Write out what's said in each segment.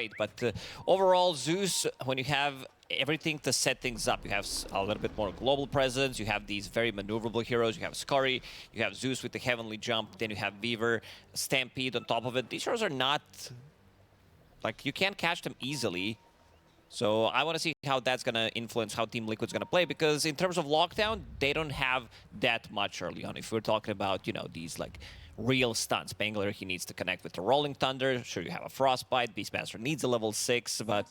great. But overall, Zeus, when you have everything to set things up, you have a little bit more global presence, you have these very maneuverable heroes, you have Scurry, you have Zeus with the Heavenly Jump, then you have Weaver, Stampede on top of it. These heroes are not, like, you can't catch them easily. So I want to see how that's going to influence how Team Liquid's going to play, because in terms of lockdown, they don't have that much early on. If we're talking about, you know, these like real stunts, Spangler, he needs to connect with the Rolling Thunder. Sure, you have a Frostbite. Beastmaster needs a level 6, but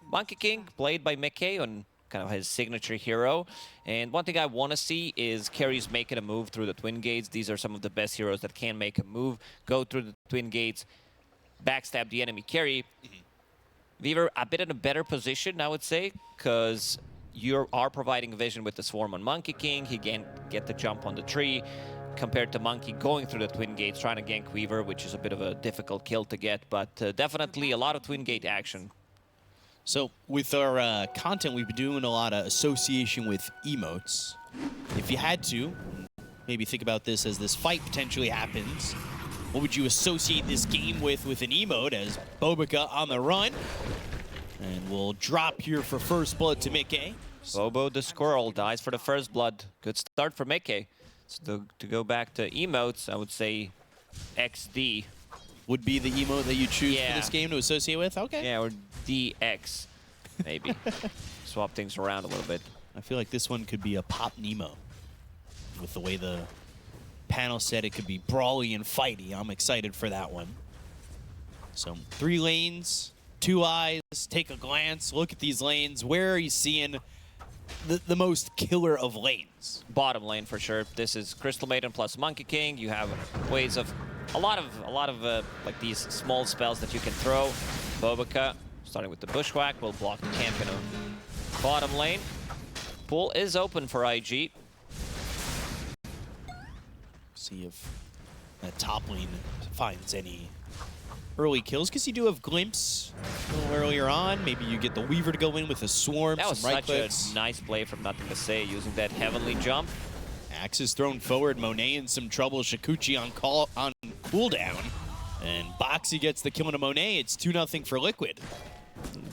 Monkey King, played by Mickey on kind of his signature hero. And one thing I want to see is carries making a move through the Twin Gates. These are some of the best heroes that can make a move, go through the Twin Gates, backstab the enemy carry. Weaver a bit in a better position, I would say, because you are providing vision with the Swarm on Monkey King. He can get the jump on the tree, compared to Monkey going through the Twin Gates, trying to gank Weaver, which is a bit of a difficult kill to get, but definitely a lot of Twin Gate action. So with our content, we've been doing a lot of association with emotes. If you had to, maybe think about this as this fight potentially happens. What would you associate this game with an emote as Bobica on the run? And we'll drop here for first blood to Mickey. Bobo the Squirrel dies for the first blood. Good start for Mickey. So to go back to emotes, I would say XD. Would be the emote that you choose for this game to associate with? Okay. Yeah, or DX, maybe. Swap things around a little bit. I feel like this one could be a Pop Nemo. With the way the panel said, it could be brawly and fighty. I'm excited for that one. So 3 lanes, 2 eyes, take a glance, look at these lanes. Where are you seeing the most killer of lanes? Bottom lane for sure. This is Crystal Maiden plus Monkey King. You have ways of a lot of like these small spells that you can throw. Bobica, starting with the Bushwhack, will block the champion of bottom lane. Pool is open for IG. See if that top lane finds any early kills, because you do have Glimpse a little earlier on. Maybe you get the Weaver to go in with a Swarm. That was some right such clicks. a nice play from Nothing to Say, using that Heavenly Jump. Axe is thrown forward. Monet in some trouble. Shikuchi on cooldown. And Boxy gets the kill on Monet. It's 2-0 for Liquid.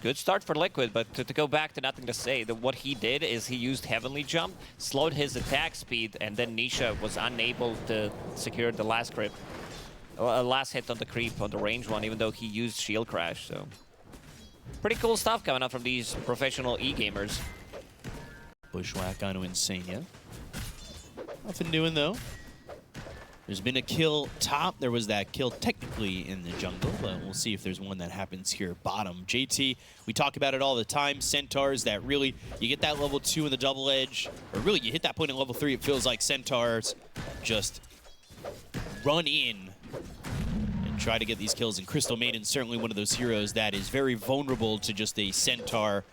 Good start for Liquid, but to go back to Nothing to Say, what he did is he used Heavenly Jump, slowed his attack speed, and then Nisha was unable to secure the last grip. Last hit on the creep on the range one, even though he used Shield Crash. So pretty cool stuff coming up from these professional e-gamers. Bushwhack onto Insania. Nothing doing though. There's been a kill top. There was that kill technically in the jungle, but we'll see if there's one that happens here bottom. JT, we talk about it all the time. Centaurs that really, you get that level 2 in the double edge, or really you hit that point in level 3, it feels like Centaurs just run in and try to get these kills. And Crystal Maiden, certainly one of those heroes that is very vulnerable to just a Centaur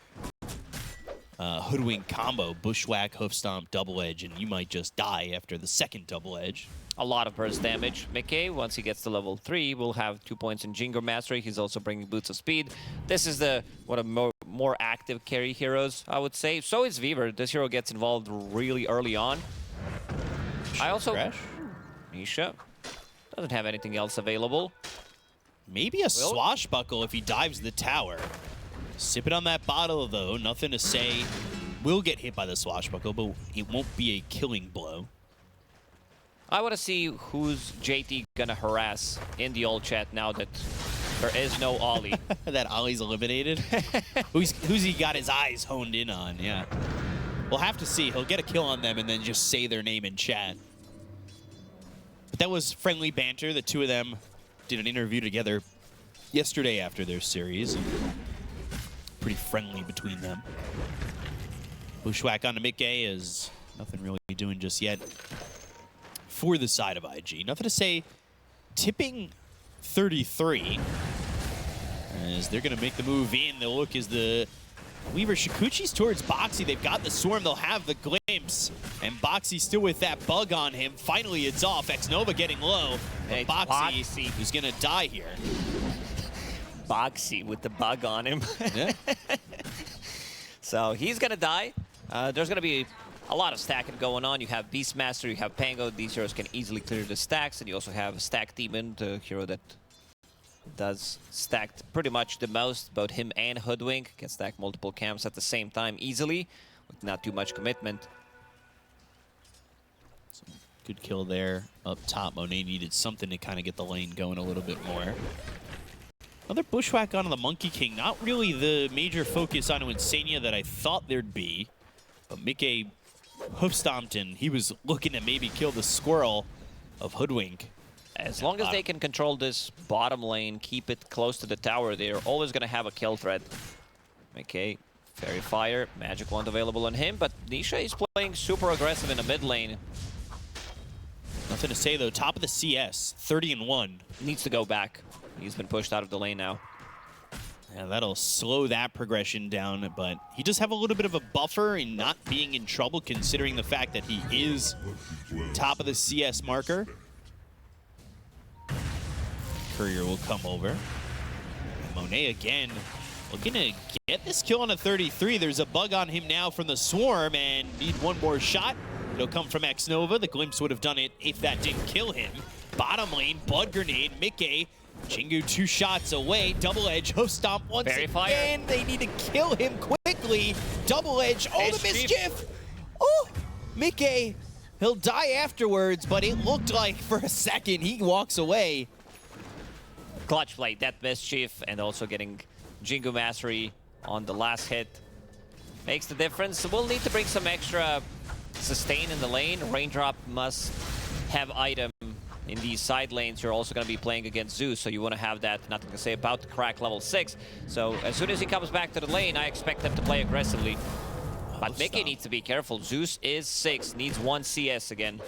hoodwink combo. Bushwhack, hoof stomp, double edge, and you might just die after the second double edge. A lot of burst damage. Mickey, once he gets to level 3, will have 2 points in Jingo Mastery. He's also bringing Boots of Speed. This is one of more active carry heroes, I would say. So is Weaver. This hero gets involved really early on. I also... Crash? Nisha doesn't have anything else available. Maybe a swashbuckle if he dives the tower. Sip it on that bottle, though. Nothing to say. Will get hit by the swashbuckle, but it won't be a killing blow. I want to see who's JT gonna harass in the old chat now that there is no Ollie. That Ollie's eliminated? who's he got his eyes honed in on, yeah. We'll have to see. He'll get a kill on them and then just say their name in chat. But that was friendly banter. The two of them did an interview together yesterday after their series. And pretty friendly between them. Bushwhack onto Mickey is nothing really doing just yet for the side of IG. Nothing to say. Tipping 33 as they're going to make the move in. The look is the Weaver. Shikuchi's towards Boxy. They've got the Swarm. They'll have the Glimpse. And Boxy still with that bug on him. Finally, it's off. Xnova getting low. But Boxy is going to die here. Boxy with the bug on him. Yeah. So he's going to die. There's going to be a lot of stacking going on. You have Beastmaster, you have Pango. These heroes can easily clear the stacks. And you also have Stack Demon, the hero that does stack pretty much the most. Both him and Hoodwink can stack multiple camps at the same time easily with not too much commitment. Some good kill there up top. Monet needed something to kind of get the lane going a little bit more. Another bushwhack onto the Monkey King. Not really the major focus onto Insania that I thought there'd be. But Mickey hoof stomped and he was looking to maybe kill the squirrel of Hoodwink. As long as they can control this bottom lane, keep it close to the tower, they're always going to have a kill threat. Okay, Fairy Fire, Magic Wand available on him, but Nisha is playing super aggressive in the mid lane. Nothing to say though, top of the CS, 30-1. Needs to go back. He's been pushed out of the lane now. Yeah, that'll slow that progression down, but he does have a little bit of a buffer in not being in trouble considering the fact that he is top of the CS marker. Courier will come over. And Monet again looking to get this kill on a 33. There's a bug on him now from the Swarm and need one more shot. It'll come from X-Nova. The Glimpse would have done it if that didn't kill him. Bottom lane, Blood Grenade, Mickey. Jingu 2 shots away. Double Edge, hoof stomp once Very again. fire. They need to kill him quickly. Double Edge, oh, the mischief. Oh, Mickey, he'll die afterwards, but it looked like for a second he walks away. Clutch play, that mischief, and also getting Jingu Mastery on the last hit makes the difference. So we'll need to bring some extra sustain in the lane. Raindrop must have item in these side lanes. You're also going to be playing against Zeus, so you want to have that. Nothing to say about the crack level 6. So as soon as he comes back to the lane, I expect them to play aggressively. But Mickey needs to be careful. Zeus is 6, needs 1 CS again.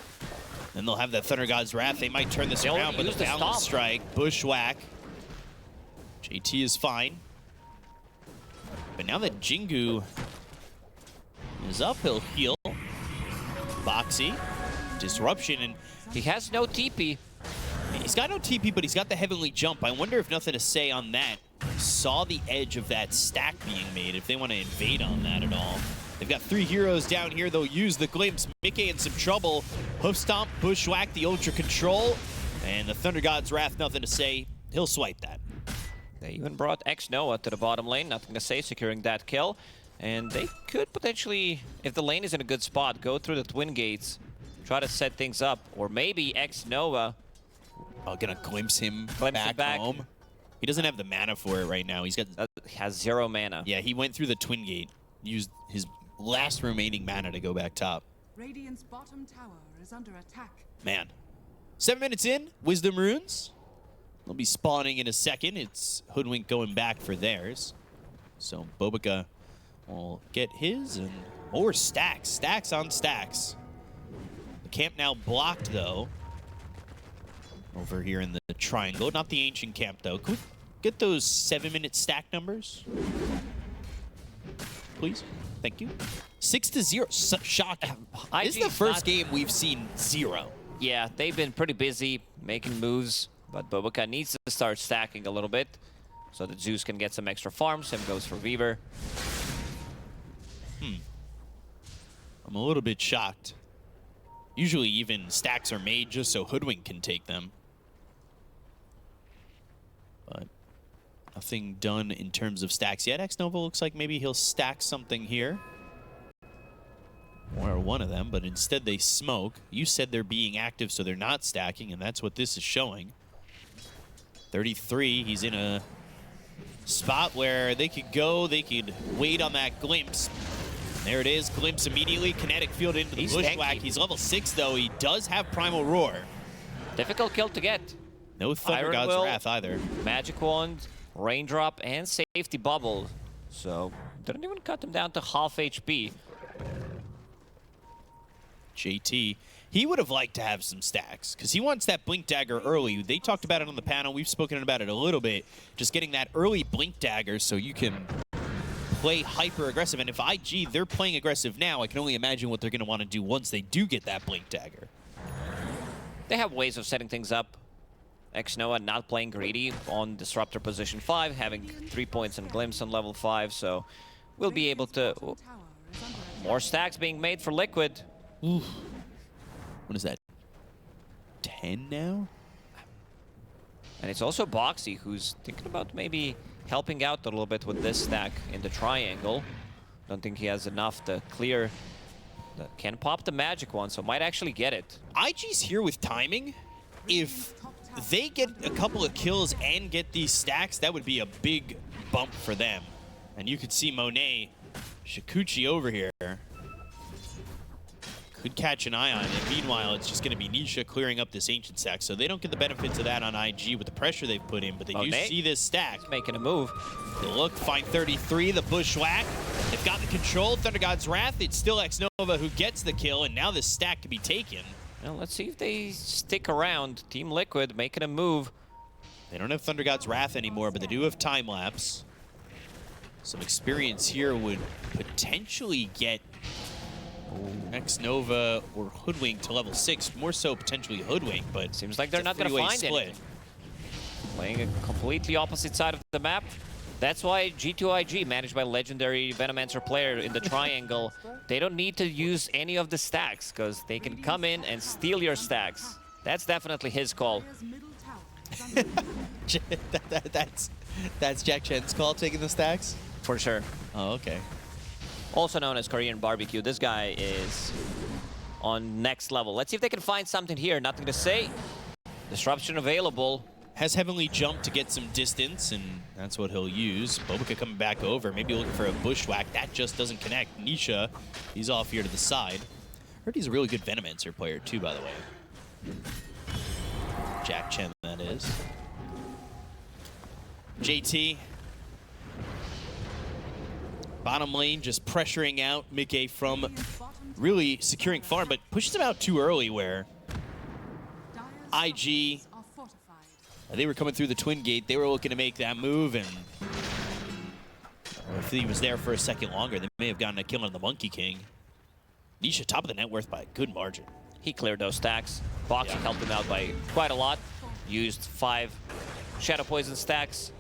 Then they'll have the Thunder God's Wrath. They might turn this around, but the balance strike, bushwhack. JT is fine. But now that Jingu is up, he'll heal. Boxy, Disruption, and he has no TP. He's got no TP, but he's got the Heavenly Jump. I wonder if Nothing to Say on that saw the edge of that stack being made, if they want to invade on that at all. They've got 3 heroes down here. They'll use the Glimpse. Mickey in some trouble. Hoof Stomp, Bushwhack, the Ultra Control, and the Thunder God's Wrath, Nothing to Say. He'll swipe that. They even brought X-Noah to the bottom lane. Nothing to Say, securing that kill. And they could potentially, if the lane is in a good spot, go through the Twin Gates, try to set things up. Or maybe X-Noah. Oh, gonna glimpse him back home. He doesn't have the mana for it right now. He has 0 mana. Yeah, he went through the Twin Gate, used his last remaining mana to go back top. Radiant's bottom tower is under attack. Man. 7 minutes in, Wisdom Runes. They'll be spawning in a second. It's Hoodwink going back for theirs. So Bobica will get his, and more stacks. Stacks on stacks. The camp now blocked, though. Over here in the triangle. Not the ancient camp, though. Could we get those 7-minute stack numbers? Please. Thank you. 6-0. Shocking. This is the first game we've seen 0. Yeah, they've been pretty busy making moves, but Bobica needs to start stacking a little bit so that Zeus can get some extra farms. Him goes for Weaver. I'm a little bit shocked. Usually even stacks are made just so Hoodwink can take them. But nothing done in terms of stacks yet. X-Nova looks like maybe he'll stack something here. Or one of them, but instead they smoke. You said they're being active, so they're not stacking, and that's what this is showing. 33, he's in a spot where they could go, they could wait on that Glimpse. There it is, Glimpse immediately, kinetic field into the bushwhack. He's level 6 though, he does have Primal Roar. Difficult kill to get. No Thunder God's Wrath either. Magic Wand, Raindrop, and Safety Bubble. So, didn't even cut him down to half HP. JT, he would have liked to have some stacks because he wants that Blink Dagger early. They talked about it on the panel. We've spoken about it a little bit. Just getting that early Blink Dagger so you can play hyper aggressive. And if IG, they're playing aggressive now, I can only imagine what they're going to want to do once they do get that Blink Dagger. They have ways of setting things up. X-Noah not playing greedy on Disruptor position 5, having 3 points and Glimpse on level 5, so we'll be able to... more stacks being made for Liquid. Oof. What is that? 10 now? And it's also Boxy, who's thinking about maybe helping out a little bit with this stack in the triangle. Don't think he has enough to clear. Can pop the magic one, so might actually get it. IG's here with timing. If they get a couple of kills and get these stacks, that would be a big bump for them. And you could see Monet, Shikuchi over here. Could catch an eye on it. Meanwhile, it's just going to be Nisha clearing up this Ancient stack, so they don't get the benefits of that on IG with the pressure they've put in, but they do see this stack. He's making a move. They look, find 33, the bushwhack. They've got the control, Thunder God's Wrath. It's still Xnova who gets the kill, and now this stack can be taken. Well, let's see if they stick around. Team Liquid making a move. They don't have Thunder God's Wrath anymore, but they do have Time Lapse. Some experience here would potentially get Xnova or Hoodwink to level 6. More so potentially Hoodwink, but seems like they're not going to find anything. Playing a completely opposite side of the map. That's why G2.iG, managed by legendary Venomancer player in the triangle, they don't need to use any of the stacks because they can come in and steal your stacks. That's definitely his call. That's Jack Chen's call, taking the stacks? For sure. Oh, okay. Also known as Korean Barbecue. This guy is on next level. Let's see if they can find something here. Nothing to say. Disruption available. Has Heavenly Jump to get some distance, and that's what he'll use. Bobica coming back over, maybe looking for a bushwhack. That just doesn't connect. Nisha, he's off here to the side. Heard he's a really good Venomancer player too, by the way. Jack Chen, that is. JT. Bottom lane just pressuring out Mickey from really securing farm, but pushes him out too early where IG, they were coming through the Twin Gate. They were looking to make that move, and if he was there for a second longer, they may have gotten a kill on the Monkey King. Nisha top of the net worth by a good margin. He cleared those stacks. Boxy helped him out by quite a lot. Used 5 Shadow Poison stacks.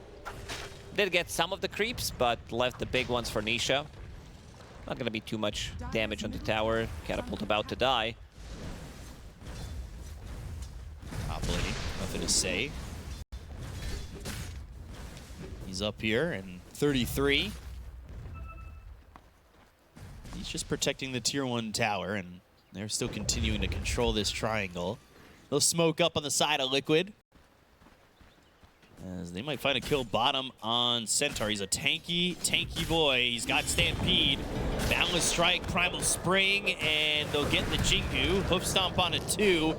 Did get some of the creeps, but left the big ones for Nisha. Not going to be too much damage on the tower. Catapult about to die. Top lane, nothing to say. He's up here, and 33. He's just protecting the tier 1 tower, and they're still continuing to control this triangle. They'll smoke up on the side of Liquid, as they might find a kill bottom on Centaur. He's a tanky boy. He's got Stampede, Boundless Strike, Primal Spring, and they'll get the Jingu. Hoof Stomp on it too.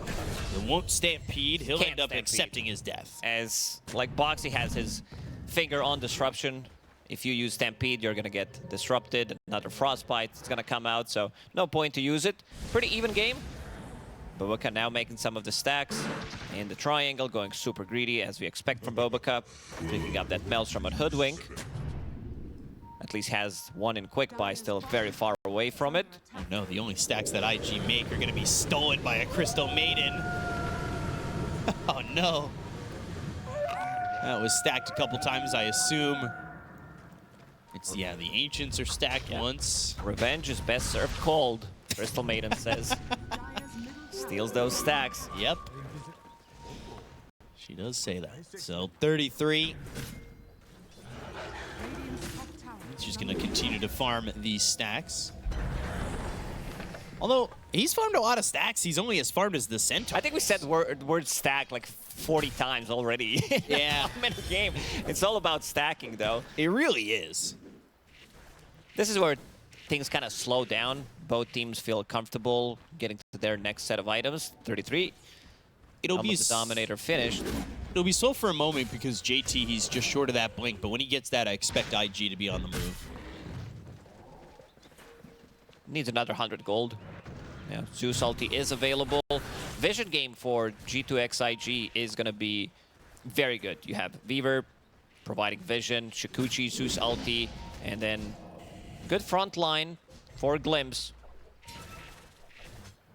It won't Stampede. He'll end up accepting his death. As, like, Boxy has his finger on Disruption. If you use Stampede, you're going to get disrupted. Another Frostbite is going to come out, so no point to use it. Pretty even game. Bobica now making some of the stacks in the triangle, going super greedy, as we expect from Bobica. Picking up that Maelstrom at Hoodwink. At least has one in quick buy, still very far away from it. Oh no, the only stacks that IG make are going to be stolen by a Crystal Maiden. Oh no. That was stacked a couple times, I assume. It's, yeah, the Ancients are stacked once. Revenge is best served cold, Crystal Maiden says. Steals those stacks. Yep. She does say that. So 33. She's going to continue to farm these stacks. Although, he's farmed a lot of stacks. He's only as farmed as the Centaur. I think we said word stack like 40 times already. Yeah. In the game. It's all about stacking, though. It really is. This is where things kind of slow down. Both teams feel comfortable getting to their next set of items. 33. It'll be the Dominator finished. It'll be slow for a moment because JT, he's just short of that blink, but when he gets that, I expect IG to be on the move. Needs another 100 gold. Yeah, Zeus ulti is available. Vision game for G2.iG is going to be very good. You have Weaver providing vision, Shikuchi, Zeus ulti, and then good front line for Glimpse.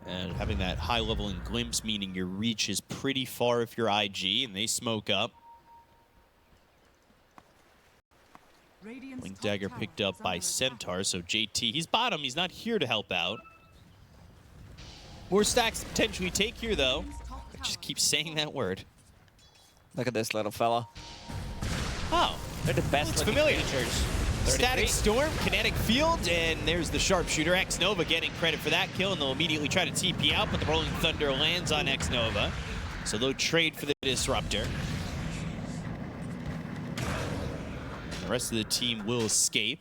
And having that high level in Glimpse, meaning your reach is pretty far if you're IG, and they smoke up. Blink Dagger picked up by Centaur, so JT, he's bottom, he's not here to help out. More stacks to potentially take here, though. I just keep saying that word. Look at this little fella. Oh, They're the best looks looking familiar. creatures. Static 33. Storm, Kinetic Field, and there's the sharpshooter. Xnova getting credit for that kill, and they'll immediately try to TP out, but the Rolling Thunder lands on Xnova. So they'll trade for the Disruptor. The rest of the team will escape.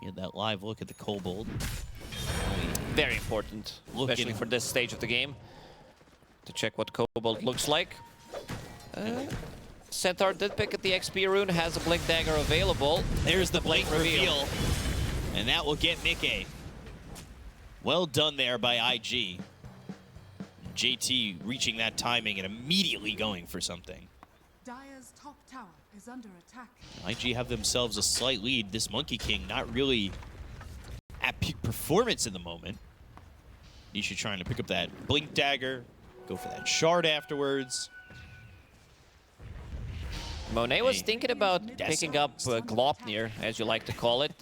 We had that live look at the Kobold. Very important, especially for this stage of the game, to check what Kobold looks like. Centaur did pick at the XP rune, has a Blink Dagger available. There's the Blink reveal. And that will get Mickey. Well done there by IG. JT reaching that timing and immediately going for something. Dire's top tower is under attack. IG have themselves a slight lead. This Monkey King not really at peak performance in the moment. Nisha trying to pick up that Blink Dagger, go for that shard afterwards. Monet was thinking about picking up Glopnir, as you like to call it,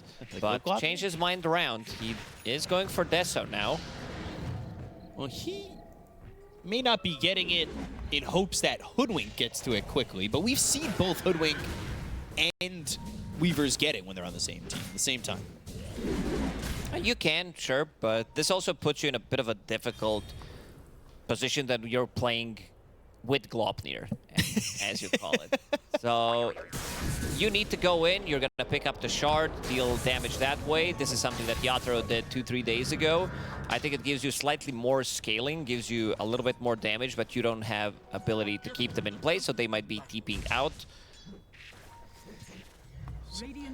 but changed his mind around. He is going for Deso now. Well, he may not be getting it in hopes that Hoodwink gets to it quickly, but we've seen both Hoodwink and Weavers get it when they're on the same team at the same time. You can, sure, but this also puts you in a bit of a difficult position that you're playing with Glopnir, as you call it. So you need to go in, you're going to pick up the shard, deal damage that way. This is something that Yatoro did 2-3 days ago. I think it gives you slightly more scaling, gives you a little bit more damage, but you don't have ability to keep them in place, so they might be TPing out.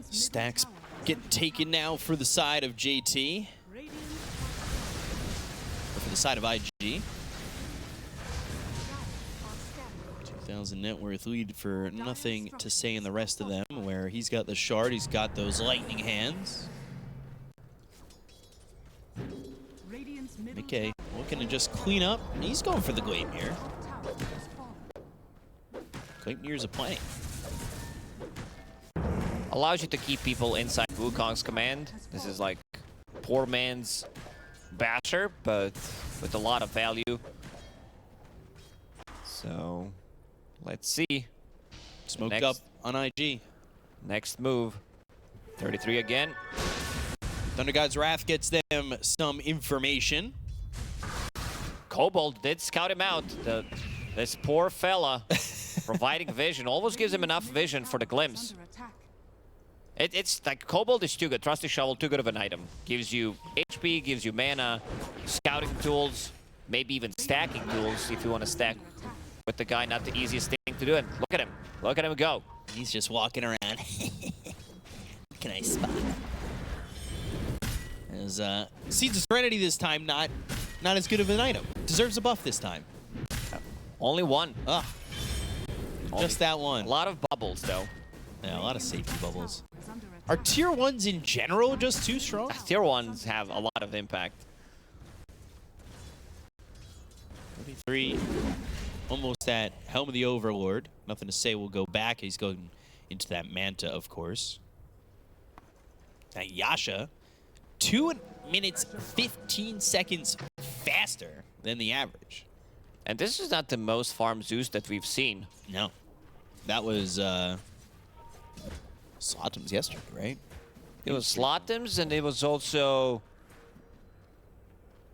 Stacks get taken now for the side of JT. Or for the side of IG. 2,000 net worth lead for nothing to say in the rest of them, where he's got the shard, he's got those lightning hands. McKay looking to just clean up. He's going for the Gleipnir. Gleipnir's a play. Allows you to keep people inside Wukong's command. This is like poor man's Basher, but with a lot of value. So let's see. Smoked up on IG. Next move. 33 again. Thunder God's Wrath gets them some information. Kobold did scout him out. This poor fella providing vision. Almost gives him enough vision for the glimpse. It's like Kobold is too good. Trusty Shovel, too good of an item. Gives you HP, gives you mana, scouting tools, maybe even stacking tools if you want to stack with the guy. Not the easiest thing to do. And look at him. Look at him go. He's just walking around. Can I spot? As Seeds of Serenity this time, not as good of an item. Deserves a buff this time. Only one. Just that one. A lot of bubbles, though. Yeah, a lot of safety bubbles. Are tier 1s in general just too strong? Tier 1s have a lot of impact. 33, almost at Helm of the Overlord. Nothing to say, we'll go back. He's going into that Manta, of course. That Yasha, 2 minutes, 15 seconds faster than the average. And this is not the most farm Zeus that we've seen. No. That was Slotum's yesterday, right? It was Slotum's, and it was also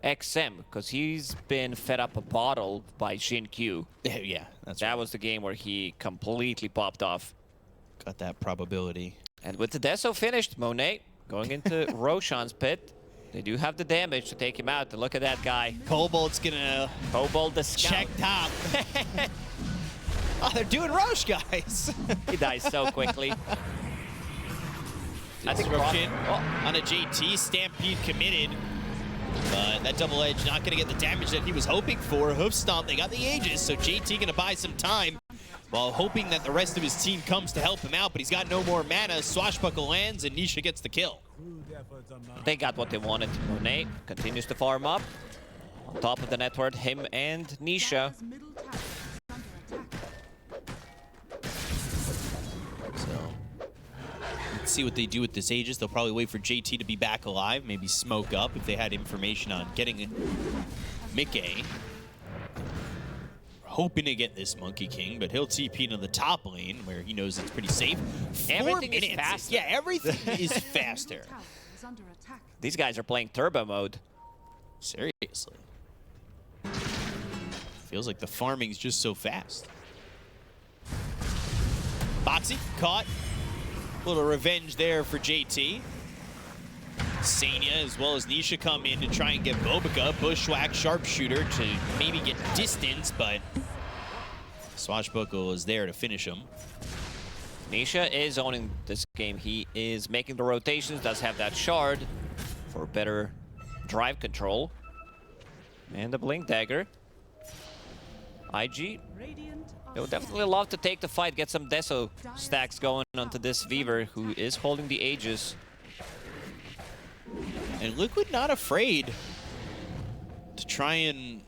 XM, because he's been fed up a bottle by Shin Q. Yeah, that was the game where he completely popped off. Got that probability. And with the Deso finished, Monet going into Roshan's pit. They do have the damage to take him out. And look at that guy. Kobold's gonna Kobold the scout. Check top. Oh, they're doing Roche, guys. He dies so quickly. I think on a JT, Stampede committed. But that double edge not going to get the damage that he was hoping for. Hoof Stomp, they got the Aegis, so JT going to buy some time while hoping that the rest of his team comes to help him out, but he's got no more mana. Swashbuckle lands, and Nisha gets the kill. They got what they wanted. Monet continues to farm up. On top of the network, him and Nisha. So, let's see what they do with this Aegis. They'll probably wait for JT to be back alive, maybe smoke up if they had information on getting Mickey. hoping to get this Monkey King, but he'll TP into the top lane where he knows it's pretty safe. Everything is 4 minutes. faster. Yeah, everything is faster. Middle tower is under attack. These guys are playing turbo mode. Seriously. Feels like the farming's just so fast. Boxy caught. A little revenge there for JT. Sania as well as Nisha come in to try and get Bobica, Bushwhack, Sharpshooter to maybe get distance, but Swashbuckle is there to finish him. Nisha is owning this game. He is making the rotations, does have that shard for better drive control. And the Blink Dagger. IG, they would definitely love to take the fight, get some Deso stacks going onto this Weaver, who is holding the Aegis. And Liquid not afraid to try and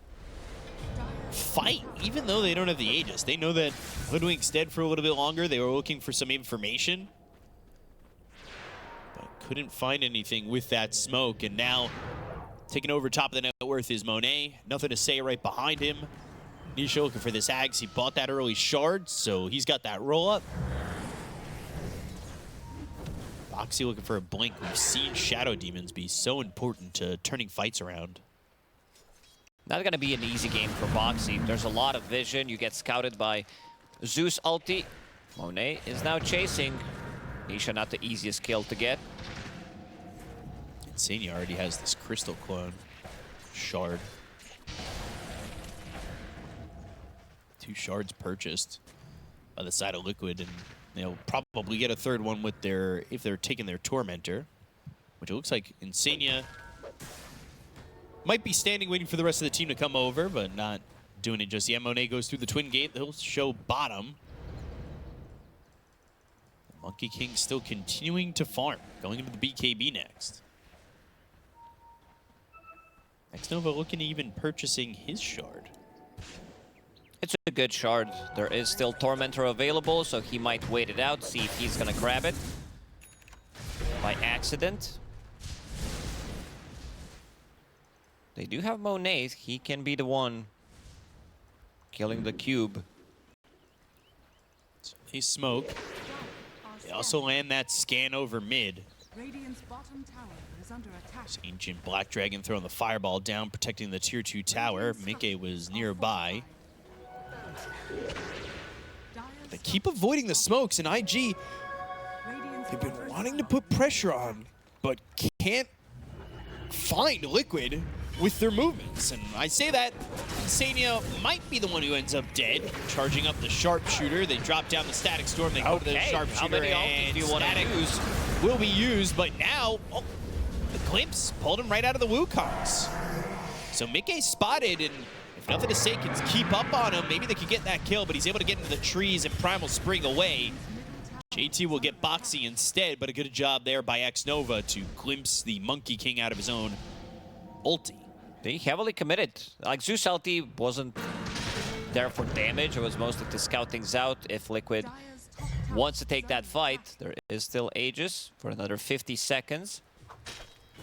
fight, even though they don't have the Aegis. They know that Hoodwink's dead for a little bit longer. They were looking for some information, but couldn't find anything with that smoke. And now, taking over top of the net worth is Monet. Nothing to say right behind him. Nisha looking for this Ags. He bought that early shard, so he's got that roll up. Boxy looking for a blink. We've seen Shadow Demons be so important to turning fights around. Not gonna be an easy game for Boxy. There's a lot of vision. You get scouted by Zeus ulti. Monet is now chasing. Nisha not the easiest kill to get. Insania already has this crystal clone shard. 2 shards purchased by the side of Liquid, and they'll probably get a third one with their, if they're taking their Tormentor, which it looks like Insania might be standing waiting for the rest of the team to come over, but not doing it just yet. Monet goes through the Twin Gate. They'll show bottom. Monkey King still continuing to farm, going into the BKB next. Xnova looking to even purchasing his shard. It's a good shard. There is still Tormentor available, so he might wait it out, see if he's gonna grab it by accident. They do have Monet. He can be the one killing the cube. So they smoke. They also land that scan over mid. Radiant's bottom tower is under attack. This ancient Black Dragon throwing the fireball down, protecting the tier 2 tower. Mickey was nearby. They keep avoiding the smokes, and IG, they've been wanting to put pressure on, but can't find Liquid with their movements. And I say that Insania might be the one who ends up dead. Charging up the Sharpshooter, they drop down the Static Storm, they go to the Sharpshooter, how many and do you want to Static use? will be used, but now, oh, the Glimpse pulled him right out of the Wukongs. So Mickey spotted, and if nothing to say, can keep up on him. Maybe they could get that kill, but he's able to get into the trees and Primal Spring away. JT will get Boxy instead, but a good job there by Xnova to glimpse the Monkey King out of his own ulti. They heavily committed. Like, Zeus ulti wasn't there for damage. It was mostly to scout things out. If Liquid wants to take that fight, there is still Aegis for another 50 seconds.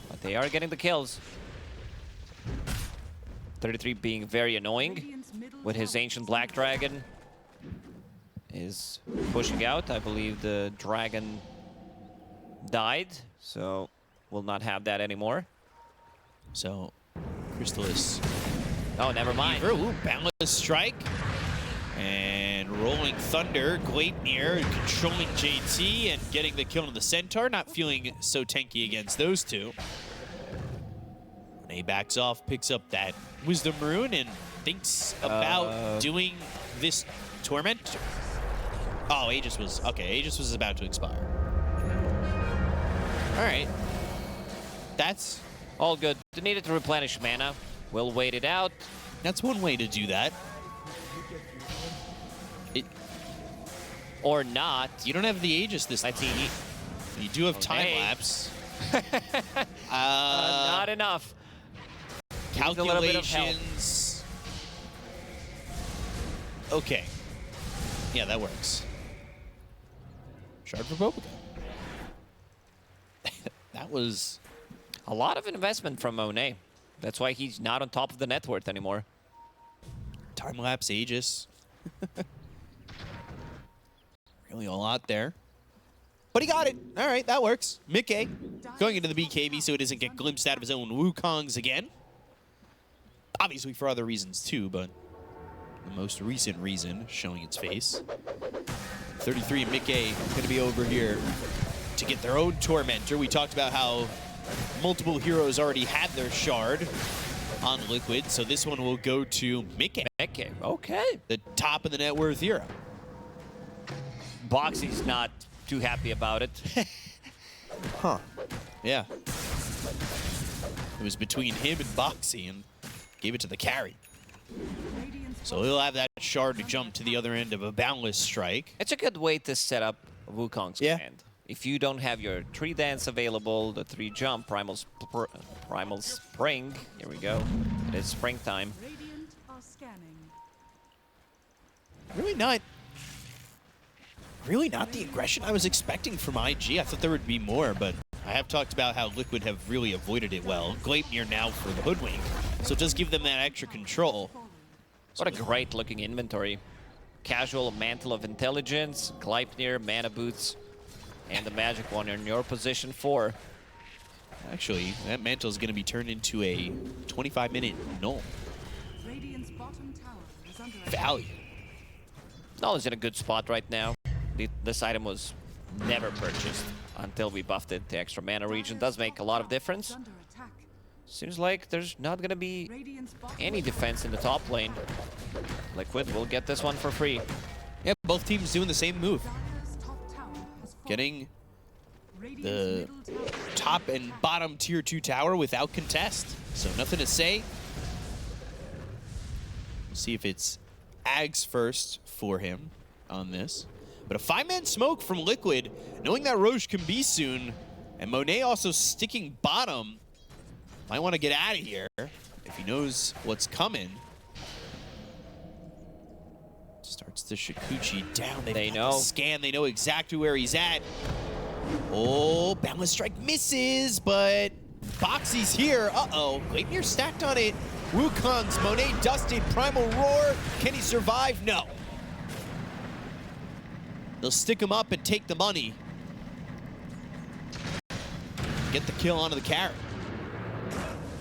But they are getting the kills. 33 being very annoying with his Ancient Black Dragon is pushing out. I believe the dragon died, so we'll not have that anymore. So, Crystallis. Oh, never mind. Ooh, Boundless Strike. And Rolling Thunder, Gleipnir controlling JT and getting the kill on the Centaur. Not feeling so tanky against those two. He backs off, picks up that Wisdom Rune, and thinks about doing this Torment. Oh, Aegis was, okay, Aegis was about to expire. All right. That's all good. They needed to replenish mana. We'll wait it out. That's one way to do that. Or not. You don't have the Aegis this time. You do have time lapse. Not enough. Calculations. Okay. Yeah, that works. Shard for Bobica. That was a lot of investment from Monet. That's why he's not on top of the net worth anymore. Time-lapse Aegis. Really a lot there. But he got it. All right, that works. Mickey going into the BKB so he doesn't get glimpsed out of his own Wukongs again. Obviously for other reasons too, but the most recent reason showing its face. 33 and Mickey going to be over here to get their own Tormentor. We talked about how multiple heroes already had their shard on Liquid, so this one will go to Mickey. Mickey, okay. The top of the net worth hero. Boxy's not too happy about it. Huh. Yeah. It was between him and Boxy and gave it to the carry. So he'll have that shard to jump to the other end of a Boundless Strike. It's a good way to set up Wukong's Yeah. command. If you don't have your 3 dance available, the 3 jump, Primal Spring, here we go. It is springtime. Radiant are scanning. Really not the aggression I was expecting from IG. I thought there would be more, but I have talked about how Liquid have really avoided it well. Gleipnir now for the Hoodwink, so it does give them that extra control. What a great looking inventory. Casual Mantle of Intelligence, Gleipnir, Mana Boots, and the Magic one in your position 4. Actually, that mantle is going to be turned into a 25-minute null. Radiant's bottom tower is under attack. Value. Null is in a good spot right now. This item was never purchased until we buffed it. The extra mana region does make a lot of difference. Under attack. Seems like there's not going to be Radiant's bottom any defense in the top lane. Liquid will get this one for free. Yeah, both teams doing the same move. Dire's top tower has fallen. Getting Radiant's the middle tower top and bottom tier 2 tower without contest. So nothing to say. We'll see if it's Ags first for him on this. But a 5-man smoke from Liquid, knowing that Roche can be soon, and Monet also sticking bottom. Might want to get out of here if he knows what's coming. Starts the Shikuchi down. They got know. the scan. They know exactly where he's at. Oh, Boundless Strike misses, but Boxy's here. Uh-oh. Gleipnir stacked on it. Wukong's Monet dusted. Primal Roar. Can he survive? No. They'll stick him up and take the money. Get the kill onto the carry.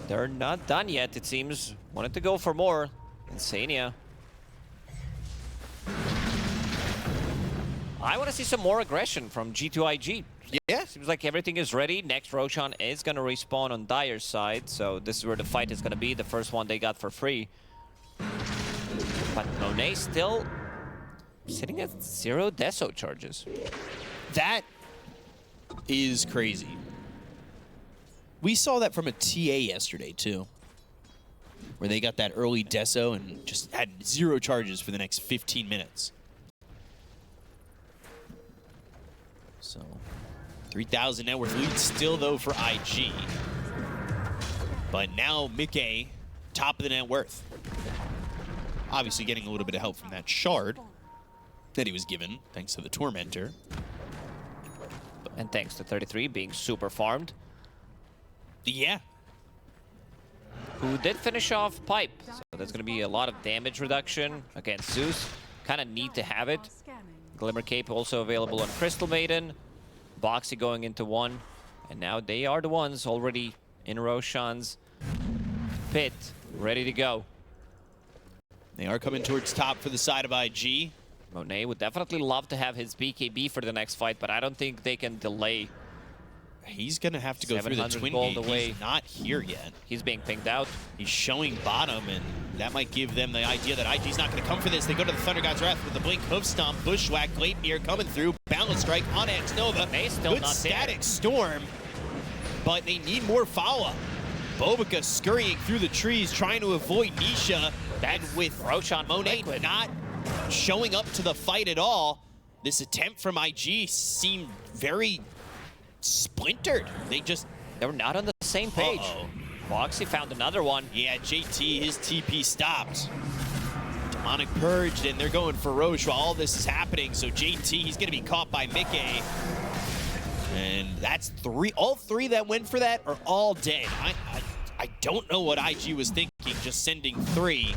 They're not done yet, it seems. Wanted to go for more. Insania. I want to see some more aggression from G2.iG. Yeah. Seems like everything is ready. Next Roshan is going to respawn on Dire's side, so this is where the fight is going to be. The first one they got for free. But Monet still sitting at 0 Deso charges. That is crazy. We saw that from a TA yesterday, too, where they got that early Deso and just had 0 charges for the next 15 minutes. So, 3,000 net worth lead still, though, for IG. But now Mickey, top of the net worth. Obviously getting a little bit of help from that shard that he was given, thanks to the Tormentor. And thanks to 33 being super farmed. Yeah. Who did finish off Pipe. So there's going to be a lot of damage reduction against Zeus. Kind of need to have it. are scanning. Glimmer Cape also available on Crystal Maiden. Boxy going into 1. And now they are the ones already in Roshan's pit, ready to go. They are coming towards top for the side of IG. Monet would definitely love to have his BKB for the next fight, but I don't think they can delay. He's going to have to go through the 700 twin gold gate. away. He's not here yet. He's being pinged out. He's showing bottom, and that might give them the idea that IG's not going to come for this. They go to the Thunder God's Wrath with the Blink, Hoof Stomp, Bushwhack, Gleipnir coming through, Boundless Strike on X Nova. They still Good not static there. storm, but they need more follow-up. Bobica scurrying through the trees, trying to avoid Nisha. And with Roshan Monet Liquid. not showing up to the fight at all, this attempt from IG seemed very splintered. They're not on the same page. Uh-oh. Boxy found another one. Yeah, JT, his TP stopped. Demonic purged, and they're going for Roche while all this is happening. So JT, he's going to be caught by Mickey. And that's 3. All 3 that went for that are all dead. I don't know what IG was thinking, just sending 3.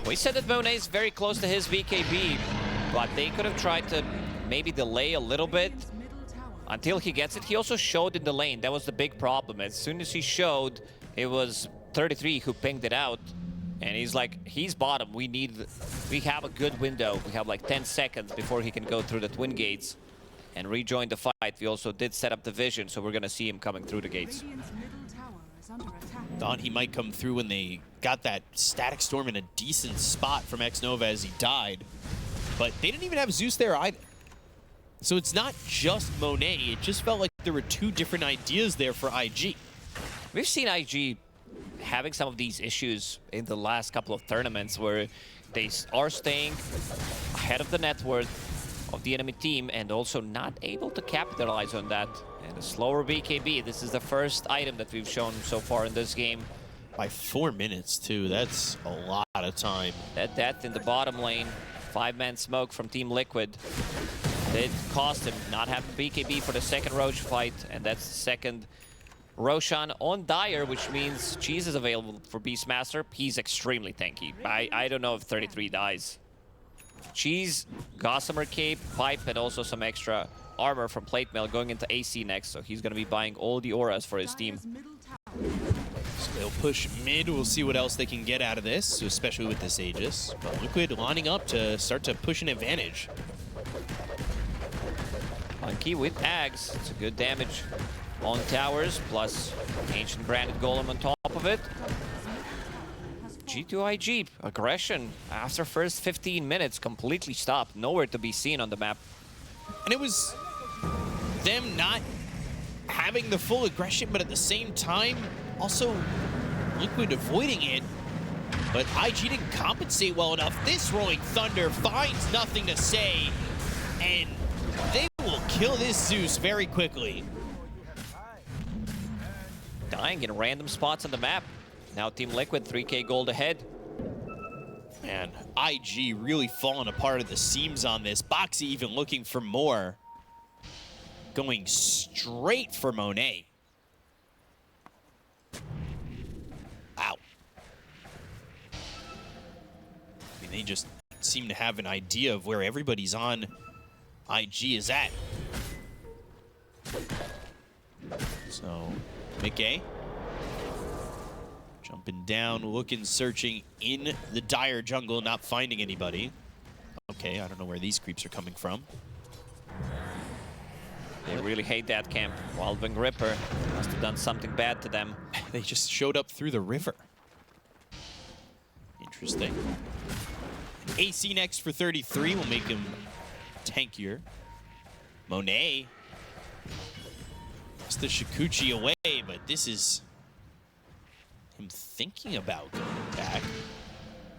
We said that Monet is very close to his BKB, but they could have tried to maybe delay a little bit Radiant's middle tower until he gets it. He also showed in the lane. That was the big problem. As soon as he showed, it was 33 who pinged it out. And he's like, he's bottom. We have a good window. We have like 10 seconds before he can go through the twin gates and rejoin the fight. We also did set up the vision, so we're going to see him coming through the gates. Radiant's middle tower is under attack. Thought he might come through when they got that Static Storm in a decent spot from Xnova as he died. But they didn't even have Zeus there either. So it's not just Monet. It just felt like there were two different ideas there for IG. We've seen IG having some of these issues in the last couple of tournaments where they are staying ahead of the net worth of the enemy team and also not able to capitalize on that. And a slower BKB. This is the first item that we've shown so far in this game. By 4 minutes, too. That's a lot of time. That death in the bottom lane, 5-man smoke from Team Liquid. It cost him not having BKB for the second Roche fight, and that's the second Roshan on Dire, which means Cheese is available for Beastmaster. He's extremely tanky. I don't know if 33 dies. Cheese, Gossamer Cape, Pipe, and also some extra armor from Plate Mail going into AC next, so he's going to be buying all the auras for his team. Dire's middle tower So they'll push mid. We'll see what else they can get out of this, especially with this Aegis. But Liquid lining up to start to push an advantage. Monkey with Ags. It's a good damage on towers, plus Ancient Granite Golem on top of it. has fallen. G2.iG, aggression after first 15 minutes, completely stopped. Nowhere to be seen on the map. And it was them not having the full aggression, but at the same time, also Liquid avoiding it. But IG didn't compensate well enough. This Rolling Thunder finds nothing to say, and they will kill this Zeus very quickly. Dying in random spots on the map. Now Team Liquid, 3k gold ahead. And IG really falling apart at the seams on this. Boxy even looking for more. Going straight for Monet. Wow. I mean, they just seem to have an idea of where everybody's on IG is at. So, Mickey. Jumping down, looking, searching in the Dire jungle, not finding anybody. Okay, I don't know where these creeps are coming from. They really hate that camp. Wildwing Ripper must have done something bad to them. They just showed up through the river. Interesting. AC next for 33 will make him tankier. Monet. It's the Shikuchi away, but this is him thinking about going back.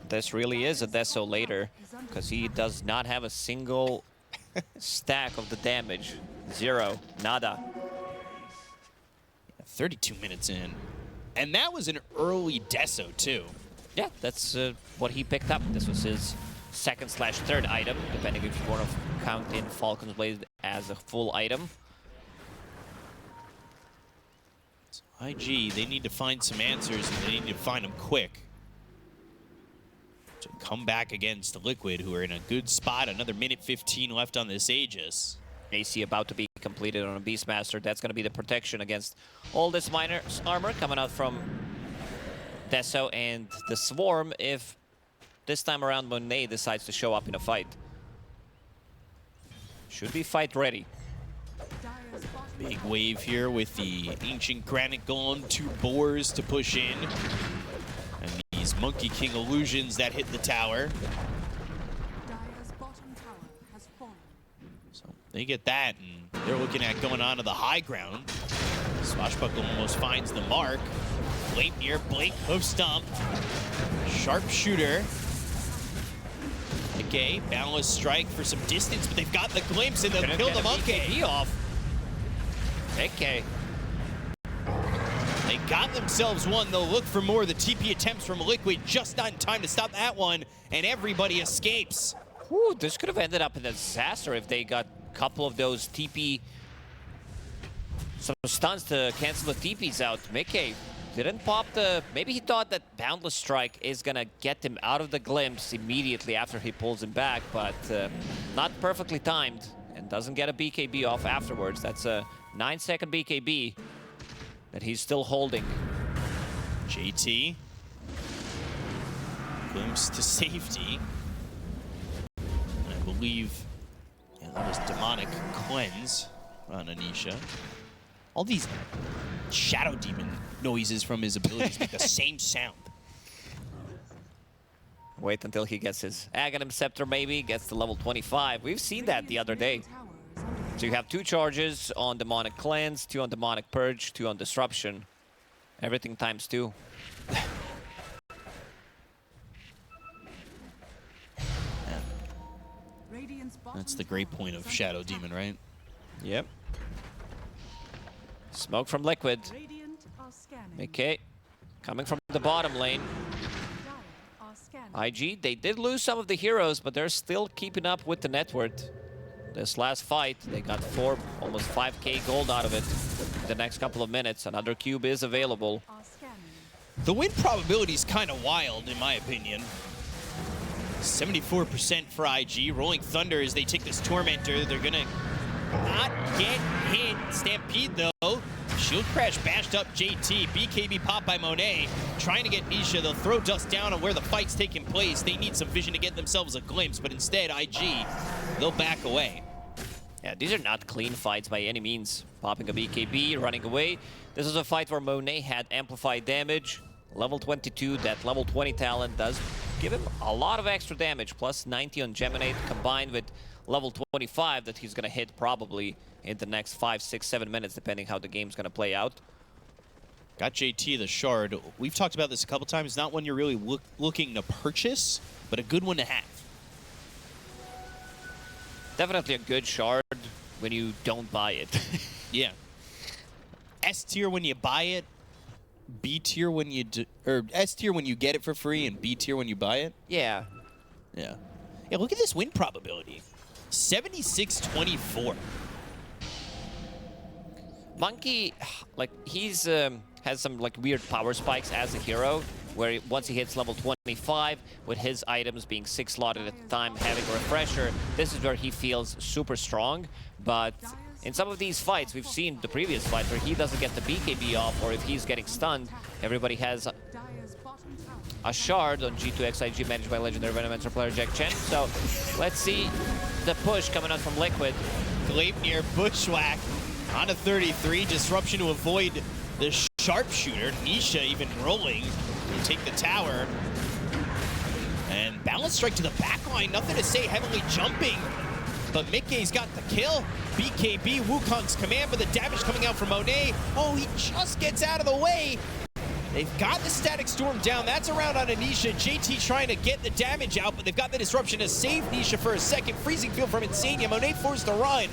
This really is a Deso later, because he does not have a single stack of the damage. Zero. Nada. 32 minutes in. And that was an early Deso, too. Yeah, that's what he picked up. This was his second/third item, depending if you want to count in Falcons Blade as a full item. So IG, they need to find some answers, and they need to find them quick. To come back against Liquid, who are in a good spot. Another minute 15 left on this Aegis. AC about to be completed on a Beastmaster. That's going to be the protection against all this minor armor coming out from Deso and the Swarm if this time around Monet decides to show up in a fight. Should be fight ready. Dire's bottom Big wave here with the Ancient Granite Golem, 2 boars to push in. And these Monkey King illusions that hit the tower. Dire's bottom tower has fallen. So they get that, and they're looking at going on to the high ground. Swashbuckle almost finds the mark. Blake near Blake, hoof stomp. Sharpshooter. Okay, balanced strike for some distance, but they've got the glimpse and they'll Gonna kill get the a monkey. BKB off. Okay. They got themselves one. They'll look for more. The TP attempts from Liquid just not in time to stop that one, and everybody escapes. Whew, this could have ended up in a disaster if they got a couple of those TP, some stuns to cancel the TPs out. Mickey Didn't pop the... Maybe he thought that Boundless Strike is going to get him out of the glimpse immediately after he pulls him back, but not perfectly timed and doesn't get a BKB off afterwards. That's a 9-second BKB that he's still holding. JT. Glimpse to safety. And I believe that was Demonic Cleanse on Anisha. All these Shadow Demon noises from his abilities make the same sound. Wait until he gets his Aghanim Scepter, maybe, gets to level 25. We've seen that the other day. So you have 2 charges on Demonic Cleanse, 2 on Demonic Purge, 2 on Disruption. Everything times 2. That's the great point of Shadow Demon, right? Yep. Smoke from Liquid. Okay. Coming from the bottom lane. IG, they did lose some of the heroes, but they're still keeping up with the net worth. This last fight, they got almost 5k gold out of it. The next couple of minutes, another cube is available. The win probability is kind of wild, in my opinion. 74% for IG. Rolling Thunder as they take this Tormentor. They're going to not get hit. Stampede, though. Shield Crash bashed up JT. BKB popped by Monet. Trying to get Nisha. They'll throw dust down on where the fight's taking place. They need some vision to get themselves a glimpse, but instead, IG, they'll back away. Yeah, these are not clean fights by any means. Popping a BKB, running away. This is a fight where Monet had amplified damage. Level 22, that level 20 talent does give him a lot of extra damage. Plus 90 on Geminate combined with level 25 that he's going to hit probably in the next 5, 6, 7 minutes, depending how the game's going to play out. Got JT the Shard. We've talked about this a couple times. Not one you're really looking to purchase, but a good one to have. Definitely a good Shard when you don't buy it. Yeah. S tier when you buy it. B tier when you or S tier when you get it for free, and B tier when you buy it. Yeah. Yeah. Yeah, look at this win probability. 76-24. Monkey, like, he's has some like weird power spikes as a hero, where once he hits level 25, with his items being 6 slotted at the time, having a refresher, this is where he feels super strong. But in some of these fights, we've seen the previous fight where he doesn't get the BKB off, or if he's getting stunned, everybody has a shard on G2.iG managed by legendary Venomancer player Jack Chen. So let's see the push coming out from Liquid. Gleipnir Bushwhack on a 33. Disruption to avoid the sharpshooter. Nisha even rolling to take the tower. And Balance Strike to the backline. Nothing to say, heavily jumping. But Mickey's got the kill. BKB, Wukong's command, but the damage coming out from Monet. Oh, he just gets out of the way. They've got the Static Storm down. That's around on Anisha. JT trying to get the damage out, but they've got the disruption to save Nisha for a second. Freezing field from Insania. Monet forced to run.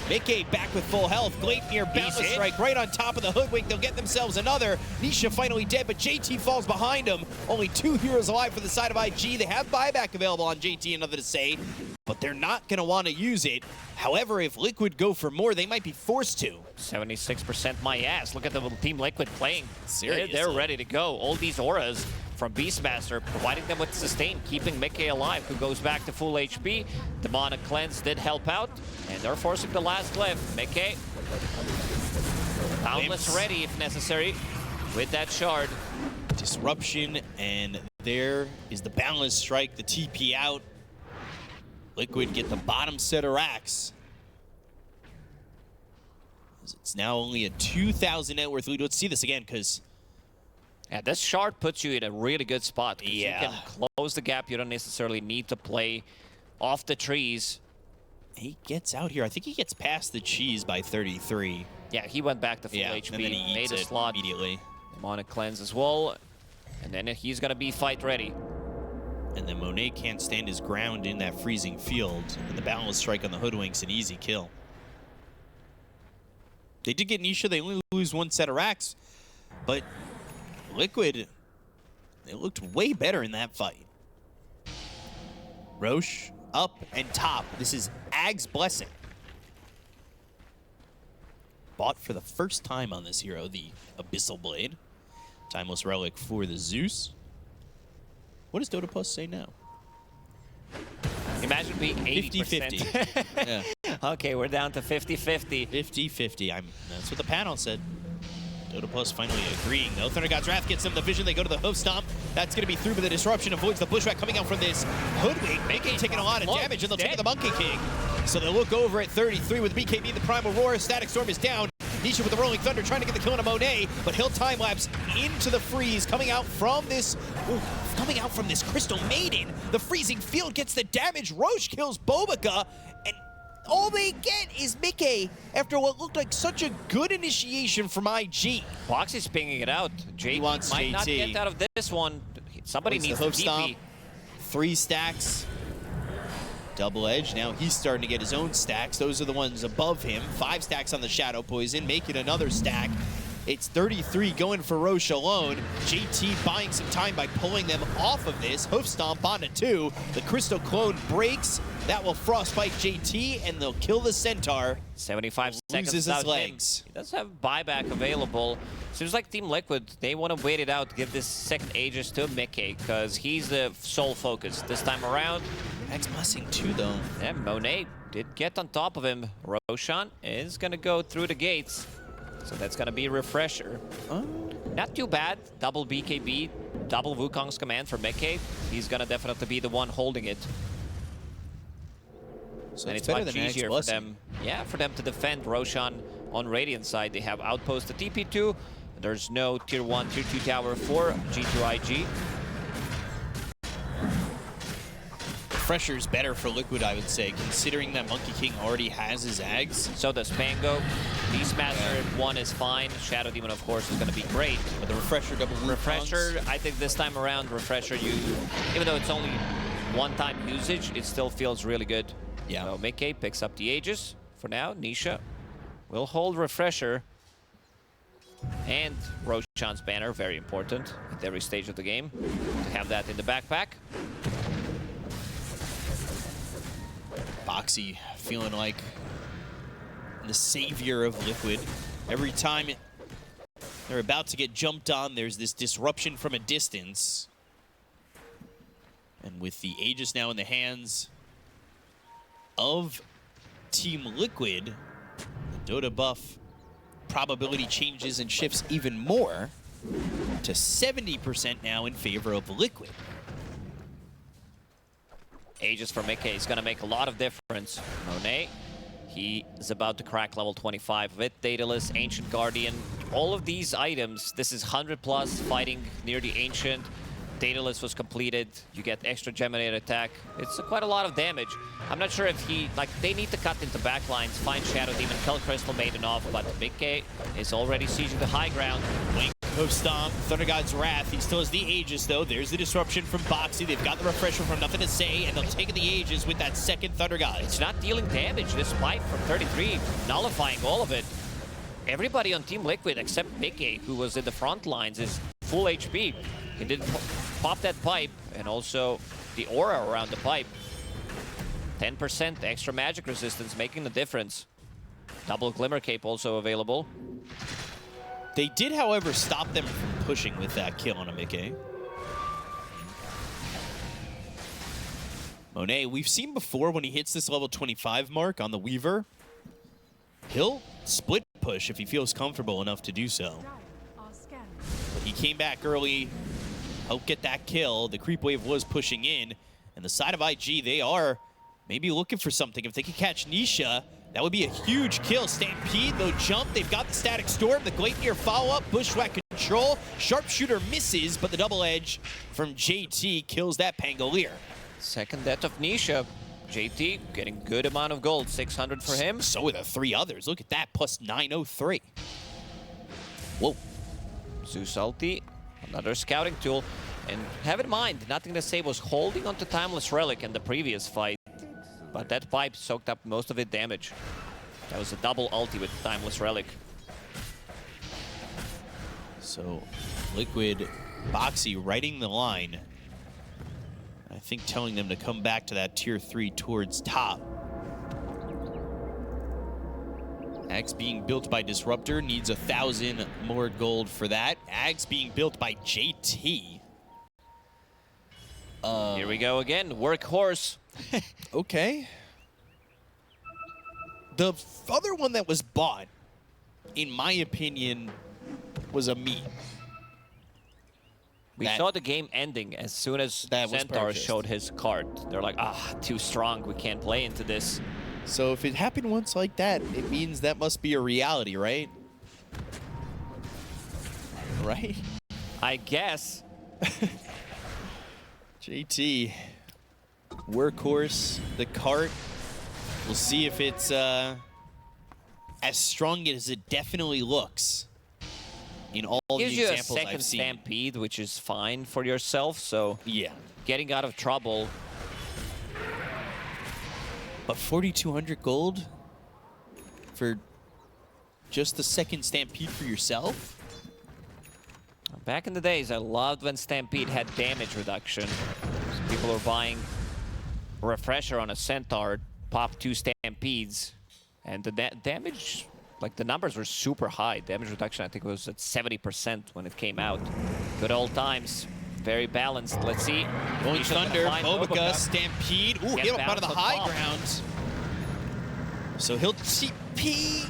Mickey back with full health. Gleipnir Boundless Strike right on top of the Hoodwink. They'll get themselves another. Nisha finally dead, but JT falls behind him. Only 2 heroes alive for the side of IG. They have buyback available on JT, nothing to say, but they're not going to want to use it. However, if Liquid go for more, they might be forced to. 76% my ass. Look at the Team Liquid playing. Seriously. They're ready to go. All these auras from Beastmaster, providing them with sustain, keeping Mickey alive, who goes back to full HP. Demonic Cleanse did help out, and they're forcing the last glyph. Mickey, Boundless ready if necessary with that shard. Disruption, and there is the Boundless Strike, the TP out. Liquid get the bottom set of racks. It's now only a 2,000 net worth lead. Let's see this again, because yeah, this shard puts you in a really good spot. Yeah. You can close the gap. You don't necessarily need to play off the trees. he gets out here. I think he gets past the cheese by 33. Yeah, he went back to full HP, and then he made eats a it slot. immediately. Demonic Cleanse as well. And then he's going to be fight ready. And then Monet can't stand his ground in that freezing field. And the Boundless Strike on the Hoodwink's an easy kill. They did get Nisha. They only lose one set of racks. But Liquid, they looked way better in that fight. Roche up and top. This is Ag's Blessing. Bought for the first time on this hero, the Abyssal Blade. Timeless Relic for the Zeus. What does Dota Plus say now? Imagine being 80%. 50-50. Yeah. Okay, we're down to 50-50. 50-50. That's what the panel said. Dota Plus finally agreeing, though. Thunder God's Wrath gets them the vision. They go to the hoof stomp. That's going to be through, but the disruption avoids the bushwhack coming out from this hoodwink. Making taking a lot of damage, and they'll take the Monkey King. So they'll look over at 33 with BKB. The Prime Aurora. Static Storm is down. Nisha with the Rolling Thunder trying to get the kill on a Monet, but he'll time-lapse into the freeze coming out from this Crystal Maiden. The freezing field gets the damage. Roche kills Bobica, and all they get is Mickey after what looked like such a good initiation from IG. Boxy's pinging it out. JT wants might JT. not get out of this one. Somebody needs the to hoof stomp. TP. 3 stacks. Double Edge. Now he's starting to get his own stacks. Those are the ones above him. 5 stacks on the Shadow Poison, making another stack. It's 33 going for Roche alone. JT buying some time by pulling them off of this. Hoof stomp onto 2. The Crystal Clone breaks. That will frostbite JT, and they'll kill the Centaur. 75 seconds Loses his without legs. him. He does have buyback available. Seems like Team Liquid, they want to wait it out, give this second Aegis to Mickey, because he's the sole focus this time around. Max Mussing too, though. Yeah, Monet did get on top of him. Roshan is going to go through the gates. So that's going to be a refresher. Not too bad. Double BKB, double Wukong's command for Mickey. He's going to definitely be the one holding it. So And it's it's better much than easier for them. Yeah, for them to defend Roshan on Radiant side. They have outpost to TP2. There's no tier 1, tier 2 tower for G2.iG. Refresher's better for Liquid, I would say, considering that Monkey King already has his Ags. So does Pango. Beastmaster 1 is fine. Shadow Demon, of course, is going to be great. But the Refresher double Refresher, I think this time around, Refresher, even though it's only one-time usage, it still feels really good. Yeah. So Mickey picks up the Aegis for now. Nisha will hold Refresher. And Roshan's banner, very important at every stage of the game to have that in the backpack. Boxy feeling like the savior of Liquid. Every time they're about to get jumped on, there's this disruption from a distance. And with the Aegis now in the hands of Team Liquid, the Dota buff probability changes and shifts even more to 70% now in favor of Liquid. Aegis for Mickey is going to make a lot of difference. Monet, he is about to crack level 25 with Daedalus, Ancient Guardian. All of these items, this is 100+ fighting near the Ancient. Daedalus was completed. You get extra Geminated attack. It's quite a lot of damage. I'm not sure if they need to cut into backlines, find Shadow Demon, kill Crystal Maiden off, but Mickey is already sieging the high ground. Wink, hoof stomp, Thunder God's Wrath. He still has the Aegis, though. There's the disruption from Boxy. They've got the Refresher from Nothing to Say, and they'll take the Aegis with that second Thunder God. It's not dealing damage. This pipe from 33, nullifying all of it. Everybody on Team Liquid except Mickey, who was in the front lines, is full HP. He didn't pop that pipe, and also the aura around the pipe. 10% extra magic resistance, making the difference. Double Glimmer Cape also available. They did, however, stop them from pushing with that kill on a Mickey. Monet, we've seen before when he hits this level 25 mark on the Weaver, he'll split push if he feels comfortable enough to do so. But he came back early, helped get that kill. The creep wave was pushing in, and the side of IG, they are maybe looking for something. If they could catch Nisha, that would be a huge kill. Stampede, they'll jump. They've got the Static Storm, the Gleipnir follow-up, Bushwhack control. Sharpshooter misses, but the double edge from JT kills that Pangolier. Second death of Nisha. JT getting good amount of gold, 600 for him. So are the 3 others. Look at that, plus 903. Whoa. Zeus ulti, another scouting tool. And have in mind, Nothing to Say was holding onto Timeless Relic in the previous fight. But that pipe soaked up most of its damage. That was a double ulti with Timeless Relic. So, Liquid, Boxy riding the line. I think telling them to come back to that tier 3 towards top. Ags being built by Disruptor needs 1,000 more gold for that. Ags being built by JT. Here we go again. Workhorse. Okay. The other one that was bought, in my opinion, was a meme. We saw the game ending as soon as Centaur showed his card. They're like, too strong. We can't play into this. So if it happened once like that, it means that must be a reality, right? Right? I guess. JT. Workhorse. The cart. We'll see if it's as strong as it definitely looks. In all the Gives you a examples second I've seen. stampede, which is fine for yourself. So Yeah. getting out of trouble. But 4,200 gold for just the second stampede for yourself? Back in the days, I loved when Stampede had damage reduction. So people were buying Refresher on a Centaur, pop 2 Stampedes, and the damage, like the numbers were super high. Damage reduction, I think, was at 70% when it came out. Good old times. Very balanced. Let's see. Going Thunder, Bobica, Stampede. Ooh, hit him out of the high ground. So he'll TP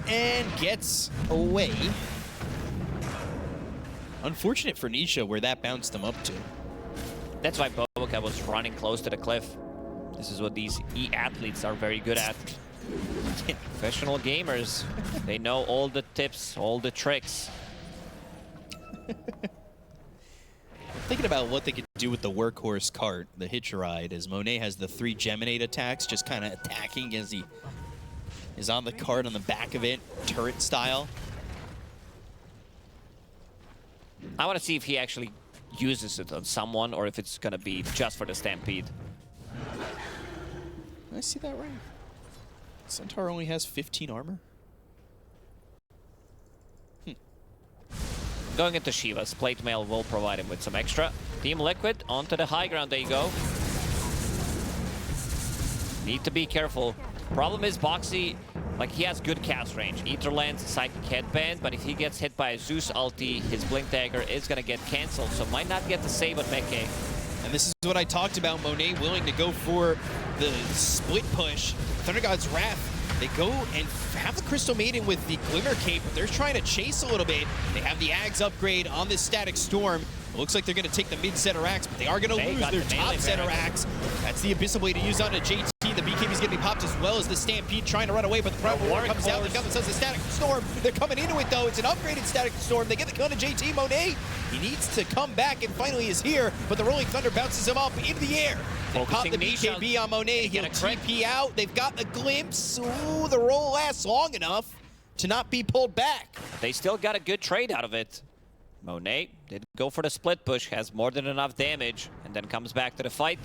and gets away. Unfortunate for Nisha where that bounced him up to. That's why Bobica was running close to the cliff. This is what these E-athletes are very good at. Professional gamers. They know all the tips, all the tricks. Thinking about what they could do with the workhorse cart, the hitch ride, as Monet has the 3 Geminate attacks, just kind of attacking as he is on the cart on the back of it, turret style. I want to see if he actually uses it on someone or if it's going to be just for the Stampede. Did I see that right? Centaur only has 15 armor? Going into Shiva's, Plate Mail will provide him with some extra. Team Liquid onto the high ground, there you go. Need to be careful. Problem is Boxy, like he has good cast range. Ether lands, Psychic Headband, but if he gets hit by a Zeus ulti, his Blink Dagger is gonna get cancelled, so might not get the save on Meke. And this is what I talked about, Monet willing to go for the split push. Thunder God's Wrath, they go and have the Crystal Maiden with the Glimmer Cape, but they're trying to chase a little bit. They have the Ags upgrade on this Static Storm. It looks like they're going to take the mid Zerax, but they are going to lose their top Zerax. That's the Abyssal Blade to use on a JT. The BKB is going to be popped as well as the Stampede trying to run away, but the Primal War comes out. They've got themselves a Static Storm. They're coming into it, though. It's an upgraded Static Storm. They get the kill to JT. Monet, he needs to come back and finally is here, but the Rolling Thunder bounces him up into the air. They pop the BKB on Monet. He'll TP out. They've got the glimpse. Ooh, the roll lasts long enough to not be pulled back. They still got a good trade out of it. Monet did go for the split push, has more than enough damage, and then comes back to the fight.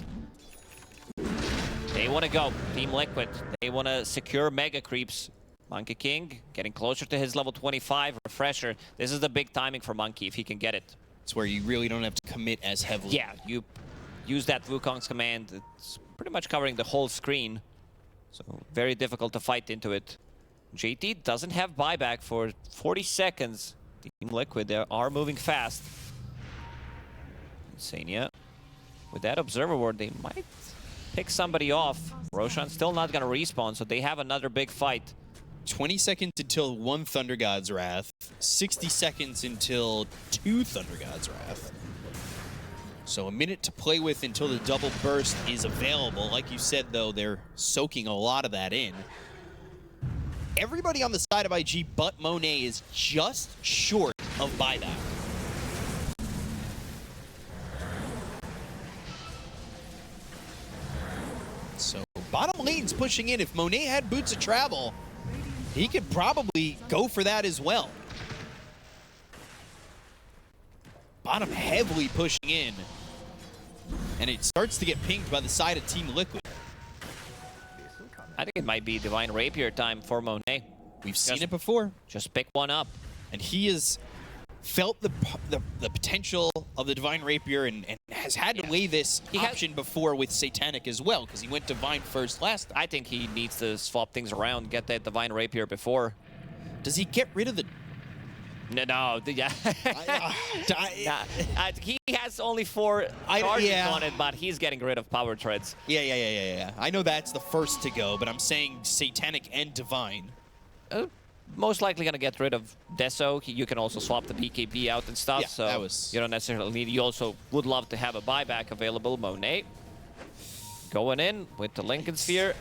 They want to go. Team Liquid. They want to secure Mega Creeps. Monkey King getting closer to his level 25 Refresher. This is the big timing for Monkey if he can get it. It's where you really don't have to commit as heavily. Yeah, you use that Wukong's command. It's pretty much covering the whole screen. So very difficult to fight into it. JT doesn't have buyback for 40 seconds. Team Liquid, they are moving fast. Insania. With that Observer Ward, they might pick somebody off. Roshan's still not going to respawn, so they have another big fight. 20 seconds until 1 Thunder God's Wrath. 60 seconds until 2 Thunder God's Wrath. So a minute to play with until the double burst is available. Like you said, though, they're soaking a lot of that in. Everybody on the side of IG but Monet is just short of buyback. So bottom lane's pushing in. If Monet had Boots of Travel, he could probably go for that as well. Bottom heavily pushing in. And it starts to get pinged by the side of Team Liquid. I think it might be Divine Rapier time for Monet. We've seen it before. Just pick one up. And he has felt the potential of the Divine Rapier and has had to weigh this option before with Satanic as well, because he went Divine first last time. I think he needs to swap things around, get that Divine Rapier before. Does he get rid of the... No, yeah. He has only 4 charges on it, but he's getting rid of power treads. Yeah. I know that's the first to go, but I'm saying Satanic and Divine. Most likely going to get rid of Deso. You can also swap the BKB out and stuff, so that was... you don't necessarily need. You also would love to have a buyback available. Monet going in with the Lincoln Sphere.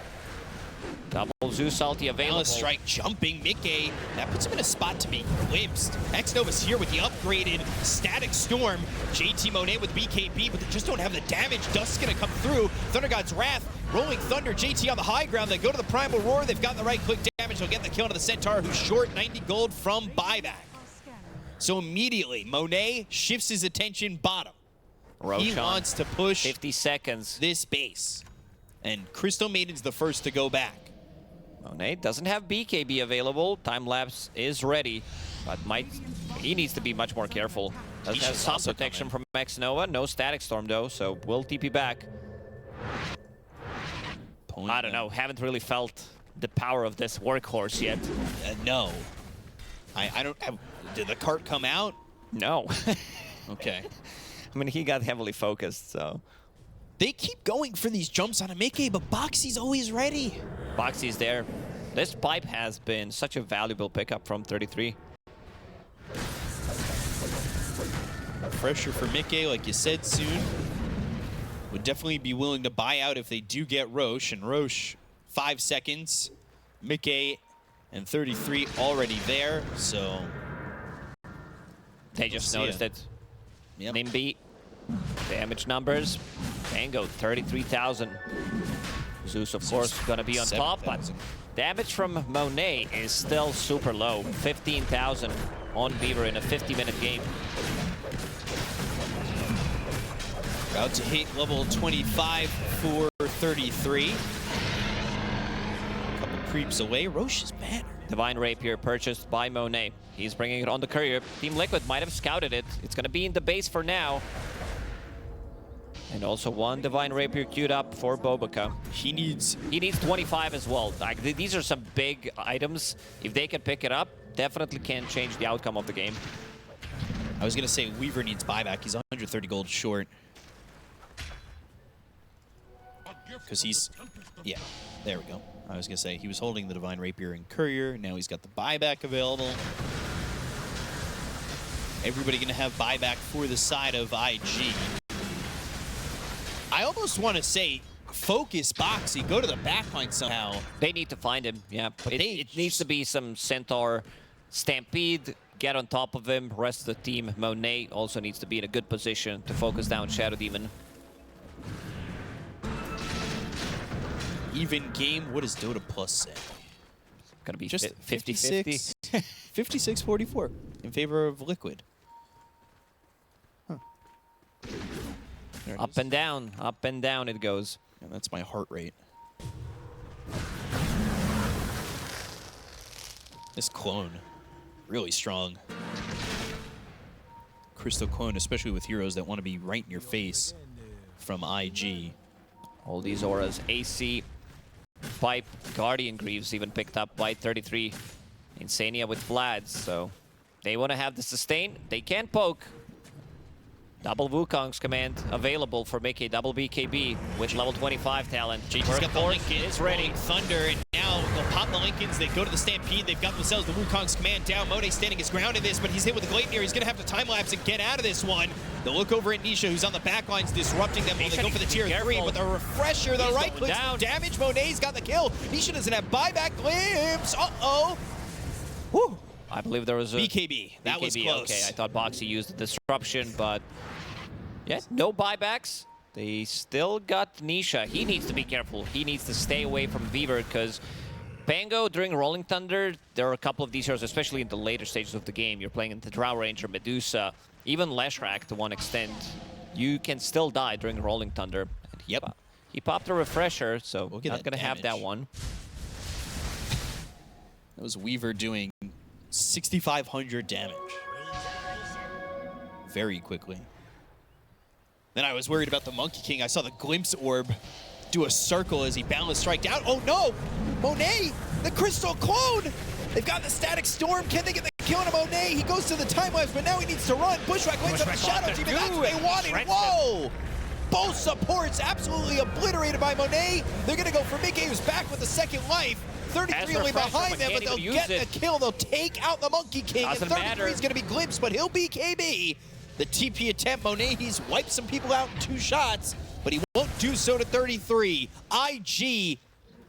Double Zeus ulti available. Alice Strike jumping Mickey. That puts him in a spot to be glimpsed. X-Nova's here with the upgraded Static Storm. JT Monet with BKB, but they just don't have the damage. Dust's going to come through. Thunder God's Wrath. Rolling Thunder. JT on the high ground. They go to the Primal Roar. They've got the right click damage. They'll get the kill onto the Centaur, who's short 90 gold from buyback. So immediately, Monet shifts his attention bottom. Roshan, he wants to push 50 seconds. This base. And Crystal Maiden's the first to go back. Monet doesn't have BKB available. Time lapse is ready, but he needs to be much more careful. Doesn't have some protection from X Nova. No Static Storm though, so will TP back. I don't know. Haven't really felt the power of this workhorse yet. No. I don't have... Did the cart come out? No. Okay. I mean, he got heavily focused, so... They keep going for these jumps on a Mickey, but Boxy's always ready. Boxy's there. This pipe has been such a valuable pickup from 33. Pressure for Mickey, like you said, soon. Would definitely be willing to buy out if they do get Roche. And Roche, 5 seconds. Mickey and 33 already there, so... They just noticed it. Yep. Nimby, damage numbers. Tango, 33,000. Zeus, of course, going to be on top, but damage from Monet is still super low. 15,000 on Beaver in a 50-minute game. About to hit level 25 for 33. A couple creeps away. Roche's banner. Divine Rapier purchased by Monet. He's bringing it on the courier. Team Liquid might have scouted it. It's going to be in the base for now. And also 1 Divine Rapier queued up for Bobica. He needs 25 as well. Like, these are some big items. If they can pick it up, definitely can change the outcome of the game. I was going to say Weaver needs buyback. He's 130 gold short. Because he's... Yeah, there we go. I was going to say, he was holding the Divine Rapier and Courier. Now he's got the buyback available. Everybody going to have buyback for the side of IG. I almost want to say, focus Boxy, go to the backline somehow. They need to find him, yeah. But it needs to be some Centaur Stampede, get on top of him. Rest of the team, Monet also needs to be in a good position to focus down Shadow Demon. Even game, what does Dota Plus say? Gonna be just 50-50. 56-44 in favor of Liquid. Huh. Up and down it goes. And that's my heart rate. This clone, really strong. Crystal clone, especially with heroes that want to be right in your face from IG. All these auras, AC, Pipe, Guardian Greaves even picked up by 33. Insania with Vlad, so they want to have the sustain. They can poke. Double Wukong's command available for Mickey, double BKB with level 25 talent. JT's got the Lincoln, is ready. Thunder, and now they'll pop the Lincolns. They go to the Stampede. They've got themselves the Wukong's command down. Monet standing his ground in this, but he's hit with the Gladiator. He's going to have to time-lapse and get out of this one. They'll look over at Nisha, who's on the back lines, disrupting them while they go for the tier 3. But the refresher, the right clicks, the damage. Monet's got the kill. Nisha doesn't have buyback. Glimpse. Uh-oh. Whew. I believe there was a... BKB. That was close. Okay, I thought Boxy used the disruption, but... Yeah, no buybacks. They still got Nisha. He needs to be careful. He needs to stay away from Weaver because Pango during Rolling Thunder, there are a couple of these heroes, especially in the later stages of the game. You're playing into Drow Ranger, Medusa, even Leshrac to one extent. You can still die during Rolling Thunder. And yep. He popped a refresher, so we'll not going to have that one. That was Weaver doing 6,500 damage. Very quickly. Then I was worried about the Monkey King. I saw the Glimpse Orb do a circle as he balanced strike down. Oh no! Monet, the Crystal Clone! They've got the Static Storm. Can they get the kill on Monet? He goes to the time lapse, but now he needs to run. Bushwhack wins up the Shadow Team, and that's what they wanted. Whoa! Both supports absolutely obliterated by Monet. They're going to go for Mickey, who's back with the second life. 33 only behind them, but they'll get the kill. They'll take out the Monkey King. And 33 is going to be Glimpse, but he'll be KB. The TP attempt, Monet, he's wiped some people out in 2 shots, but he won't do so to 33. IG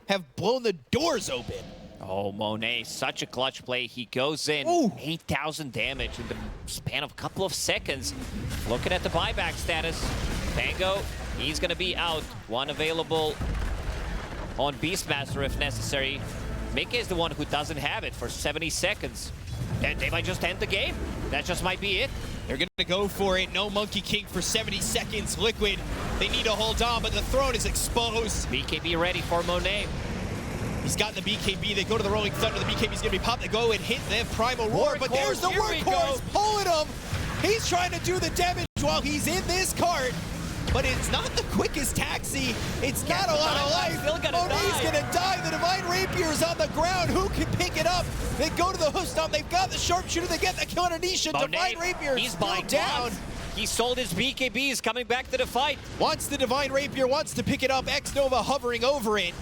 have blown the doors open. Oh, Monet, such a clutch play. He goes in, 8,000 damage in the span of a couple of seconds. Looking at the buyback status, Pango, he's going to be out. One available on Beastmaster if necessary. Mickey is the one who doesn't have it for 70 seconds. And they might just end the game. That just might be it. They're going to go for it. No Monkey King for 70 seconds. Liquid, they need to hold on, but the throne is exposed. BKB ready for Monet. He's got the BKB. They go to the Rolling Thunder. The BKB's going to be popped. They go and hit the Primal Roar, but there's the Workhorse pulling him. He's trying to do the damage while he's in this cart, but it's not the quickest taxi. It's not a lot of life. Monet's going to die. The Divine Rapier's on the ground. Who can pick it up? They go to the hoof stomp. They've got the Sharpshooter. They get the kill on Anisha. Divine Rapier is still down. He sold his BKBs, coming back to the fight. Once the Divine Rapier wants to pick it up, X-Nova hovering over it.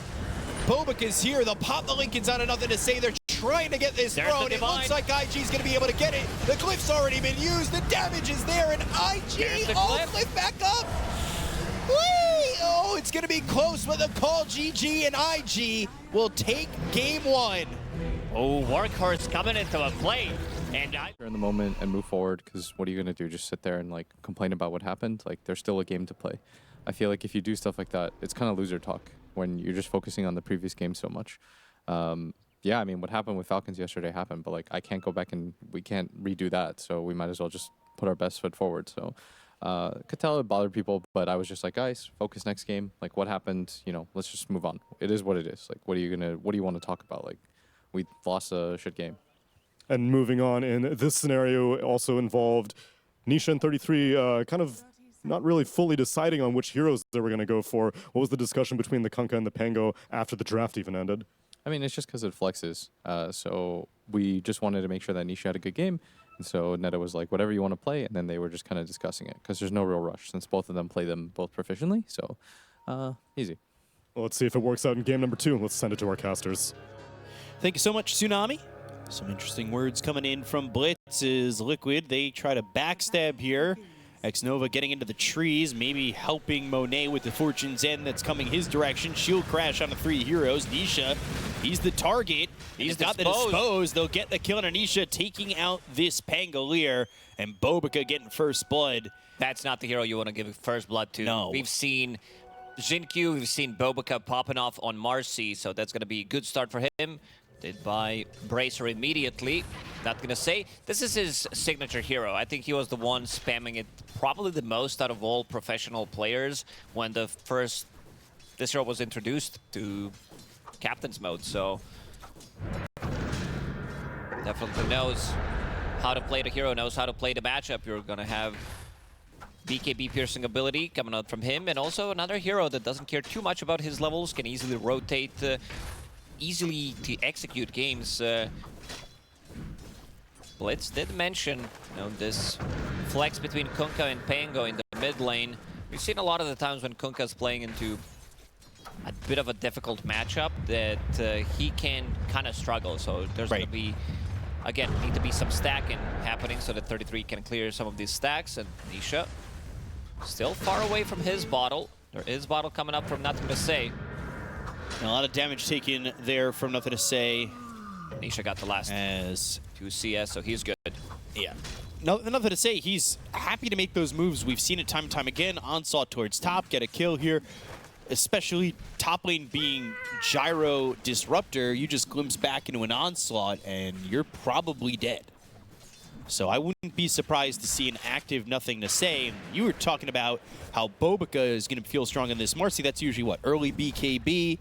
Bobic is here. They'll pop the Lincolns out of nothing to say. They're trying to get this throne. It looks like IG's going to be able to get it. The Glyph's already been used. The damage is there, and IG, Glyph back up. Whee! Oh, it's going to be close, but the call GG and IG will take game 1. Oh, Workhorse coming into a play. And in the moment and move forward, because what are you going to do? Just sit there and like complain about what happened? Like, there's still a game to play. I feel like if you do stuff like that, it's kind of loser talk when you're just focusing on the previous game so much. Yeah, I mean, what happened with Falcons yesterday happened, but like I can't go back and we can't redo that. So we might as well just put our best foot forward. So could tell it bothered people, but I was just like, guys, focus next game. Like, what happened? You know, let's just move on. It is what it is. Like, what do you want to talk about? Like, we lost a shit game. And moving on, in this scenario also involved Nisha and 33 kind of not really fully deciding on which heroes they were going to go for. What was the discussion between the Kunkka and the Pango after the draft even ended? I mean, it's just because it flexes. So we just wanted to make sure that Nisha had a good game. And so Neta was like, whatever you want to play. And then they were just kind of discussing it because there's no real rush since both of them play them both proficiently. So easy. Well, let's see if it works out in game number 2. Let's send it to our casters. Thank you so much, Tsunami. Some interesting words coming in from Blitz's Liquid. They try to backstab here. X-Nova getting into the trees, maybe helping Monet with the Fortune's End that's coming his direction. Shield crash on the 3 heroes. Nisha, he's the target. He's got the dispose. They'll get the kill on Nisha, taking out this Pangolier, and Bobica getting first blood. That's not the hero you want to give first blood to. No. We've seen Jinkyu, we've seen Bobica popping off on Marcy, so that's going to be a good start for him. Did by Bracer immediately. Not gonna say. This is his signature hero. I think he was the one spamming it probably the most out of all professional players when this hero was introduced to Captain's Mode. So definitely knows how to play the hero, knows how to play the matchup. You're gonna have BKB piercing ability coming out from him, and also another hero that doesn't care too much about his levels, can easily rotate easily to execute games. Blitz did mention, this flex between Kunkka and Pango in the mid lane. We've seen a lot of the times when Kunkka's playing into a bit of a difficult matchup that he can kind of struggle. So there's going to be, again, need to be some stacking happening so that 33 can clear some of these stacks. And Nisha still far away from his bottle. There is bottle coming up from Nothing to Say. And a lot of damage taken there from Nothing to Say. Nisha got the last as 2 CS, so he's good. Yeah. Nothing to Say. He's happy to make those moves. We've seen it time and time again. Onslaught towards top, get a kill here. Especially top lane being Gyro Disruptor, you just glimpse back into an Onslaught and you're probably dead. So I wouldn't be surprised to see an active Nothing to Say. You were talking about how Bobica is going to feel strong in this. Marcy, that's usually what? Early BKB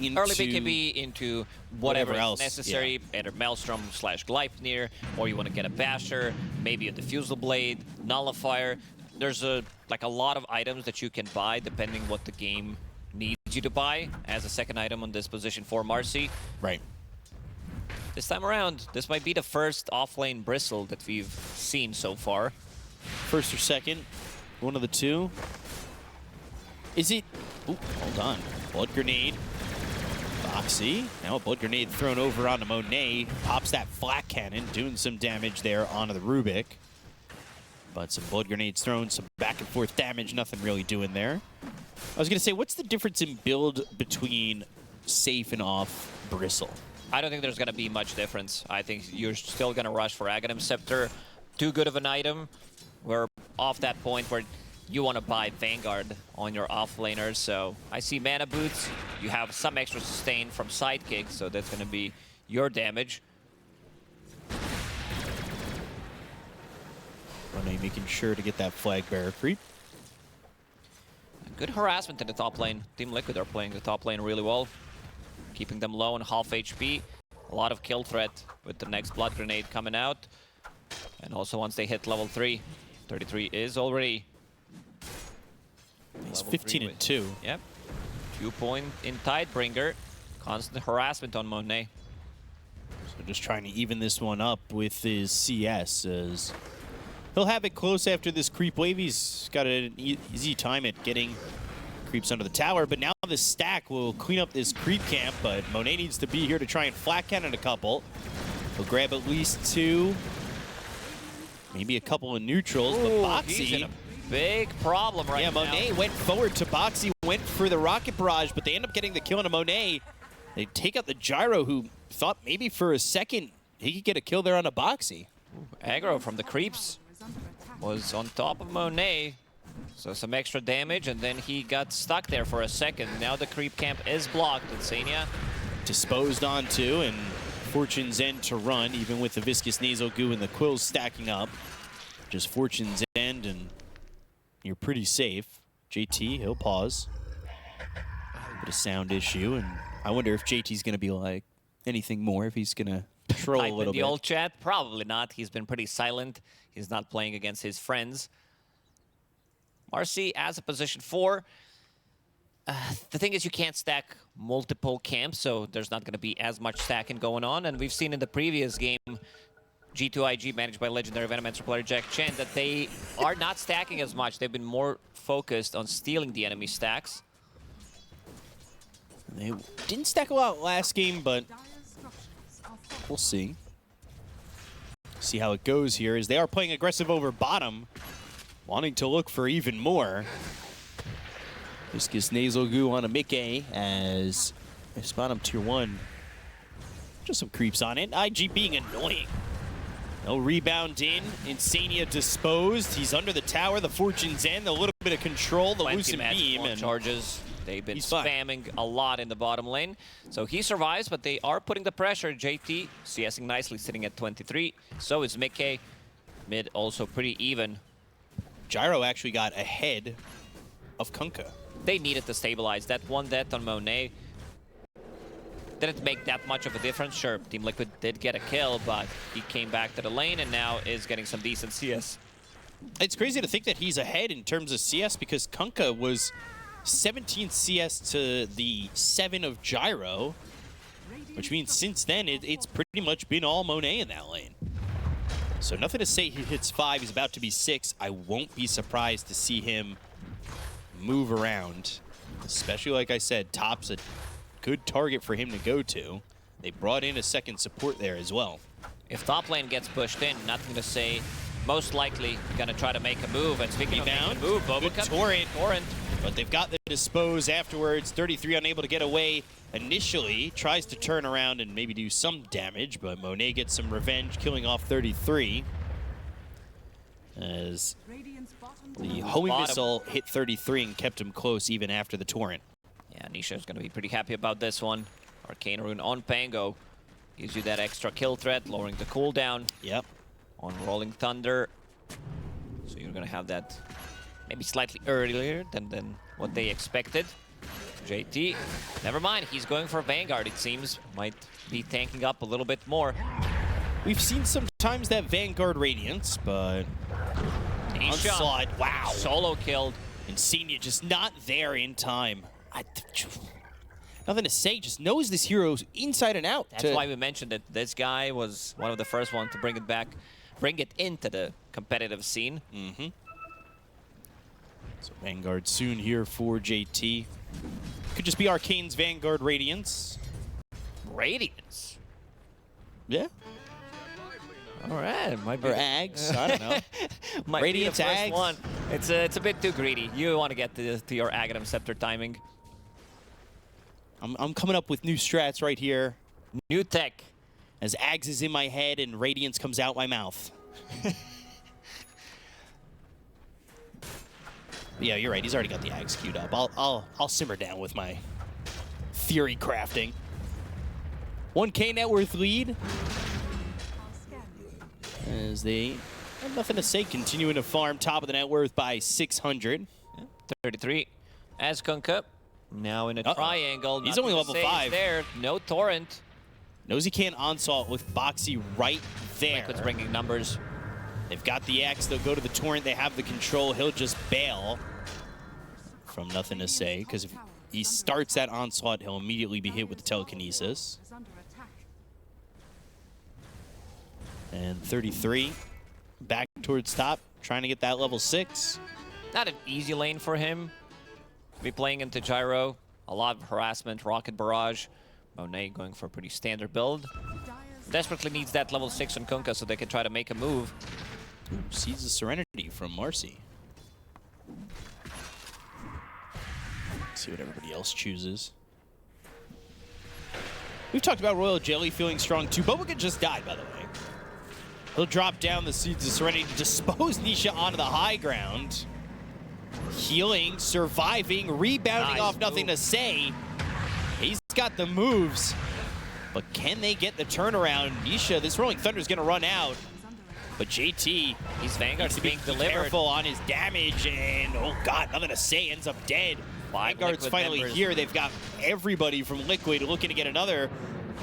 into... Early BKB into whatever else is necessary. Yeah. Either Maelstrom / Gleipnir, or you want to get a Basher, maybe a Diffusal Blade, Nullifier. there's a lot of items that you can buy depending what the game needs you to buy as a second item on this position for Marcy. Right. This time around, this might be the first off-lane bristle that we've seen so far. First or second, one of the two. Is it? Ooh, hold on. Blood grenade. Boxy. Now a blood grenade thrown over onto Monet. Pops that flat cannon, doing some damage there onto the Rubik. But some blood grenades thrown, some back and forth damage, nothing really doing there. I was going to say, what's the difference in build between safe and off Bristle? I don't think there's going to be much difference. I think you're still going to rush for Aghanim Scepter. Too good of an item. We're off that point where you want to buy Vanguard on your offlaners. So I see Mana Boots. You have some extra sustain from Sidekick, so that's going to be your damage. Monet making sure to get that flag bearer creep. Good harassment in the top lane. Team Liquid are playing the top lane really well, keeping them low and half HP. A lot of kill threat with the next Blood Grenade coming out. And also once they hit level 3, 33 is already... He's 15 and 2. Yep. 2 point in Tidebringer. Constant harassment on Monet. So just trying to even this one up with his CS as he'll have it close after this creep wave. He's got an easy time at getting creeps under the tower, but now this stack will clean up this creep camp, but Monet needs to be here to try and flat cannon a couple. He'll grab at least 2, maybe a couple of neutrals, but Boxy... He's in a big problem right now. Yeah, Monet went forward to Boxy, went for the rocket barrage, but they end up getting the kill on a Monet. They take out the Gyro, who thought maybe for a second he could get a kill there on a Boxy. Aggro from the creeps was on top of Monet. So some extra damage, and then he got stuck there for a second. Now the creep camp is blocked. Insania disposed onto, and Fortune's End to run, even with the Viscous Nasal Goo and the Quills stacking up. Just Fortune's End, and you're pretty safe. JT, he'll pause. Bit of sound issue, and I wonder if JT's going to be like anything more, if he's going to troll a little the bit. old chat, probably not. He's been pretty silent. He's not playing against his friends. Marcy as a position 4. The thing is, you can't stack multiple camps, so there's not going to be as much stacking going on. And we've seen in the previous game, G2.iG, managed by legendary Venomancer player Jack Chen, that they are not stacking as much. They've been more focused on stealing the enemy stacks. They didn't stack a lot last game, but we'll see. See how it goes here, as they are playing aggressive over bottom, wanting to look for even more. Viscous Nasal Goo on a Mickey as they spot him tier 1. Just some creeps on it. IG being annoying. No rebound in. Insania disposed. He's under the tower. The Fortune's End. A little bit of control. The Lucent Beam. And charges. They've been he's fine. spamming a lot in the bottom lane. So he survives, but they are putting the pressure. JT CSing nicely, sitting at 23. So is Mickey. Mid also pretty even. Gyro actually got ahead of Kunkka. They needed to stabilize. That one death on Monet didn't make that much of a difference. Sure, Team Liquid did get a kill, but he came back to the lane and now is getting some decent CS. It's crazy to think that he's ahead in terms of CS because Kunkka was 17 CS to the 7 of Gyro, which means since then it's pretty much been all Monet in that lane. So nothing to say he hits 5. He's about to be 6. I won't be surprised to see him move around, especially like I said, top's a good target for him to go to. They brought in a second support there as well. If top lane gets pushed in, nothing to say. Most likely gonna try to make a move. And speaking of making a move, good torrent. But they've got the dispose afterwards. 33 unable to get away initially. Tries to turn around and maybe do some damage, but Monet gets some revenge, killing off 33. As the homing missile hit 33 and kept him close even after the torrent. Yeah, Nisha's gonna be pretty happy about this one. Arcane Rune on Pango gives you that extra kill threat, lowering the cooldown. Yep. On Rolling Thunder. So you're gonna have that maybe slightly earlier than what they expected. JT, never mind, he's going for Vanguard, it seems. Might be tanking up a little bit more. We've seen sometimes that Vanguard Radiance, but Nisha. Onslaught, wow. Solo killed. And Senior just not there in time. Nothing to say, just knows this hero inside and out. That's why we mentioned that this guy was one of the first ones to bring it back, bring it into the competitive scene. Mm-hmm. So Vanguard soon here for JT. Could just be Arcane's Vanguard Radiance. Radiance. Yeah. All right, might be Or Ags, I don't know. might Radiance be the first Ags. one. It's a bit too greedy. You want to get to your Aghanim Scepter timing. I'm coming up with new strats right here. New tech. As Ags is in my head and Radiance comes out my mouth. Yeah, you're right. He's already got the Ags queued up. I'll simmer down with my theory crafting. 1K net worth lead. As they have nothing to say, continuing to farm top of the net worth by 600. 33. As Kunkka. Now in a triangle. He's Nothing only to level say 5. There. No torrent. Knows he can't onslaught with Boxy right there. Liquid's bringing numbers. They've got the X. They'll go to the torrent. They have the control. He'll just bail from nothing to say, because if he starts that onslaught, he'll immediately be hit with the telekinesis. And 33 back towards top, trying to get that level 6. Not an easy lane for him. Be playing into Gyro. A lot of harassment, rocket barrage. Monet going for a pretty standard build. Desperately needs that level 6 on Kunkka so they can try to make a move. Ooh, Seeds of Serenity from Marcy. See what everybody else chooses. We've talked about Royal Jelly feeling strong too. Bobaga just died, by the way. He'll drop down the Seeds of Serenity to dispose Nisha onto the high ground. Healing, surviving, rebounding off nothing to say. He's got the moves, but can they get the turnaround? Nisha, this Rolling Thunder is going to run out, but JT, He's Vanguard's being delivered. careful on his damage, and oh god, nothing to say, ends up dead. Vanguard's Liquid finally members. here. They've got everybody from Liquid looking to get another.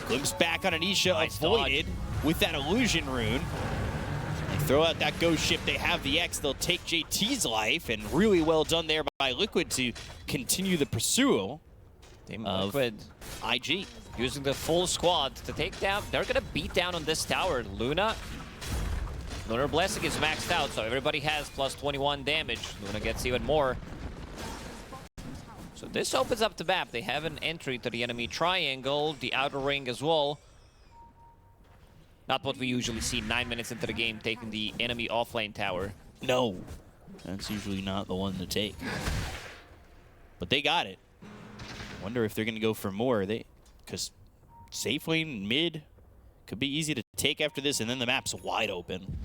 Glimpse back on Anisha, Nice avoided with that illusion rune. They throw out that ghost ship. They have the X. They'll take JT's life, and really well done there by Liquid to continue the pursuit Team of Liquid IG. using the full squad to take down. They're going to beat down on this tower. Luna. Lunar Blessing is maxed out, so everybody has plus 21 damage. Luna gets even more. So this opens up the map. They have an entry to the enemy triangle, the outer ring as well. Not what we usually see 9 minutes into the game, taking the enemy offlane tower. No, that's usually not the one to take. But they got it. Wonder if they're going to go for more. Because safe lane mid could be easy to take after this, and then the map's wide open.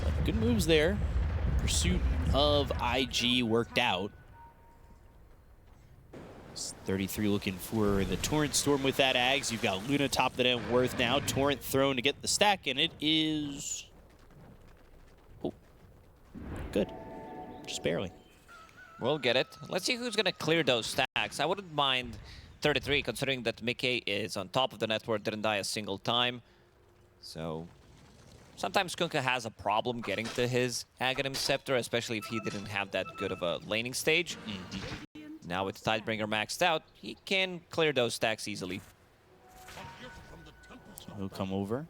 But good moves there. Pursuit of IG worked out. 33 looking for the Torrent Storm with that Ags. You've got Luna top of the net worth now. Torrent thrown to get the stack, and it is... Oh, good. Just barely. We'll get it. Let's see who's going to clear those stacks. I wouldn't mind 33, considering that Mickey is on top of the network, didn't die a single time. So sometimes Kunkka has a problem getting to his Aghanim Scepter, especially if he didn't have that good of a laning stage. Now with Tidebringer maxed out, he can clear those stacks easily. So he'll come over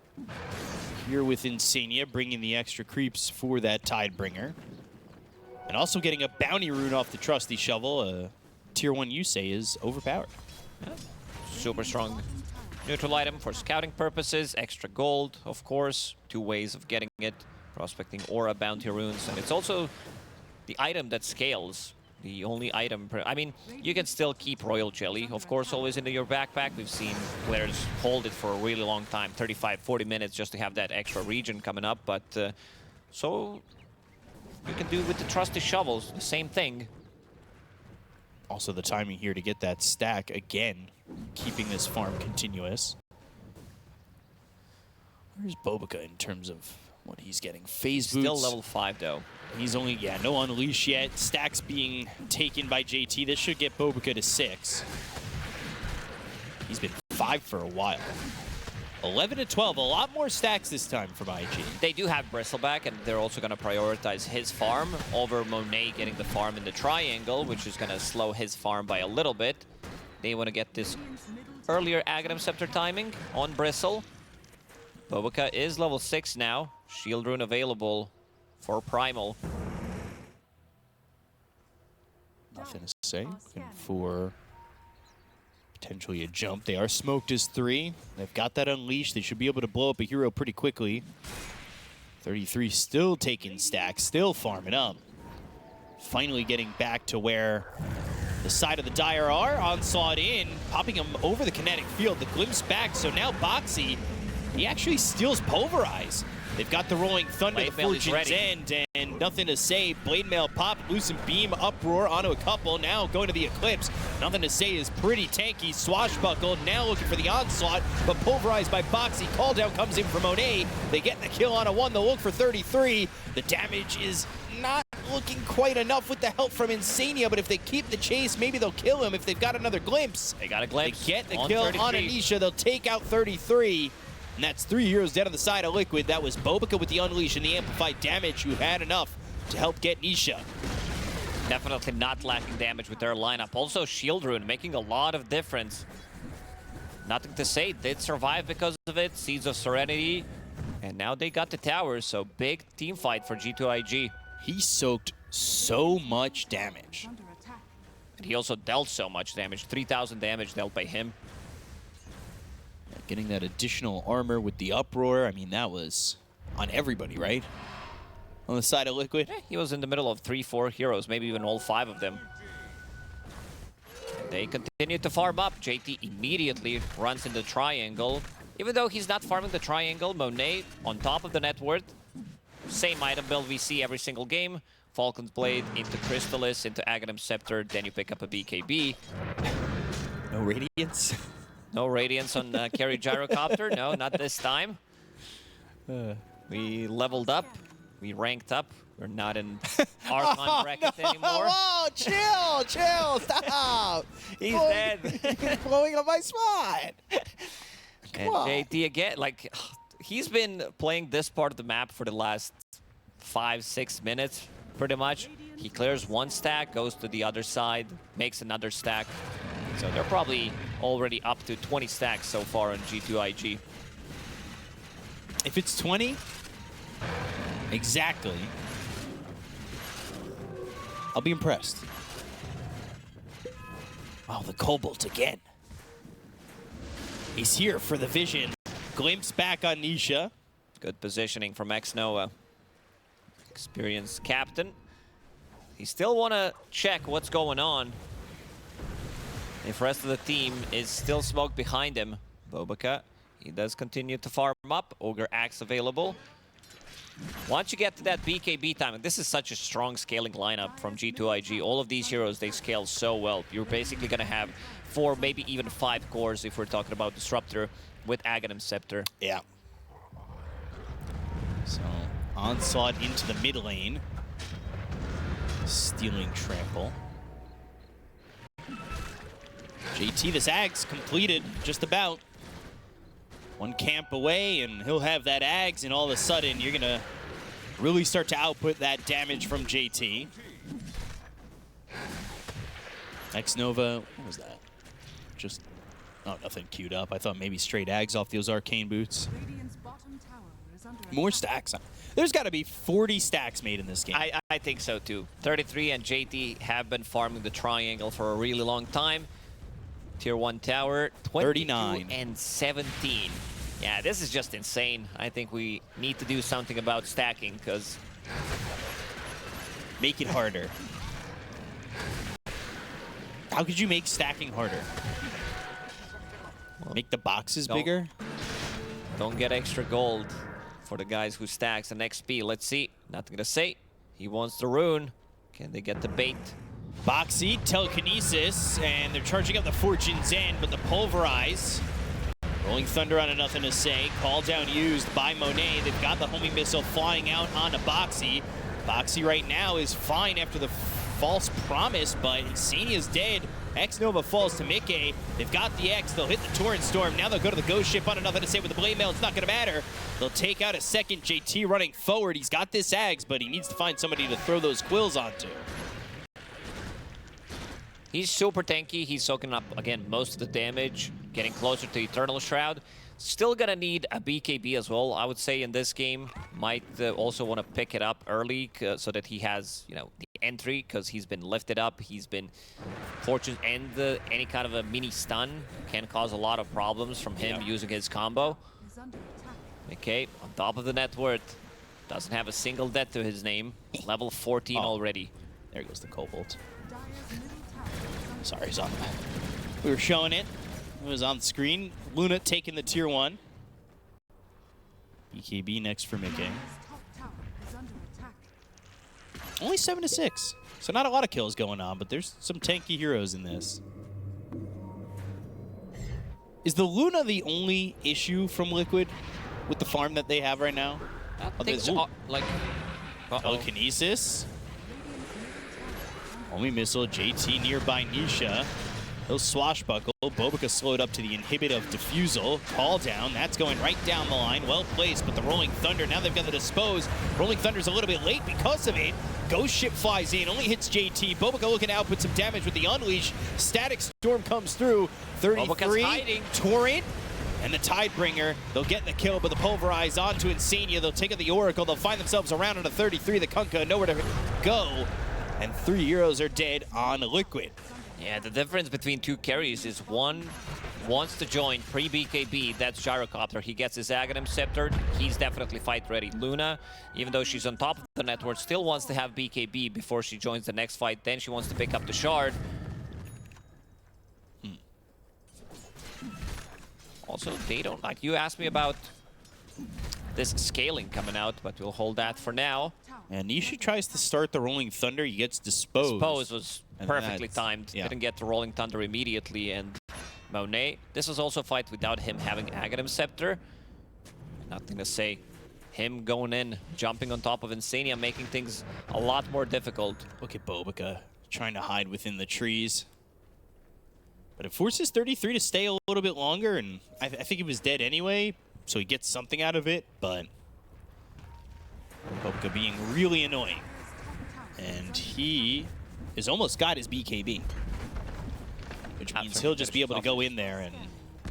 here with Insania, bringing the extra creeps for that Tidebringer. And also getting a bounty rune off the Trusty Shovel. Tier 1 Yusei is overpowered. Yeah. Super strong neutral item for scouting purposes. Extra gold, of course. 2 ways of getting it. Prospecting Aura bounty runes. And it's also the item that scales. The only item, I mean, you can still keep Royal Jelly, of course, always into your backpack. We've seen players hold it for a really long time, 35, 40 minutes just to have that extra region coming up. But so you can do with the Trusty Shovels, the same thing. Also the timing here to get that stack again, keeping this farm continuous. Where's Bobaca in terms of what he's getting? Phase boots. Still level 5, though. He's only, no Unleash yet. Stacks being taken by JT. This should get Bobaca to 6. He's been 5 for a while. 11 to 12, a lot more stacks this time from IG. They do have Bristleback, and they're also going to prioritize his farm over Monet getting the farm in the triangle, which is going to slow his farm by a little bit. They want to get this earlier Aghanim Scepter timing on Bristle. Bobica is level 6 now. Shield Rune available for Primal. Nothing to say. Looking for potentially a jump. They are smoked as 3. They've got that unleashed. They should be able to blow up a hero pretty quickly. 33 still taking stacks, still farming up. Finally getting back to where the side of the Dire are. Onslaught in, popping him over the kinetic field. The glimpse back, so now Boxy, he actually steals Pulverize. They've got the Rolling Thunder, the Fortune's End, and nothing to say. Blade Mail pop, Loosen Beam, Uproar onto a couple. Now going to the Eclipse. Nothing to say is pretty tanky. Swashbuckle now looking for the onslaught, but pulverized by Boxy. Call down comes in from Monet. They get the kill on a 1. They'll look for 33. The damage is not looking quite enough with the help from Insania, but if they keep the chase, maybe they'll kill him if they've got another glimpse. They got a glimpse. They get the kill 33. on Anisha. They'll take out 33. And that's 3 heroes dead on the side of Liquid. That was Bobica with the Unleash and the Amplified Damage, who had enough to help get Nisha. Definitely not lacking damage with their lineup. Also, Shield Rune making a lot of difference. Nothing to say. Did survive because of it. Seeds of Serenity. And now they got the towers, so big team fight for G2.iG. He soaked so much damage. Under attack. And he also dealt so much damage. 3,000 damage dealt by him. Getting that additional armor with the Uproar, I mean, that was on everybody, right? On the side of Liquid. He was in the middle of 3-4 heroes, maybe even all 5 of them. They continue to farm up. JT immediately runs in the triangle. Even though he's not farming the triangle, Monet on top of the net worth. Same item build we see every single game. Falcons Blade into Crystallis, into Aghanim Scepter, then you pick up a BKB. No Radiance. No Radiance on Carry Gyrocopter. No, not this time. We leveled up. We ranked up. We're not in Archon bracket anymore. Whoa, chill, stop. He's dead. He's blowing up my spot. And JT again, like, he's been playing this part of the map for the last 5-6 minutes, pretty much. He clears one stack, goes to the other side, makes another stack. So they're probably already up to 20 stacks so far on G2.iG. If it's 20, exactly, I'll be impressed. Oh, the Cobalt again. He's here for the vision. Glimpse back on Nisha. Good positioning from X-Noah. Experienced captain. He still want to check what's going on. If the rest of the team is still smoked behind him, Bobica, he does continue to farm up. Ogre Axe available. Once you get to that BKB time, and this is such a strong scaling lineup from G2.iG. All of these heroes, they scale so well. You're basically going to have 4, maybe even 5 cores if we're talking about Disruptor with Aghanim Scepter. Yeah. So, Onslaught into the mid lane. Stealing Trample. JT, this Ags completed just about. 1 camp away, and he'll have that Ags, and all of a sudden, you're going to really start to output that damage from JT. X-Nova, what was that? Just, oh, nothing queued up. I thought maybe straight Ags off those arcane boots. Radiant's bottom tower is under More attack. stacks. There's got to be 40 stacks made in this game. I think so too. 33 and JT have been farming the triangle for a really long time. Tier 1 tower, 39 and 17. Yeah, this is just insane. I think we need to do something about stacking, because Make it harder. How could you make stacking harder? Make the boxes bigger? don't get extra gold for the guys who stacks an XP. Let's see. Nothing to say. He wants the rune. Can they get the bait? Boxy, Telekinesis, and they're charging up the Fortune's End, but the Pulverize. Rolling Thunder on a nothing to say. Call down used by Monet. They've got the homing missile flying out onto Boxy. Boxy right now is fine after the false promise, but Insania's dead. X-Nova falls to Mickey. They've got the X. They'll hit the Torrent Storm. Now they'll go to the Ghost Ship. On nothing to say with the Blade Mail. It's not going to matter. They'll take out a second. JT running forward. He's got this Ags, but he needs to find somebody to throw those quills onto. He's super tanky. He's soaking up, again, most of the damage, getting closer to Eternal Shroud. Still gonna need a BKB as well, I would say, in this game. Might also want to pick it up early so that he has, you know, the entry, because he's been lifted up. He's been fortunate, and any kind of a mini stun can cause a lot of problems from him using his combo. Is under attack. Okay, on top of the net worth. Doesn't have a single death to his name. Level 14 already. There goes the Cobalt. Dire's middle tower is under Sorry, Zon. We were showing it. It was on the screen. Luna taking the tier 1. BKB next for Mickey. Dire's top tower is under attack. Only 7-6. So not a lot of kills going on, but there's some tanky heroes in this. Is the Luna the only issue from Liquid with the farm that they have right now? I think so, like... Telekinesis. Only missile. JT nearby Nisha. He'll swashbuckle. Bobica slowed up to the inhibit of Diffusal. Call down. That's going right down the line. Well placed, but the Rolling Thunder, now they've got the Dispose. Rolling Thunder's a little bit late because of it. Ghost Ship flies in, only hits JT. Bobica looking to output some damage with the Unleash. Static Storm comes through. 33. Torrent. And the Tidebringer, they'll get the kill, but the Pulverize onto Insania. They'll take out the Oracle. They'll find themselves around on a 33. The Kunkka, nowhere to go. And 3 heroes are dead on Liquid. Yeah, the difference between two carries is one wants to join pre-BKB, that's Gyrocopter. He gets his Aghanim Scepter, he's definitely fight ready. Luna, even though she's on top of the network, still wants to have BKB before she joins the next fight. Then she wants to pick up the Shard. Also, they don't, like, you asked me about this scaling coming out, but we'll hold that for now. And Nisha tries to start the Rolling Thunder. He gets disposed. Dispose was perfectly timed. Yeah. Didn't get the Rolling Thunder immediately. And Monet, this was also a fight without him having Aghanim Scepter. Nothing to say. Him going in, jumping on top of Insania, making things a lot more difficult. Look at Bobica trying to hide within the trees. But it forces 33 to stay a little bit longer, and I think he was dead anyway, so he gets something out of it, but Bobica being really annoying. And he has almost got his BKB, which means he'll just be able to go in there and...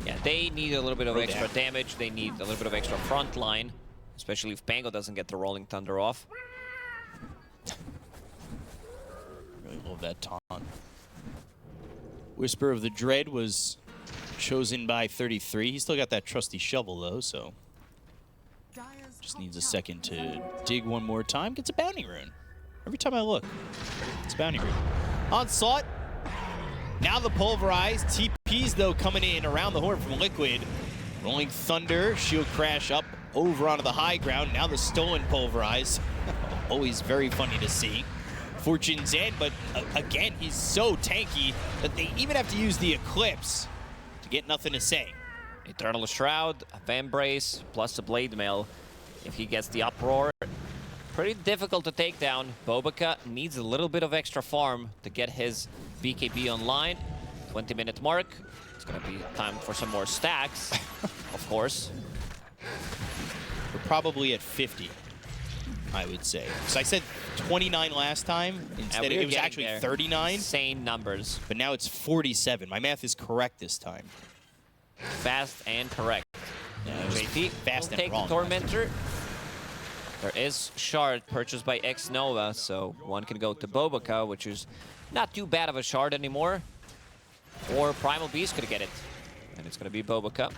Yeah, they need a little bit of extra damage. They need a little bit of extra front line, especially if Pango doesn't get the Rolling Thunder off. Really love that taunt. Whisper of the Dread was chosen by 33. He's still got that trusty shovel, though, so... Just needs a second to dig one more time. Gets a bounty rune. Every time I look, it's a bounty rune. Onslaught. Now the Pulverize. TPs, though, coming in around the horn from Liquid. Rolling Thunder. Shield Crash up over onto the high ground. Now the stolen Pulverize. Always very funny to see. Fortune's in, but again, he's so tanky that they even have to use the Eclipse to get nothing to say. Eternal Shroud, Vambrace, plus the Blade Mail. If he gets the Uproar, pretty difficult to take down. Bobica needs a little bit of extra farm to get his BKB online. 20-minute mark. It's going to be time for some more stacks, of course. We're probably at 50, I would say. So I said 29 last time. Instead, it was actually 39. Insane numbers. But now it's 47. My math is correct this time. Fast and correct. Yeah, JT fast will and wrong. take the Tormentor. There is Shard purchased by X-Nova, so one can go to Bobica, which is not too bad of a Shard anymore. Or Primal Beast could get it. And it's going to be Bobica.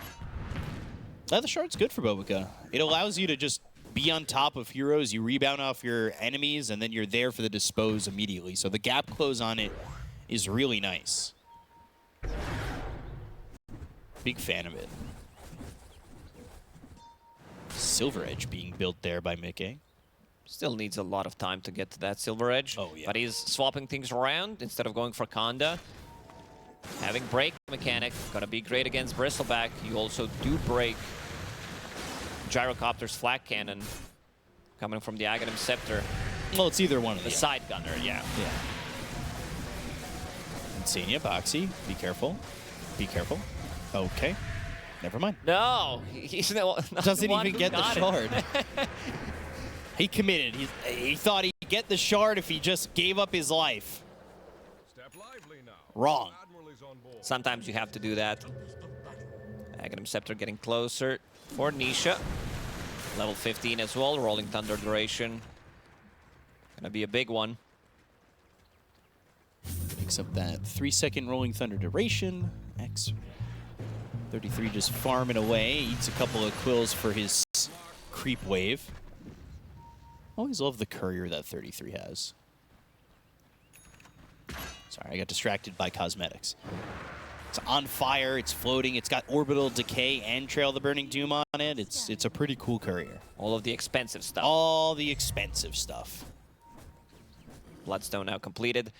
The Shard's good for Bobica. It allows you to just be on top of heroes, you rebound off your enemies, and then you're there for the Dispose immediately. So the gap close on it is really nice. Big fan of it. Silver Edge being built there by Mickey. Still needs a lot of time to get to that Silver Edge. Oh, yeah. But he's swapping things around instead of going for Kanda. Having break mechanic, gonna be great against Bristleback. You also do break Gyrocopter's Flak Cannon coming from the Aghanim Scepter. Well, it's either one of The side gunner, yeah. Insania, Boxy, be careful. Be careful. Okay. Never mind. No, he's not Doesn't the one even who get the got it. shard. He committed. He thought he'd get the shard if he just gave up his life. Wrong. Sometimes you have to do that. Aghanim Scepter getting closer for Nisha. Level 15 as well. Rolling Thunder duration. Gonna be a big one. Picks up that 3-second Rolling Thunder duration. X33 just farming away. Eats a couple of quills for his creep wave. Always love the courier that 33 has. Sorry, I got distracted by cosmetics. It's on fire, it's floating, it's got Orbital Decay and Trail the Burning Doom on it. It's a pretty cool courier. All of the expensive stuff. All the expensive stuff. Bloodstone now completed.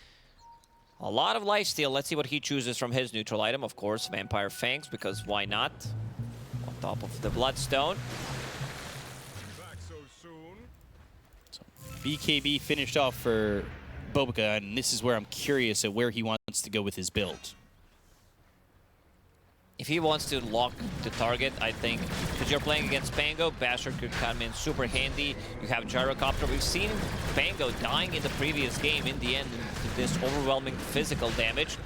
A lot of lifesteal. Let's see what he chooses from his neutral item. Of course, Vampire Fangs, because why not? On top of the Bloodstone. So BKB finished off for Bobica, and this is where I'm curious at where he wants to go with his build. If he wants to lock the target, I think, because you're playing against Pango, Basher could come in super handy. You have Gyrocopter. We've seen Pango dying in the previous game in the end to this overwhelming physical damage.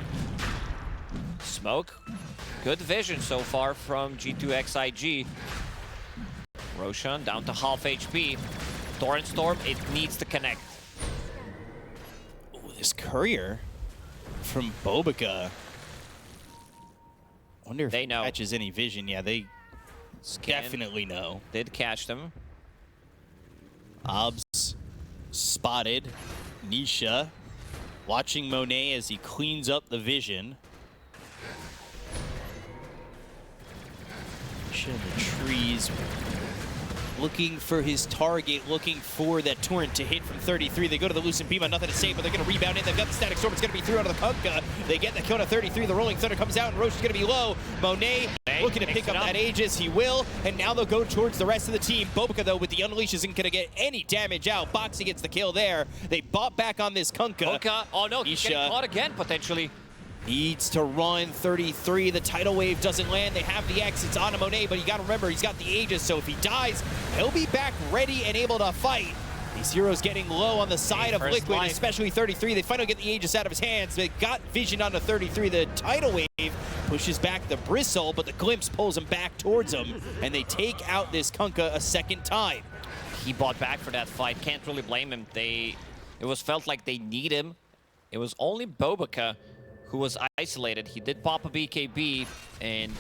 Smoke. Good vision so far from G2.iG. Roshan down to half HP. Torrent Storm, it needs to connect. Ooh, this courier from Bobica. Wonder if They it know. catches any vision. Yeah, they Scan. definitely know. Did catch them. Obs spotted. Nisha watching Monet as he cleans up the vision. Nisha in the trees. Looking for his target, looking for that torrent to hit from 33. They go to the Lucent Beam, nothing to say, but they're going to rebound it. They've got the Static Storm. It's going to be through out of the Kunkka. They get the kill to 33. The Rolling Thunder comes out, and Roche is going to be low. Monet looking to pick up that Aegis. He will, and now they'll go towards the rest of the team. Bobica, though, with the Unleash, isn't going to get any damage out. Boxy gets the kill there. They bought back on this Kunkka. Kunkka, oh no, he's getting Isha. caught again, potentially. Needs to run 33. The tidal wave doesn't land. They have the X. It's on Monet, but you got to remember, he's got the Aegis, so if he dies, he'll be back ready and able to fight. These heroes getting low on the side of First Liquid, life. especially 33. They finally get the Aegis out of his hands. They got vision onto 33. The tidal wave pushes back the Bristle, but the Glimpse pulls him back towards him, and they take out this Kunkka a second time. He bought back for that fight. Can't really blame him. It was felt like they need him. It was only Bobica who was isolated. He did pop a BKB and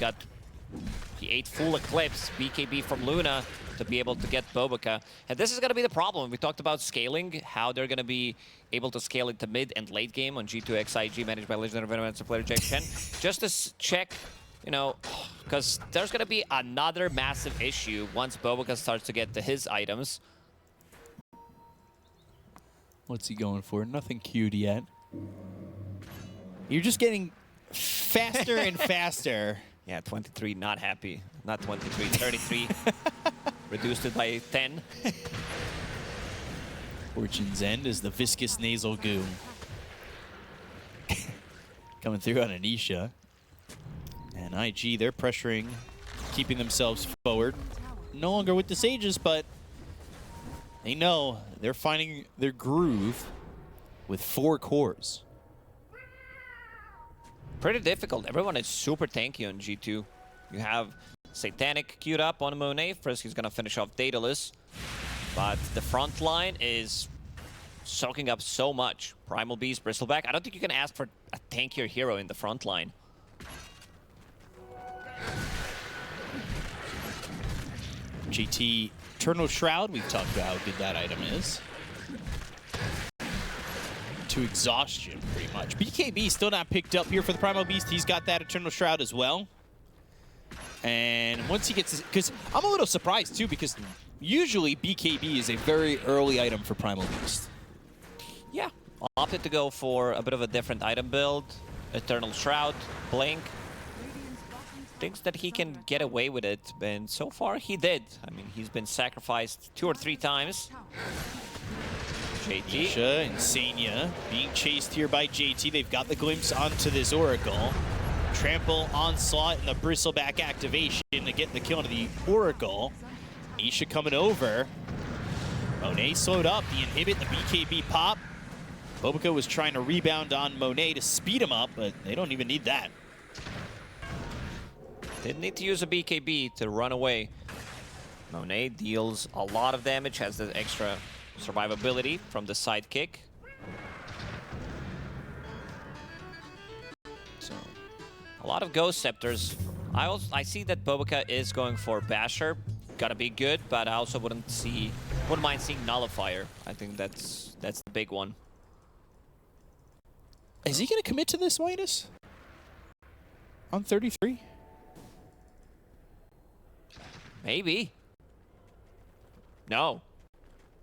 he ate full Eclipse, BKB from Luna to be able to get Bobica. And this is going to be the problem. We talked about scaling, how they're going to be able to scale into mid and late game on G2.iG, managed by Legendary Venomance player Jack10. Just to check, you know, because there's going to be another massive issue once Bobica starts to get to his items. What's he going for? Nothing cute yet. You're just getting faster and faster. Yeah, 23, not happy. Not 23, 33. Reduced it by 10. Fortune's End is the viscous nasal goo. Coming through on Anisha. And IG, they're pressuring, keeping themselves forward. No longer with the Sages, but they know they're finding their groove with 4 cores. Pretty difficult. Everyone is super tanky on G2. You have Satanic queued up on Monet. First, he's going to finish off Daedalus. But the front line is soaking up so much. Primal Beast, Bristleback. I don't think you can ask for a tankier hero in the front line. GT Eternal Shroud, we've talked about how good that item is. To exhaustion, pretty much. BKB still not picked up here for the Primal Beast. He's got that Eternal Shroud as well. And once he gets... Because I'm a little surprised, too, because usually BKB is a very early item for Primal Beast. Yeah, opted to go for a bit of a different item build. Eternal Shroud, Blink. Thinks that he can get away with it, and so far he did. I mean, he's been sacrificed 2 or 3 times. JT. Nisha and Senya being chased here by JT. They've got the glimpse onto this Oracle. Trample, Onslaught, and the Bristleback activation to get the kill into the Oracle. Nisha coming over. Monet slowed up. The inhibit, the BKB pop. Bobica was trying to rebound on Monet to speed him up, but they don't even need that. Didn't need to use a BKB to run away. Monet deals a lot of damage, has the extra survivability from the sidekick. So, a lot of Ghost Scepters. I see that Bobica is going for Basher. Gotta be good, but I also wouldn't mind seeing Nullifier. I think that's the big one. Is he going to commit to this, Midas? On 33? Maybe. No.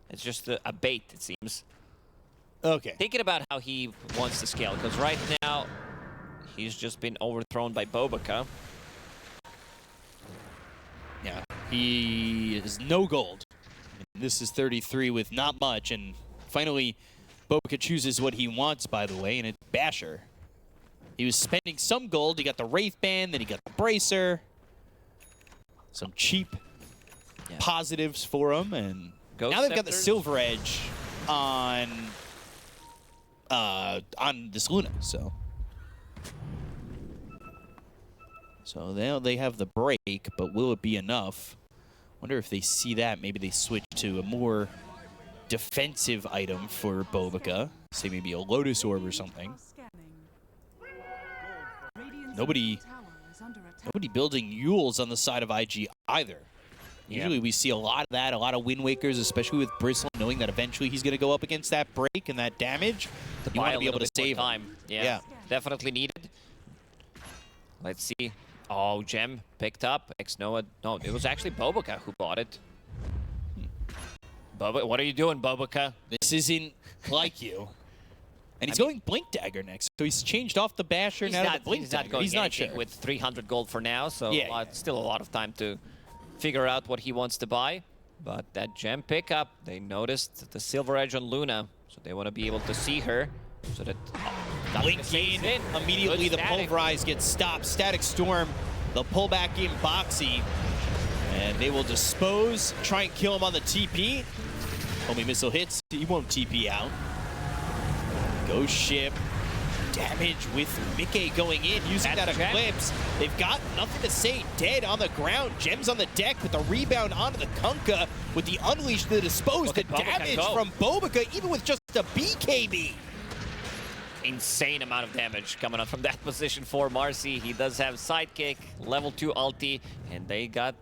It's just a bait, it seems. Okay. Thinking about how he wants to scale, because right now, he's just been overthrown by Bobica. Yeah. He is no gold. This is 33 with not much, and finally, Bobica chooses what he wants, by the way, and it's Basher. He was spending some gold. He got the Wraith Band, then he got the Bracer. Some cheap positives for him, and Ghost now they've got the Scepters. Silver Edge on this Luna, so now they have the break, but will it be enough? Wonder if they see that. Maybe they switch to a more defensive item for Bobica. Say maybe a Lotus Orb or something. Nobody building Yules on the side of IG either. Usually we see a lot of that, a lot of Wind Wakers, especially with Bristle, knowing that eventually he's going to go up against that break and that damage. You want to be able to save time. Yeah. Definitely needed. Let's see. Oh, Gem picked up. X-Noah. No, it was actually Bobica who bought it. Bobica, what are you doing, Bobica? This isn't like you. And he's going Blink Dagger next, so he's changed off the Basher now to the Blink Dagger. He's not sure. With 300 gold for now, so still a lot of time to figure out what he wants to buy. But that Gem pickup, they noticed the Silver Edge on Luna, so they want to be able to see her. So that Blink in, immediately the Pulverize gets stopped. Static Storm, the pullback in Boxy, and they will dispose, try and kill him on the TP. Homie missile hits, he won't TP out. Ghost Ship, damage with Mickey going in, using that Eclipse. They've got nothing to say, dead on the ground. Gems on the deck with the rebound onto the Kunkka with the Unleash, the Dispose, the damage from Bobica, even with just a BKB. Insane amount of damage coming up from that position for Marcy. He does have sidekick, level 2 ulti, and they got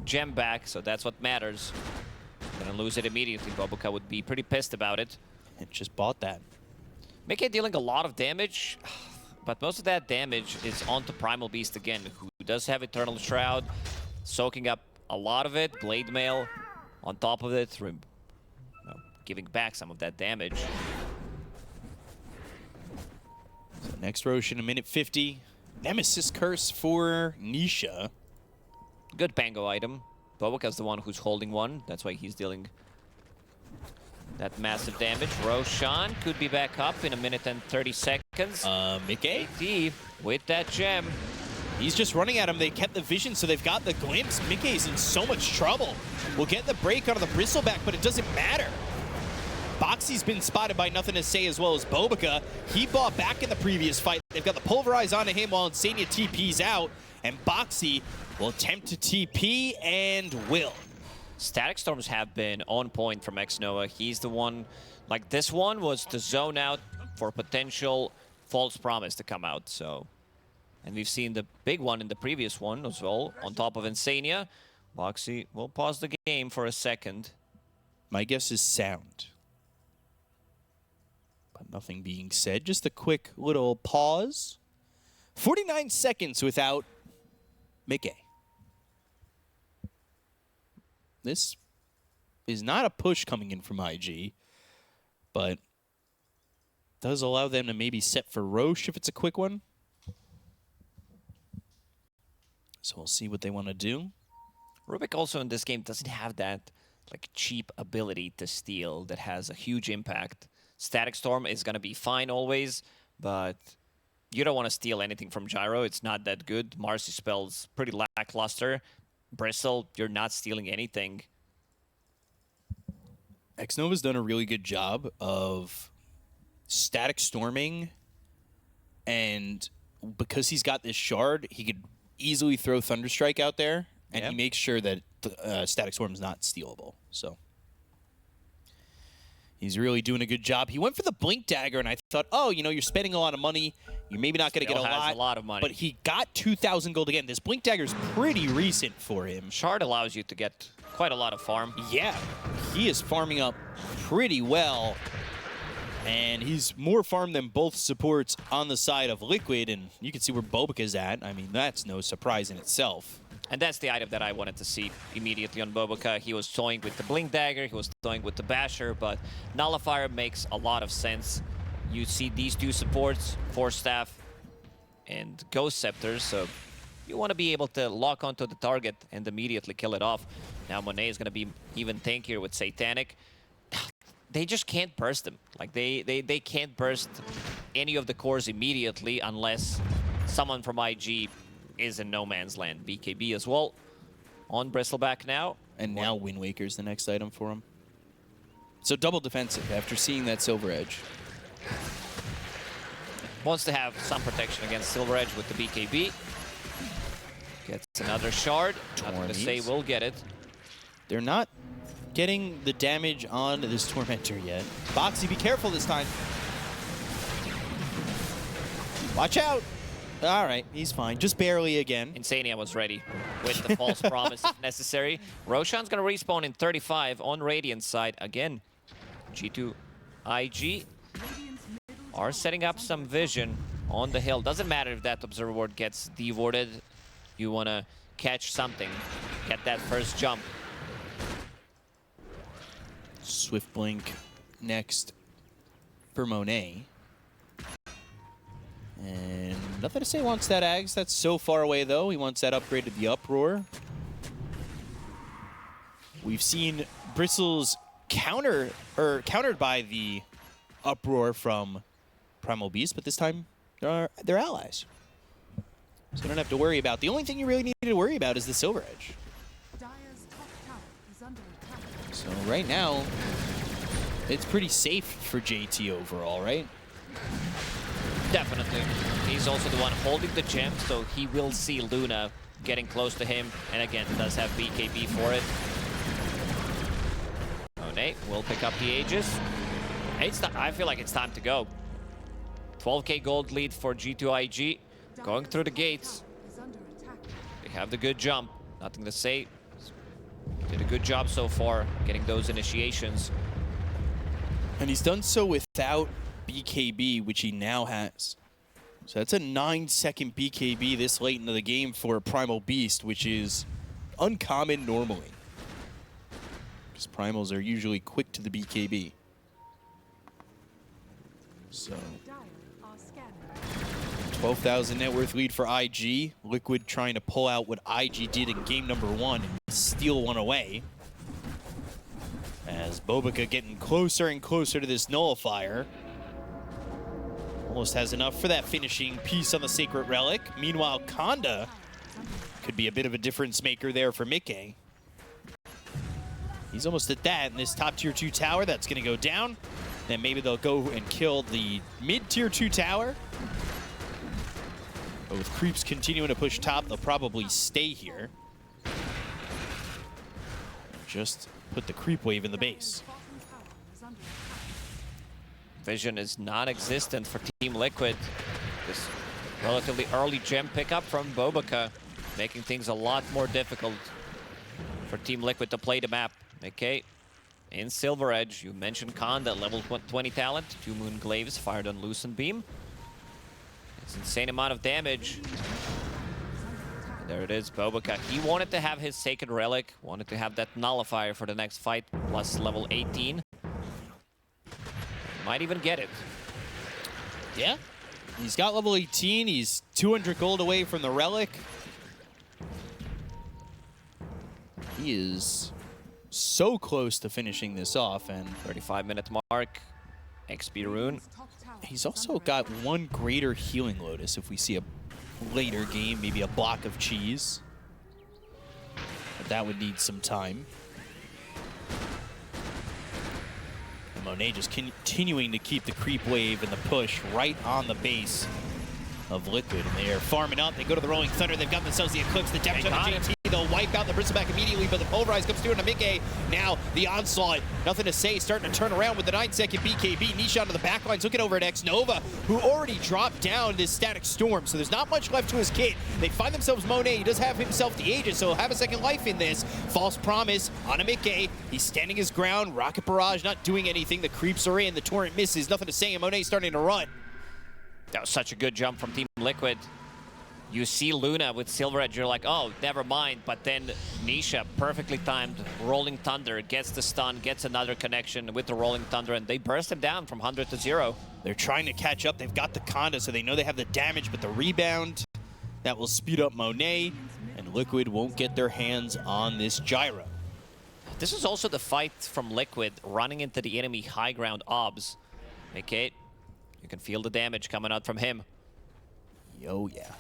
Gem back, so that's what matters. Gonna lose it immediately. Bobica would be pretty pissed about it. And just bought that. Mickey dealing a lot of damage, but most of that damage is onto Primal Beast again, who does have Eternal Shroud, soaking up a lot of it. Blade Mail on top of it, giving back some of that damage. So next Roshan, a minute 50. Nemesis Curse for Nisha. Good Pango item. Bobica's the one who's holding one. That's why he's dealing that massive damage. Roshan could be back up in a minute and 30 seconds. Mickey? AD with that Gem. He's just running at him. They kept the vision, so they've got the glimpse. Mickey's in so much trouble. We'll get the break out of the Bristleback, but it doesn't matter. Boxy's been spotted by nothing to say, as well as Bobica. He bought back in the previous fight. They've got the Pulverize onto him while Insania TP's out, and Boxy will attempt to TP and will. Static Storms have been on point from X-Noah. He's the one, like this one was to zone out for potential false promise to come out, so. And we've seen the big one in the previous one as well, on top of Insania. Boxy will pause the game for a second. My guess is sound. But nothing being said, just a quick little pause. 49 seconds without Mickey. This is not a push coming in from IG, but does allow them to maybe set for Roche if it's a quick one. So we'll see what they want to do. Rubik also in this game doesn't have that like cheap ability to steal that has a huge impact. Static Storm is going to be fine always, but you don't want to steal anything from Gyro. It's not that good. Marcy spells pretty lackluster. Bristle, you're not stealing anything. Xnova's done a really good job of static storming, and because he's got this shard, he could easily throw Thunderstrike out there, and he makes sure that static storm is not stealable. So he's really doing a good job. He went for the Blink Dagger, and I thought, oh, you know, you're spending a lot of money. You're maybe not going to get a lot of money. But he got 2,000 gold again. This Blink Dagger is pretty recent for him. Shard allows you to get quite a lot of farm. Yeah, he is farming up pretty well. And he's more farmed than both supports on the side of Liquid, and you can see where Bobika's at. I mean, that's no surprise in itself. And that's the item that I wanted to see immediately on Bobika. He was toying with the Blink Dagger, he was toying with the Basher, but Nullifier makes a lot of sense. You see these two supports, Force Staff and Ghost Scepters, so you want to be able to lock onto the target and immediately kill it off. Now Monet is going to be even tankier with Satanic. They just can't burst them. Like, they can't burst any of the cores immediately unless someone from IG is in no man's land. BKB as well on Bristleback now. And now Wind Waker's the next item for him. So double defensive after seeing that Silver Edge. Wants to have some protection against Silver Edge with the BKB. Gets another shard. Nothing to say, we'll get it. They're not getting the damage on this Tormentor yet. Boxy, be careful this time. Watch out. All right, he's fine. Just barely again. Insania was ready with the false promise if necessary. Roshan's going to respawn in 35 on Radiant's side. Again, G2.iG are setting up some vision on the hill. Doesn't matter if that Observer Ward gets dewarded. You want to catch something. Get that first jump. Swift Blink next for Monet. And nothing to say, wants that Ags. That's so far away, though. He wants that upgrade to the Uproar. We've seen Bristles countered by the Uproar from Primal Beast, but this time they're allies. So you don't have to worry about. The only thing you really need to worry about is the Silver Edge. Dire's top tower is under attack. So right now, it's pretty safe for JT overall, right? Definitely. He's also the one holding the gem, so he will see Luna getting close to him. And again, does have BKB for it. Monet will pick up the Aegis. I feel like it's time to go. 12k gold lead for G2.iG. Going through the gates. Is under attack. They have the good jump. Nothing to say. Did a good job so far getting those initiations. And he's done so without BKB, which he now has. So that's a 9-second BKB this late into the game for a Primal Beast, which is uncommon normally. Because Primals are usually quick to the BKB. So Dire are scanning. 12,000 net worth lead for IG. Liquid trying to pull out what IG did in game number 1 and steal one away. As Bobika getting closer and closer to this Nullifier. Almost has enough for that finishing piece on the Sacred Relic. Meanwhile, Konda could be a bit of a difference maker there for Mickey. He's almost at that, and this top tier 2 tower, that's going to go down. Then maybe they'll go and kill the mid-tier 2 tower. But with creeps continuing to push top, they'll probably stay here. Just put the creep wave in the base. Bottom tower is under attack. Vision is non-existent for Team Liquid. This relatively early gem pickup from Bobika, making things a lot more difficult for Team Liquid to play the map. Okay, in Silver Edge, you mentioned Konda, level 20 talent, 2 Moonglaves fired on Lucent Beam. It's an insane amount of damage. And there it is, Bobika. He wanted to have his Sacred Relic, wanted to have that Nullifier for the next fight, plus level 18. Might even get it. Yeah, he's got level 18. He's 200 gold away from the Relic. He is so close to finishing this off, and 35-minute mark. XP Rune. he's also got one greater healing Lotus if we see a later game, maybe a block of cheese. But that would need some time. And Monet just continuing to keep the creep wave and the push right on the base of Liquid. And they are farming up. They go to the Rolling Thunder. They've got themselves the Eclipse, the damage on the JT. They'll wipe out the Bristleback immediately, but the Pulverize comes through on Mike. Now the Onslaught, nothing to say, starting to turn around with the 9-second BKB. Nisha onto the backlines, looking over at X-Nova, who already dropped down this Static Storm, so there's not much left to his kit. They find themselves Monet. He does have himself the Aegis, so he'll have a second life in this. False Promise on a Mike. He's standing his ground. Rocket Barrage not doing anything. The creeps are in. The Torrent misses. Nothing to say, and Monet starting to run. That was such a good jump from Team Liquid. You see Luna with Silver Edge, you're like, oh, never mind. But then Nisha, perfectly timed, Rolling Thunder, gets the stun, gets another connection with the Rolling Thunder, and they burst him down from 100 to 0. They're trying to catch up. They've got the Conda, so they know they have the damage, but the rebound, that will speed up Monet, and Liquid won't get their hands on this Gyro. This is also the fight from Liquid, running into the enemy high ground obs. Okay, you can feel the damage coming out from him. Yo, yeah.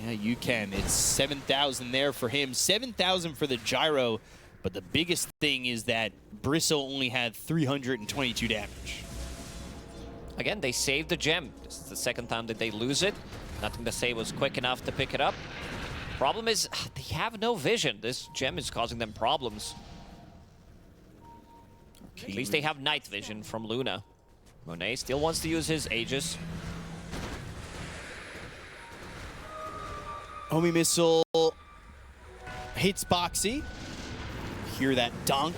Yeah, you can. It's 7,000 there for him, 7,000 for the Gyro, but the biggest thing is that Bristle only had 322 damage. Again, they saved the gem. This is the second time that they lose it. Nothing to say was quick enough to pick it up. Problem is, they have no vision. This gem is causing them problems. At least they have night vision from Luna. Monet still wants to use his Aegis. Homie Missile hits Boxy. Hear that dunk.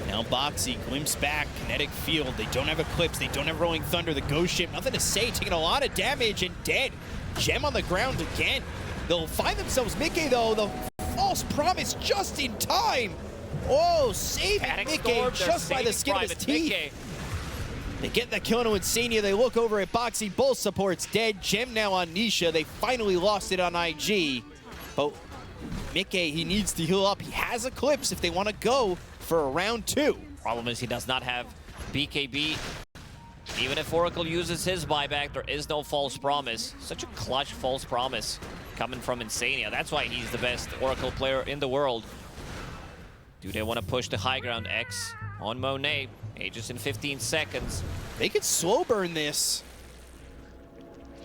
Now Boxy glimpse back, kinetic field. They don't have Eclipse, they don't have Rolling Thunder, the Ghost Ship, nothing to say, taking a lot of damage and dead. Gem on the ground again. They'll find themselves Mickey though, the False Promise just in time. Oh, saving Mickey just by the skin of his teeth. Mickey. They get that kill into Insania. They look over at Boxy. Both supports dead. Gem now on Nisha. They finally lost it on IG. But Mickey, he needs to heal up. He has Eclipse if they want to go for a round 2. Problem is he does not have BKB. Even if Oracle uses his buyback, there is no False Promise. Such a clutch False Promise coming from Insania. That's why he's the best Oracle player in the world. Do they want to push the high ground X on Monet? Aegis in 15 seconds. They could slow burn this.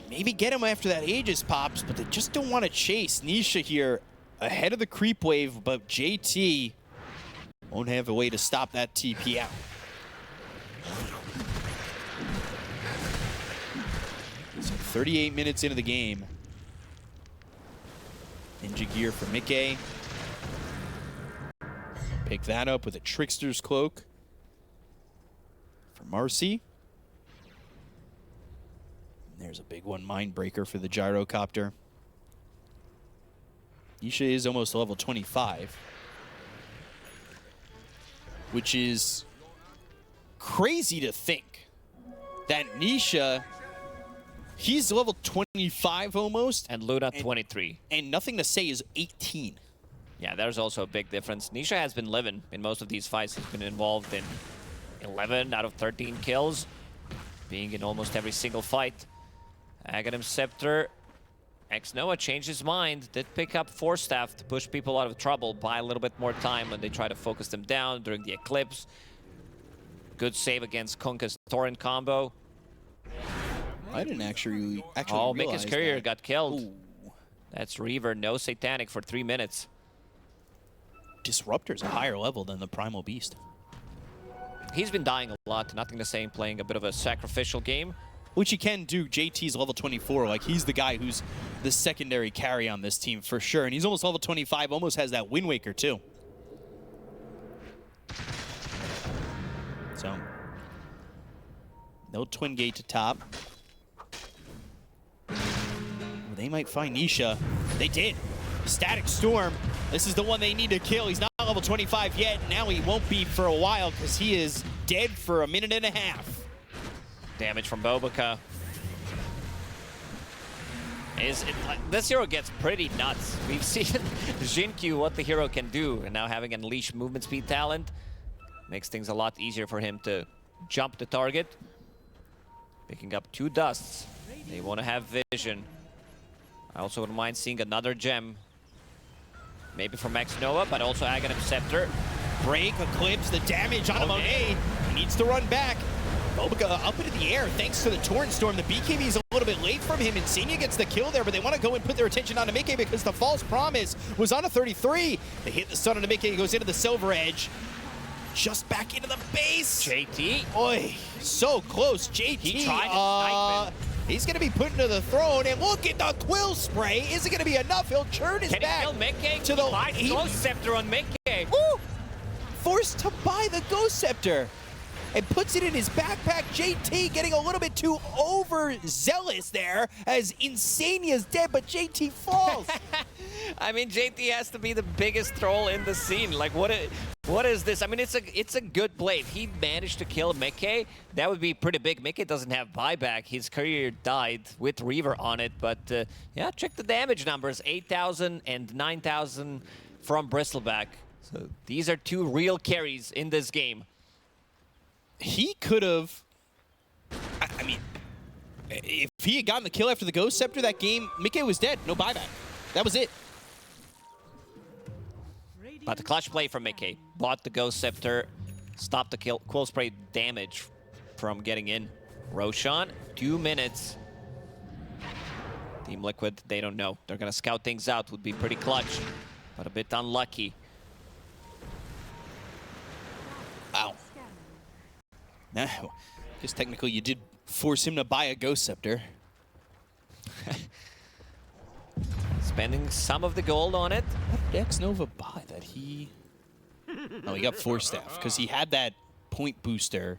Maybe get him after that Aegis pops, but they just don't want to chase. Nisha here ahead of the creep wave, but JT won't have a way to stop that TP out. So 38 minutes into the game. Ninja gear for Mickey. Pick that up with a Trickster's Cloak for Marcy. And there's a big one, Mindbreaker for the Gyrocopter. Nisha is almost level 25, which is crazy to think that Nisha, he's level 25 almost. And Luna 23. And nothing to say is 18. Yeah, there's also a big difference. Nisha has been living in most of these fights. He's been involved in 11 out of 13 kills, being in almost every single fight. Aghanim Scepter. X-Noah changed his mind, did pick up Force Staff to push people out of trouble, buy a little bit more time when they try to focus them down during the Eclipse. Good save against Kunkka's Torrent combo. I didn't actually Oh, realize Mika's Courier that. got killed. Ooh. That's Reaver, no Satanic for 3 minutes. Disruptor's a higher level than the Primal Beast. He's been dying a lot, nothing to say, playing a bit of a sacrificial game. Which he can do. JT's level 24. Like, he's the guy who's the secondary carry on this team for sure. And he's almost level 25, almost has that Wind Waker too. So, no Twin Gate to top. They might find Nisha. They did. Static Storm. This is the one they need to kill. He's not level 25 yet. Now he won't be for a while because he is dead for a minute and a half. Damage from Bobica. This hero gets pretty nuts. We've seen Jinkyu, what the hero can do, and now having unleashed movement speed talent makes things a lot easier for him to jump the target. Picking up 2 dusts. They want to have vision. I also wouldn't mind seeing another gem. Maybe from Max Noah, but also Aghanim Scepter. Break, Eclipse, the damage on Monet. He needs to run back. Bobica up into the air thanks to the Torrent Storm. The BKB is a little bit late from him. Insania gets the kill there, but they want to go and put their attention on Mickey because the false promise was on a 33. They hit the stun on Mickey. He goes into the Silver Edge. Just back into the base. JT. Oi, so close. JT. He tried to snipe him. He's going to be put into the throne, and look at the Quill Spray. Is it going to be enough? He'll churn his Can back. he kill Mickey? To the Buys Ghost Scepter on Mickey. Woo! Forced to buy the Ghost Scepter and puts it in his backpack. JT getting a little bit too overzealous there as Insania's dead, but JT falls. I mean, JT has to be the biggest troll in the scene. Like, what is this? I mean, it's a good play. If he managed to kill Mickey, that would be pretty big. Mickey doesn't have buyback. His career died with Reaver on it. But, yeah, check the damage numbers. 8,000 and 9,000 from Bristleback. So these are 2 real carries in this game. He could have, I mean, if he had gotten the kill after the Ghost Scepter that game, Mickey was dead. No buyback. That was it. But the clutch play from Mickey. Bought the Ghost Scepter, stopped the Quill Spray damage from getting in. Roshan, 2 minutes. Team Liquid, they don't know. They're going to scout things out. Would be pretty clutch, but a bit unlucky. Ow. No, because technically you did force him to buy a Ghost Scepter. Spending some of the gold on it. What did X Nova buy that he... Oh, he got Force Staff, because he had that point booster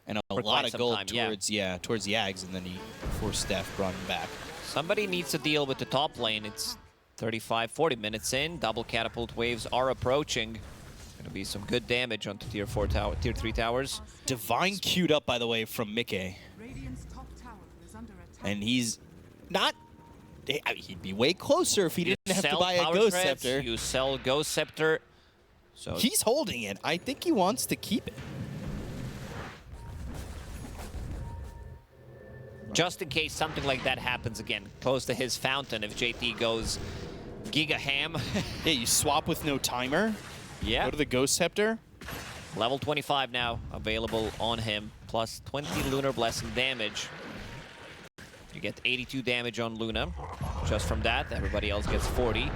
and a For lot quite of some gold time, towards, towards the Ags, and then he Force Staff brought him back. Somebody needs to deal with the top lane. It's 35, 40 minutes in. Double catapult waves are approaching. Gonna be some good damage onto tier 3 towers. Divine queued up, by the way, from Mickey. Radiant's top tower is under attack. And he's not... I mean, he'd be way closer if he didn't have to buy a Power Ghost Threads, Scepter. You sell Ghost Scepter. So He's holding it. I think he wants to keep it. just in case something like that happens again, close to his fountain if JT goes giga ham. Yeah, you swap with no timer. Yeah. Go to the Ghost Scepter. Level 25 now available on him, plus 20 Lunar Blessing damage. You get 82 damage on Luna. Just from that, everybody else gets 40.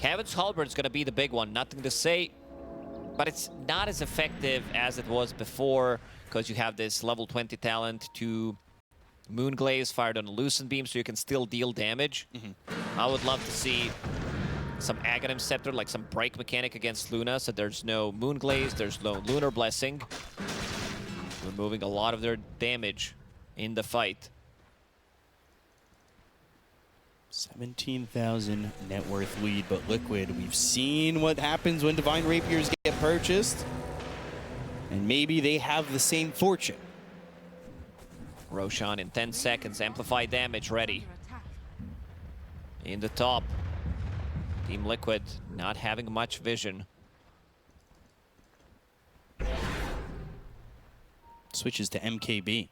Heaven's Halberd's gonna be the big one, nothing to say, but it's not as effective as it was before because you have this level 20 talent to Moonglaze fired on a Lucent Beam, so you can still deal damage. I would love to see some Aghanim Scepter, like some break mechanic against Luna, so there's no Moonglaze, there's no Lunar Blessing. Removing a lot of their damage in the fight. 17,000 net worth lead, but Liquid, we've seen what happens when Divine Rapiers get purchased. And maybe they have the same fortune. Roshan in 10 seconds, amplify damage ready. Under attack. In the top, Team Liquid not having much vision. Switches to MKB.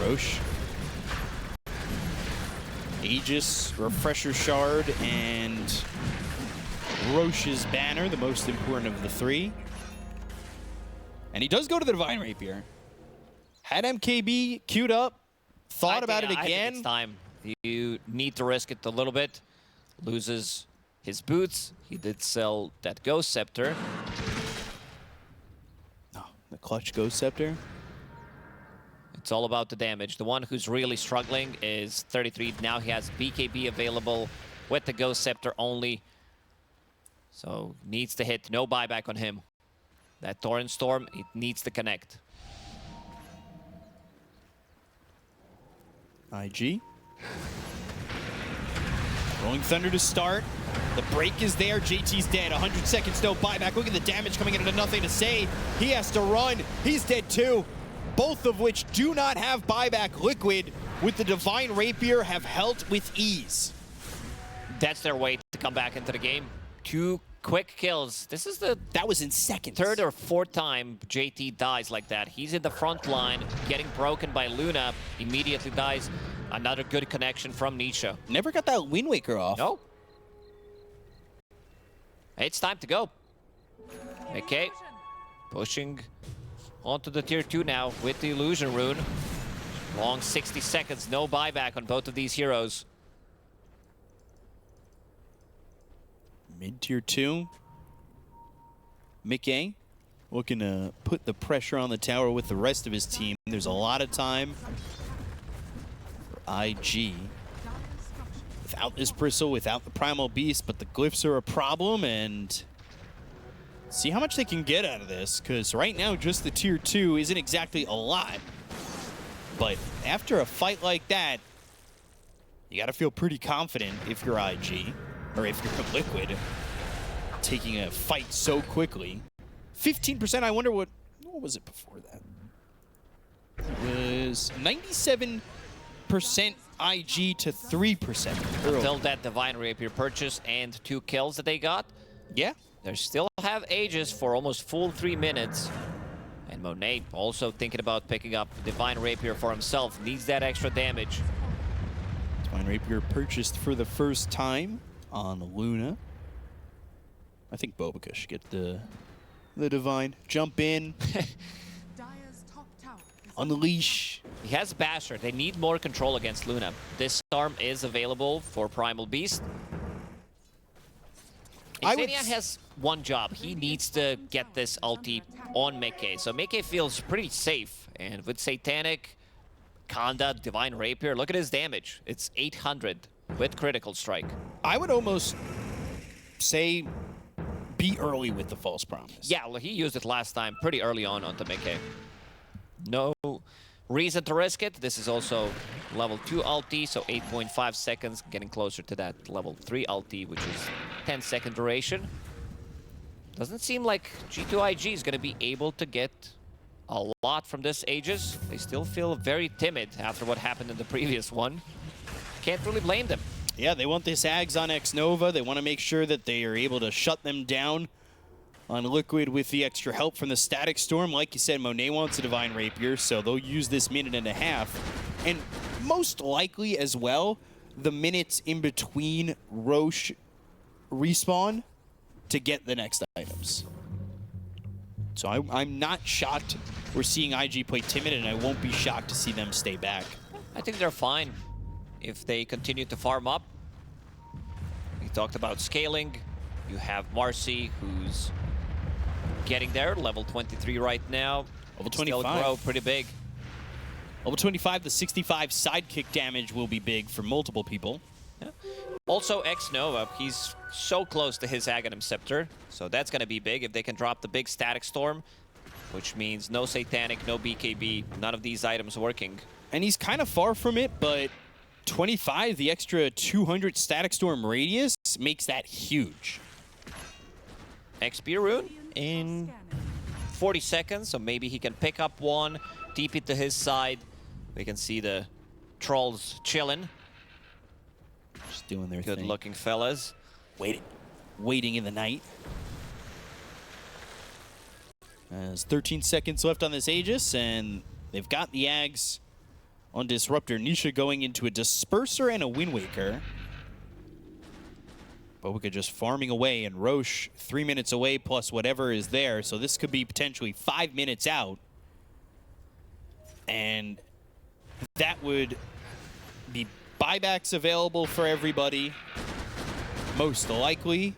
Roche. Aegis, Refresher Shard, and Roche's Banner, the most important of the three. And he does go to the Divine Rapier. Had MKB queued up, thought about it I think again. it's time. You need to risk it a little bit. Loses his boots. He did sell that Ghost Scepter. Oh, the clutch Ghost Scepter. It's all about the damage. The one who's really struggling is 33. Now he has BKB available with the Ghost Scepter only. So needs to hit. No buyback on him. That Torrent Storm, it needs to connect. IG. Rolling Thunder to start. The break is there. JT's dead. 100 seconds, no buyback. Look at the damage coming in at nothing to say. He has to run. He's dead too. both of which do not have buyback. Liquid with the Divine Rapier have held with ease. That's their way to come back into the game. 2 quick kills. This is the That was in seconds. 3rd or 4th time JT dies like that. He's in the front line, getting broken by Luna, immediately dies. Another good connection from Nisha. Never got that Wind Waker off. No. It's time to go. Okay. Pushing onto the tier 2 now with the illusion rune. Long 60 seconds, no buyback on both of these heroes. Mid-tier 2. Mickey looking to put the pressure on the tower with the rest of his team. There's a lot of time for IG. Without this Bristle, without the Primal Beast, but the glyphs are a problem, and see how much they can get out of this, because right now just the tier 2 isn't exactly a lot. But after a fight like that, you gotta feel pretty confident if you're IG, or if you're Liquid, taking a fight so quickly. 15%, I wonder what was it before that? It was 97% IG to 3%. Until that Divine Rapier purchase and 2 kills that they got. Yeah. They still have Aegis for almost full 3 minutes. And Monet also thinking about picking up Divine Rapier for himself. Needs that extra damage. Divine Rapier purchased for the first time on Luna. I think Bobica should get the Divine. Jump in. Dire's top tower is Unleash. He has Basher. They need more control against Luna. This Storm is available for Primal Beast. Xenia has one job. He needs to get this ulti on Mickey. So Mickey feels pretty safe. And with Satanic, Kanda, Divine Rapier, look at his damage. It's 800 with critical strike. I would almost say be early with the false promise. Yeah, well, he used it last time pretty early on onto Mickey. No reason to risk it. This is also level 2 ulti, so 8.5 seconds, getting closer to that level 3 ulti, which is 10-second duration. Doesn't seem like G2.iG is going to be able to get a lot from this Aegis. They still feel very timid after what happened in the previous one. Can't really blame them. Yeah, they want this Ags on X-Nova. They want to make sure that they are able to shut them down on Liquid with the extra help from the Static Storm. Like you said, Monet wants a Divine Rapier, so they'll use this minute and a half. And most likely as well, the minutes in between Roche respawn to get the next items. So I'm not shocked we're seeing IG play timid, and I won't be shocked to see them stay back. I think they're fine if they continue to farm up. We talked about scaling. You have Marcy, who's getting there, level 23 right now. Level Still 25. grow pretty big. Level 25, the 65 sidekick damage will be big for multiple people. Yeah. Also, X-Nova, he's so close to his Aghanim Scepter, so that's going to be big if they can drop the big Static Storm, which means no Satanic, no BKB, none of these items working. And he's kind of far from it, but 25, the extra 200 Static Storm radius makes that huge. XP rune in 40 seconds, so maybe he can pick up one, TP to his side. We can see the trolls chilling. Just doing their Good thing. looking fellas. Waiting in the night. There's 13 seconds left on this Aegis, and they've got the Ags on Disruptor. Nisha going into a Disperser and a Wind Waker. Bobica just farming away, and Roche 3 minutes away plus whatever is there. So this could be potentially 5 minutes out. And that would be buybacks available for everybody. Most likely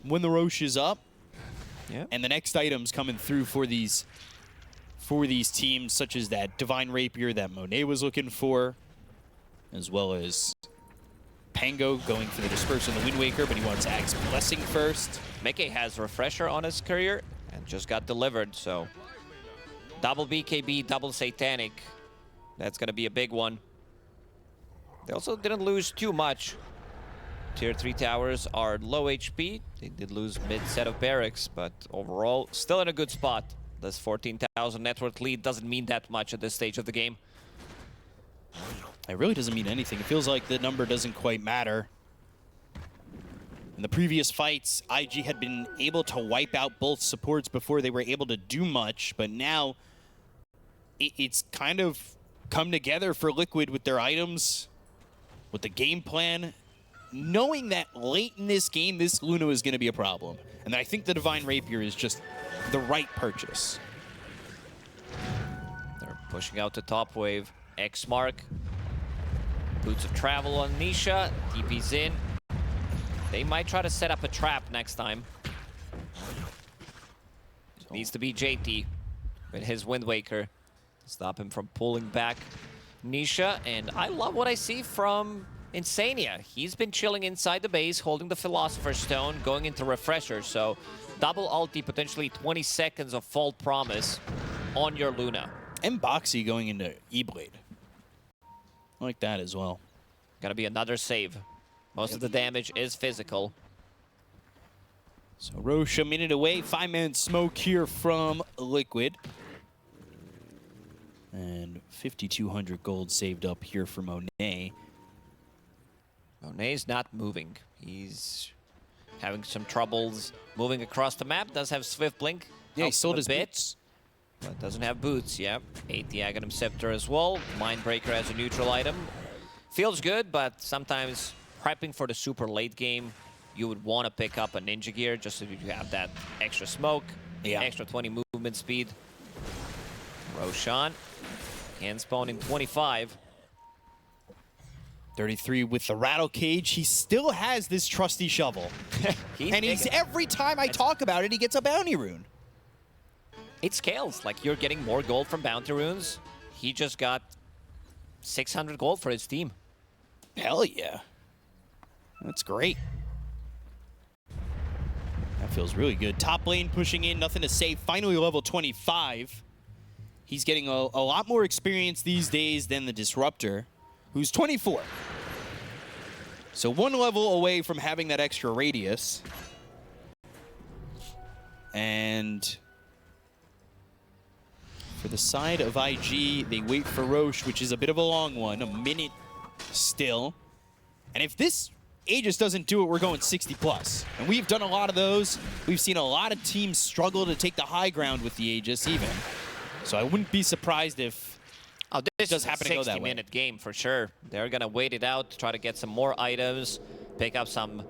when the Roche is up. Yeah. And the next items coming through for these teams, such as that Divine Rapier that Monet was looking for, as well as Pango going for the Disperser and the Wind Waker, but he wants Ag's Blessing first. Mickey has Refresher on his career and just got delivered, so double BKB, double Satanic. That's going to be a big one. They also didn't lose too much. Tier 3 towers are low HP. They did lose mid set of barracks, but overall, still in a good spot. This 14,000 net worth lead doesn't mean that much at this stage of the game. It really doesn't mean anything. It feels like the number doesn't quite matter. In the previous fights, IG had been able to wipe out both supports before they were able to do much, but now it's kind of come together for Liquid with their items, with the game plan, knowing that late in this game, this Luna is going to be a problem. And I think the Divine Rapier is just the right purchase. They're pushing out the top wave. X mark. Boots of Travel on Nisha. TP's in. They might try to set up a trap next time. Needs to be JT with his Wind Waker. Stop him from pulling back Nisha. And I love what I see from Insania. He's been chilling inside the base, holding the Philosopher's Stone, going into Refresher. So double ulti, potentially 20 seconds of Fault Promise on your Luna. And Boxy going into E-Blade. I like that as well. Gonna be another save. Most of the damage is physical. So Roche a minute away. 5-man smoke here from Liquid. And 5,200 gold saved up here for Monet. Monet's not moving. He's having some troubles moving across the map. Does have Swift Blink. Yeah, he Helps sold him a his bit, boots. but doesn't have boots. Yeah, 8 the Aghanim Scepter as well. Mindbreaker as a neutral item. Feels good, but sometimes prepping for the super late game, you would want to pick up a Ninja Gear just so you have that extra smoke, extra 20 movement speed. Roshan, hand spawn in 25. 33 with the Rattle Cage. He still has this trusty shovel. Every time I talk about it, he gets a bounty rune. It scales. Like, you're getting more gold from bounty runes. He just got 600 gold for his team. Hell yeah. That's great. That feels really good. Top lane pushing in, nothing to say. Finally level 25. He's getting a lot more experience these days than the Disruptor, who's 24. So 1 level away from having that extra radius. And for the side of IG, they wait for Roche, which is a bit of a long one, a minute still. And if this Aegis doesn't do it, we're going 60 plus. And we've done a lot of those. We've seen a lot of teams struggle to take the high ground with the Aegis even. So I wouldn't be surprised if this does is a happen to go that way. 60-minute game for sure. They're going to wait it out, try to get some more items, pick up some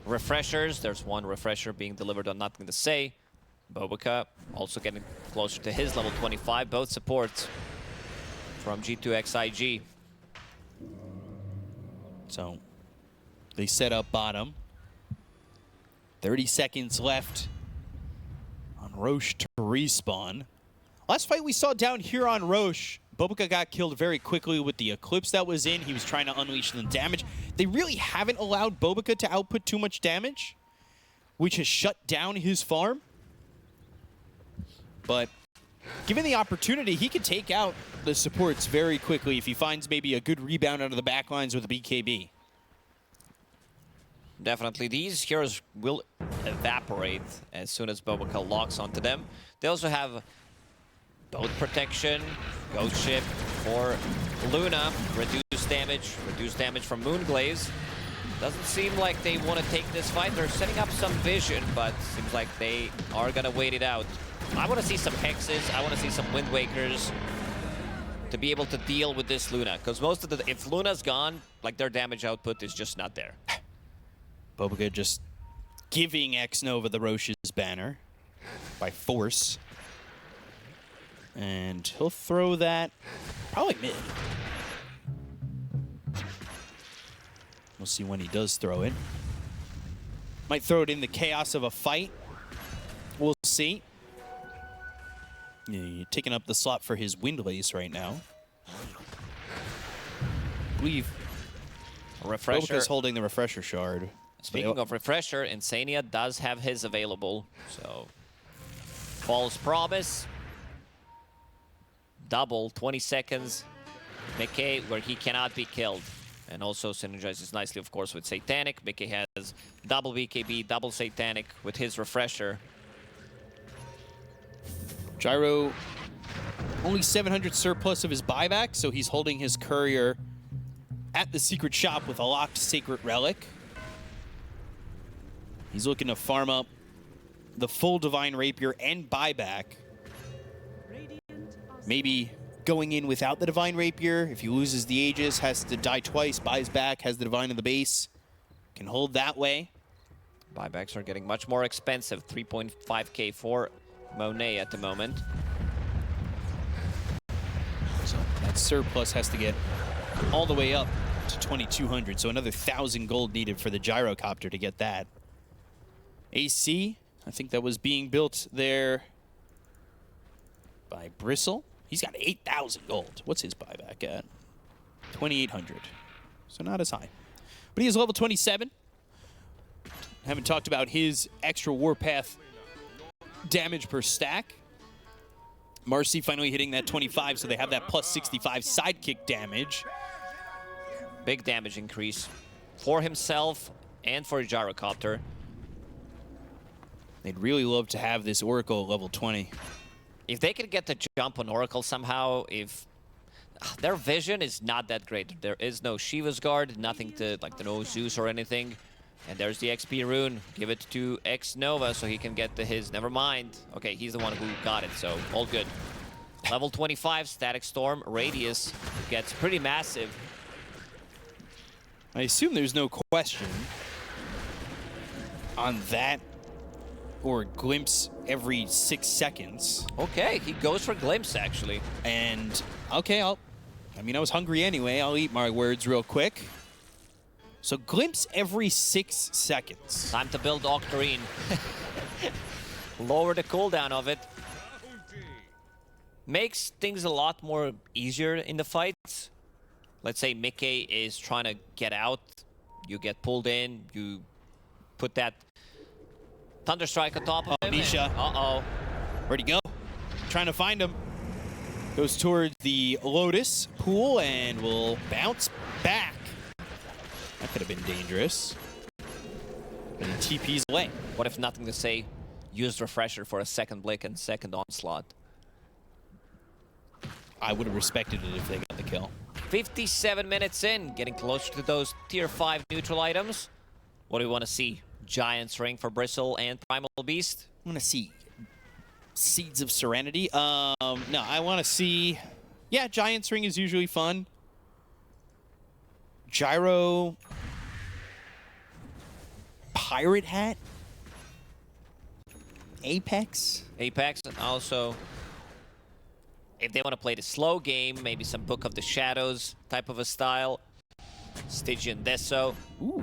refreshers. There's one refresher being delivered on Nothing to Say. Bobica also getting closer to his level 25. Both supports from G2.iG. So they set up bottom. 30 seconds left on Roche to respawn. Last fight we saw down here on Roche, Bobica got killed very quickly with the Eclipse that was in. He was trying to unleash the damage. They really haven't allowed Bobica to output too much damage, which has shut down his farm. But given the opportunity, he could take out the supports very quickly if he finds maybe a good rebound out of the backlines with a BKB. Definitely, these heroes will evaporate as soon as Bobica locks onto them. They also have boat protection, Ghost Ship for Luna, reduced damage from Moonglaze. Doesn't seem like they want to take this fight. They're setting up some vision, but seems like they are going to wait it out. I want to see some Hexes, I want to see some Wind Wakers to be able to deal with this Luna, because most of the, if Luna's gone, like their damage output is just not there. Bobica just giving X-Nova the Roche's banner by force. And he'll throw that probably mid. We'll see when he does throw it. Might throw it in the chaos of a fight. We'll see. Yeah, you're taking up the slot for his Windlace right now. I believe Refresher. Bobica's holding the Refresher Shard. Speaking of Refresher, Insania does have his available. So, False Promise. Double, 20 seconds. Mickey, where he cannot be killed. And also synergizes nicely, of course, with Satanic. Mickey has double BKB, double Satanic with his Refresher. Gyro, only 700 surplus of his buyback, so he's holding his courier at the secret shop with a locked sacred relic. He's looking to farm up the full Divine Rapier and buyback. Maybe going in without the Divine Rapier. If he loses the Aegis, has to die twice, buys back, has the Divine in the base. Can hold that way. Buybacks are getting much more expensive. 3.5k for Monet at the moment. So that surplus has to get all the way up to 2,200. So another 1,000 gold needed for the gyrocopter to get that. AC, I think that was being built there by Bristle. He's got 8,000 gold. What's his buyback at? 2,800. So not as high. But he is level 27. Haven't talked about his extra Warpath damage per stack. Marcy finally hitting that 25, so they have that plus 65 sidekick damage. Big damage increase for himself and for gyrocopter. They'd really love to have this Oracle at level 20. If they could get the jump on Oracle somehow, if their vision is not that great. There is no Shiva's Guard, nothing to, like, no Zeus or anything. And there's the XP rune. Give it to X Nova so he can get to his. Never mind. Okay, he's the one who got it, so all good. Level 25, Static Storm, Radius gets pretty massive. I assume there's no question on that or glimpse every 6 seconds. Okay, he goes for glimpse, actually. And, okay, I was hungry anyway. I'll eat my words real quick. So glimpse every 6 seconds. Time to build Octarine. Lower the cooldown of it. Makes things a lot more easier in the fights. Let's say Mickey is trying to get out. You get pulled in. You put that Thunderstrike on top of him. Nisha. Uh-oh. Where'd he go? Trying to find him. Goes towards the Lotus pool and will bounce back. That could have been dangerous. And he TP's away. What if nothing to say? Used Refresher for a second Blick and second Onslaught. I would have respected it if they got the kill. 57 minutes in, getting closer to those tier 5 neutral items. What do we want to see? Giant's Ring for Bristle and Primal Beast? I want to see Seeds of Serenity. No, I want to see... Yeah, Giant's Ring is usually fun. Gyro... Pirate Hat? Apex? Apex, and also, if they want to play the slow game, maybe some Book of the Shadows type of a style. Stygian Deso. Ooh.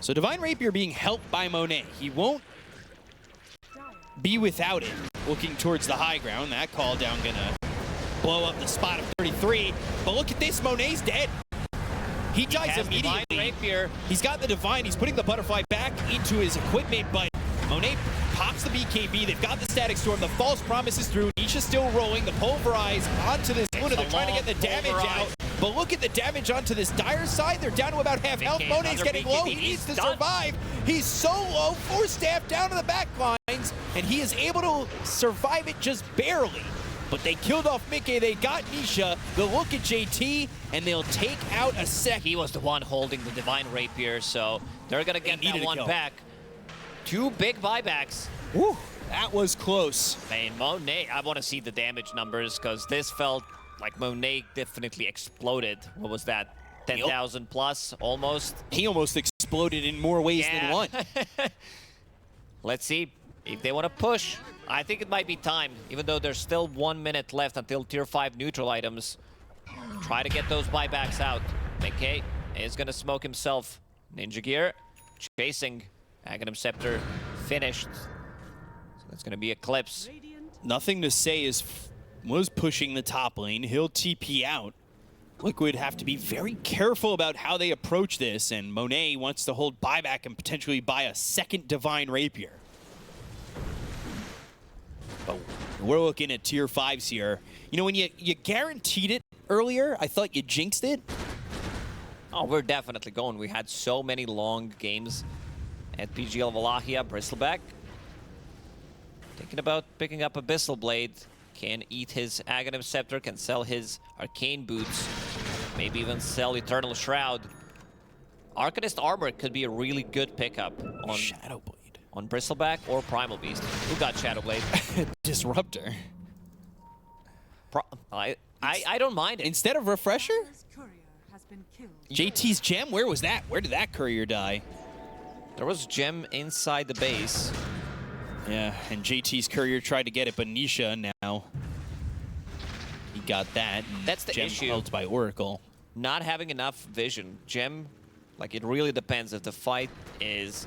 So Divine Rapier being helped by Monet. He won't be without it. Looking towards the high ground. That call down gonna blow up the spot of 33. But look at this, Monet's dead. He dies immediately. Divine Rapier. He's got the Divine. He's putting the Butterfly back into his equipment, but Monet pops the BKB. They've got the Static Storm. The False Promise is through. Nisha's still rolling. The Pulverize onto this Luna. They're trying to get the damage out. But look at the damage onto this Dire side. They're down to about half health. Monet's getting low. He needs to survive. He's so low. 4 staff down to the back lines. And he is able to survive it just barely. But they killed off Mickey. They got Nisha. They'll look at JT, and they'll take out a sec. He was the one holding the Divine Rapier, so they're going to get that one back. 2 big buybacks. Woo, that was close. Man, Monet, I want to see the damage numbers, because this felt like Monet definitely exploded. What was that? 10,000 plus, almost? He almost exploded in more ways than one. Let's see if they want to push. I think it might be time, even though there's still 1 minute left until tier 5 neutral items. Try to get those buybacks out. McKay is going to smoke himself. Ninja Gear chasing. Aghanim Scepter finished. So that's going to be Eclipse. Nothing to say is was pushing the top lane. He'll TP out. Liquid have to be very careful about how they approach this, and Monet wants to hold buyback and potentially buy a second Divine Rapier. But we're looking at tier 5s here. You know, when you guaranteed it earlier, I thought you jinxed it. Oh, we're definitely going. We had so many long games at PGL Wallachia, Bristleback. Thinking about picking up Abyssal Blade. Can eat his Aghanim Scepter, can sell his Arcane Boots. Maybe even sell Eternal Shroud. Arcanist Armor could be a really good pickup on Shadowblade. On Bristleback or Primal Beast. Who got Shadowblade? Disruptor. I don't mind it. Instead of Refresher? Dire's courier has been killed. JT's gem? Where was that? Where did that courier die? There was Gem inside the base. Yeah, and JT's courier tried to get it, but Nisha now. He got that. And That's the gem issue. held by Oracle. Not having enough vision. Gem, like, it really depends. If the fight is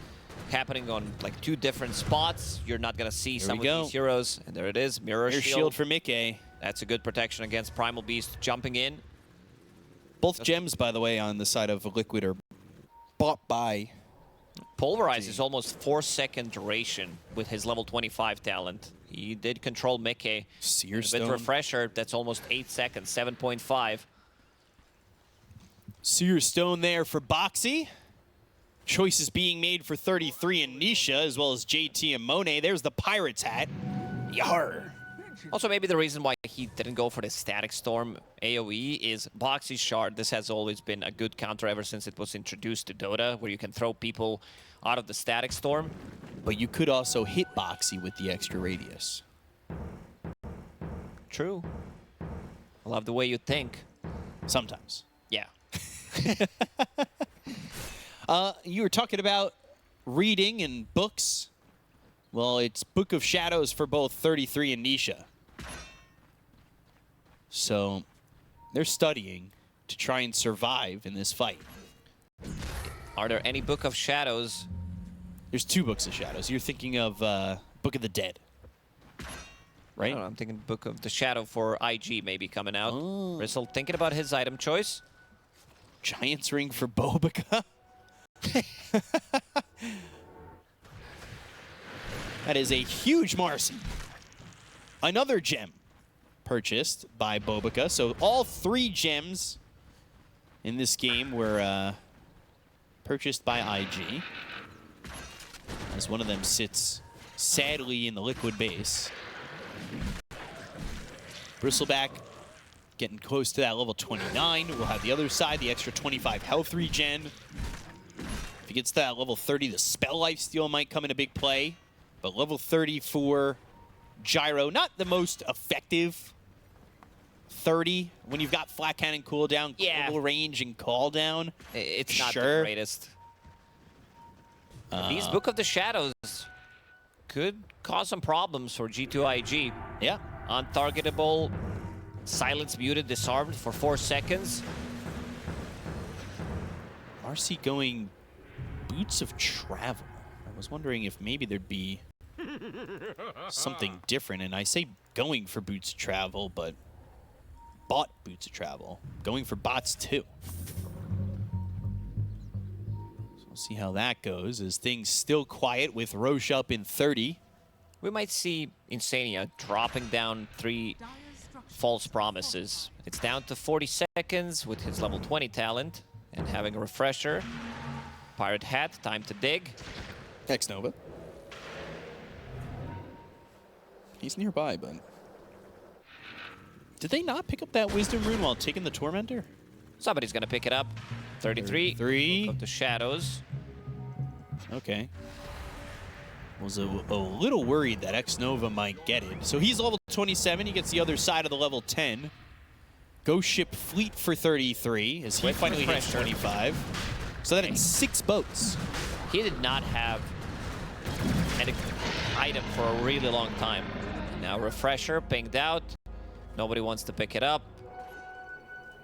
happening on, like, 2 different spots, you're not going to see some of these heroes. And there it is, Mirror There's Shield. shield for Mickey. That's a good protection against Primal Beast jumping in. Both gems, by the way, on the side of Liquid are bought by. Pulverize is almost 4-second duration with his level 25 talent. He did control Mickey. Seer A bit Stone. Refresher, that's almost 8 seconds, 7.5. Seer Stone there for Boxy. Choices being made for 33 and Nisha, as well as JT and Monet. There's the Pirate's hat. Yar. Also, maybe the reason why he didn't go for the Static Storm AoE is Boxy's Shard. This has always been a good counter ever since it was introduced to Dota, where you can throw people out of the Static Storm. But you could also hit Boxy with the extra radius. True. I love the way you think. Sometimes. Yeah. You were talking about reading and books. Well, it's Book of Shadows for both 33 and Nisha. So they're studying to try and survive in this fight. Are there any Book of Shadows? There's 2 Books of Shadows. You're thinking of Book of the Dead, I right? don't know, I'm thinking Book of the Shadow for IG maybe coming out. Oh. Bristle thinking about his item choice. Giant's Ring for Bobica. That is a huge Marcy. Another gem purchased by Bobica. So all 3 gems in this game were purchased by IG. As one of them sits sadly in the Liquid base. Bristleback getting close to that level 29. We'll have the other side, the extra 25 health regen. If he gets to that level 30, the Spell Lifesteal might come into big play. But level 30 for Gyro, not the most effective 30 when you've got flat cannon cooldown, global range, and call down. It's not the Sure. greatest. These Book of the Shadows could cause some problems for G2.iG. Yeah. Untargetable, silence muted, disarmed for 4 seconds. RC going Boots of Travel. I was wondering if maybe there'd be something different. And I say going for Boots of Travel, but bought Boots of Travel. Going for bots too. So we'll see how that goes as things still quiet with Roche up in 30. We might see Insania dropping down 3 Dire's structures false promises. It's down to 40 seconds with his level 20 talent and having a refresher. Pirate Hat, time to dig. X-Nova. He's nearby, but... Did they not pick up that Wisdom Rune while taking the Tormentor? Somebody's gonna pick it up. 33. 33. Book of the Shadows. Okay. Was a little worried that X-Nova might get it. So he's level 27. He gets the other side of the level 10. Ghost Ship Fleet for 33 as he Quick finally hits refresher. 25. So that is 6 boats. He did not have an item for a really long time. Now refresher pinged out. Nobody wants to pick it up.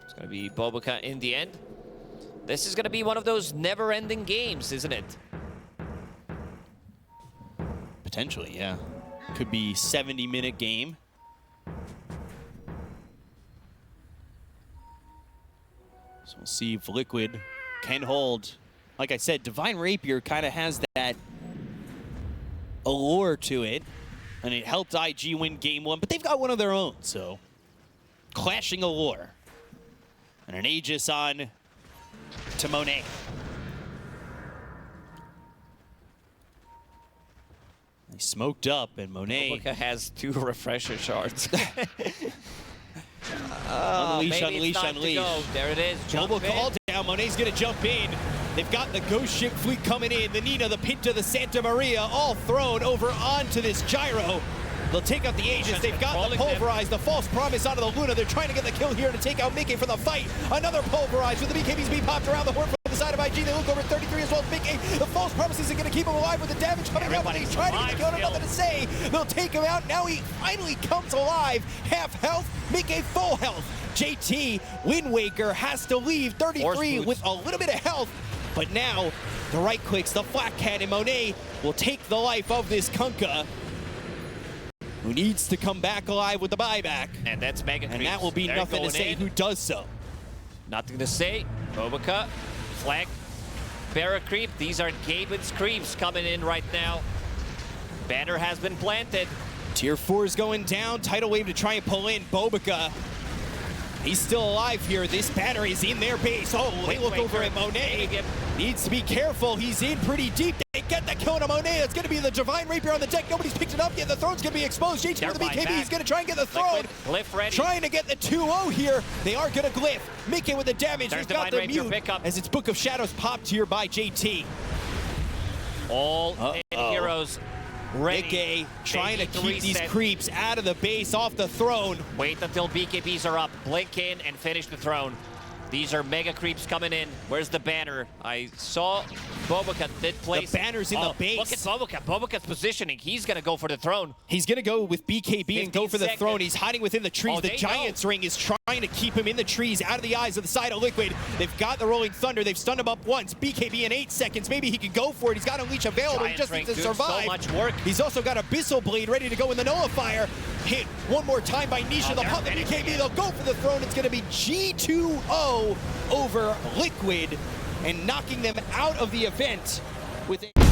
It's gonna be Bobica in the end. This is gonna be one of those never-ending games, isn't it? Potentially, yeah. Could be 70-minute game. So we'll see if Liquid can hold. Like I said, Divine Rapier kind of has that allure to it. And it helped IG win game 1, but they've got one of their own, so. Clashing allure. And an Aegis on to Monet. He smoked up, and Monet Boca has 2 refresher shards. unleash, maybe unleash, it's time to unleash. go. There it is. Jump Boba in. called down. Monet's going to jump in. They've got the Ghost Ship fleet coming in. The Nina, the Pinta, the Santa Maria, all thrown over onto this gyro. They'll take out the Aegis. They've got the Pulverize, the False Promise out of the Luna. They're trying to get the kill here to take out Mickey for the fight. Another Pulverize with the BKBs being popped around the horn from the side of IG. They look over at 33 as well as Mickey. The False Promise isn't going to keep him alive with the damage coming out, but he's trying to get the kill. Nothing to say. They'll take him out. Now he finally comes alive. Half health. Mickey full health. JT, Wind Waker, has to leave 33 with a little bit of health. But now, the right clicks, the Flat Cat, and Monet will take the life of this Kunkka, who needs to come back alive with the buyback. And that's Mega And Creeps. that will be They're nothing to going say in. who does so. Nothing to say. Bobica, Flag, Barra Creep. These are Gaimin's creeps coming in right now. Banner has been planted. Tier 4 is going down. Tidal Wave to try and pull in Bobica. He's still alive here. This banner is in their base. Oh, they look over at Monet. Needs to be careful. He's in pretty deep. They get the kill on Monet. It's going to be the Divine Rapier on the deck. Nobody's picked it up yet. The throne's going to be exposed. JT with the BKB. He's going to try and get the throne. Glyph ready. Trying to get the 2-0 here. They are going to glyph. Mickey with the damage. There's They've got Divine the Rapier mute pickup. as it's Book of Shadows popped here by JT. All in heroes ready. Mickey trying to need to keep these reset. creeps out of the base, off the throne. Wait until BKBs are up. Blink in and finish the throne. These are Mega Creeps coming in. Where's the banner? I saw Bobica did place. The banner's in the base. Look at Bobica. Bobica's positioning. He's going to go for the throne. He's going to go with BKB and go for the 15 throne. seconds. He's hiding within the trees. Oh, The they Giant's know. Ring is trying to keep him in the trees, out of the eyes of the side of Liquid. They've got the Rolling Thunder. They've stunned him up once. BKB in 8 seconds. Maybe he can go for it. He's got Unleash available. He Giant's just Ring needs to doing so survive. much work. He's also got Abyssal Blade ready to go in the Nullifier. Hit one more time by Nisha. They'll they're pop the finishing BKB. it. They'll go for the throne. It's going to be G2.O over Liquid and knocking them out of the event with a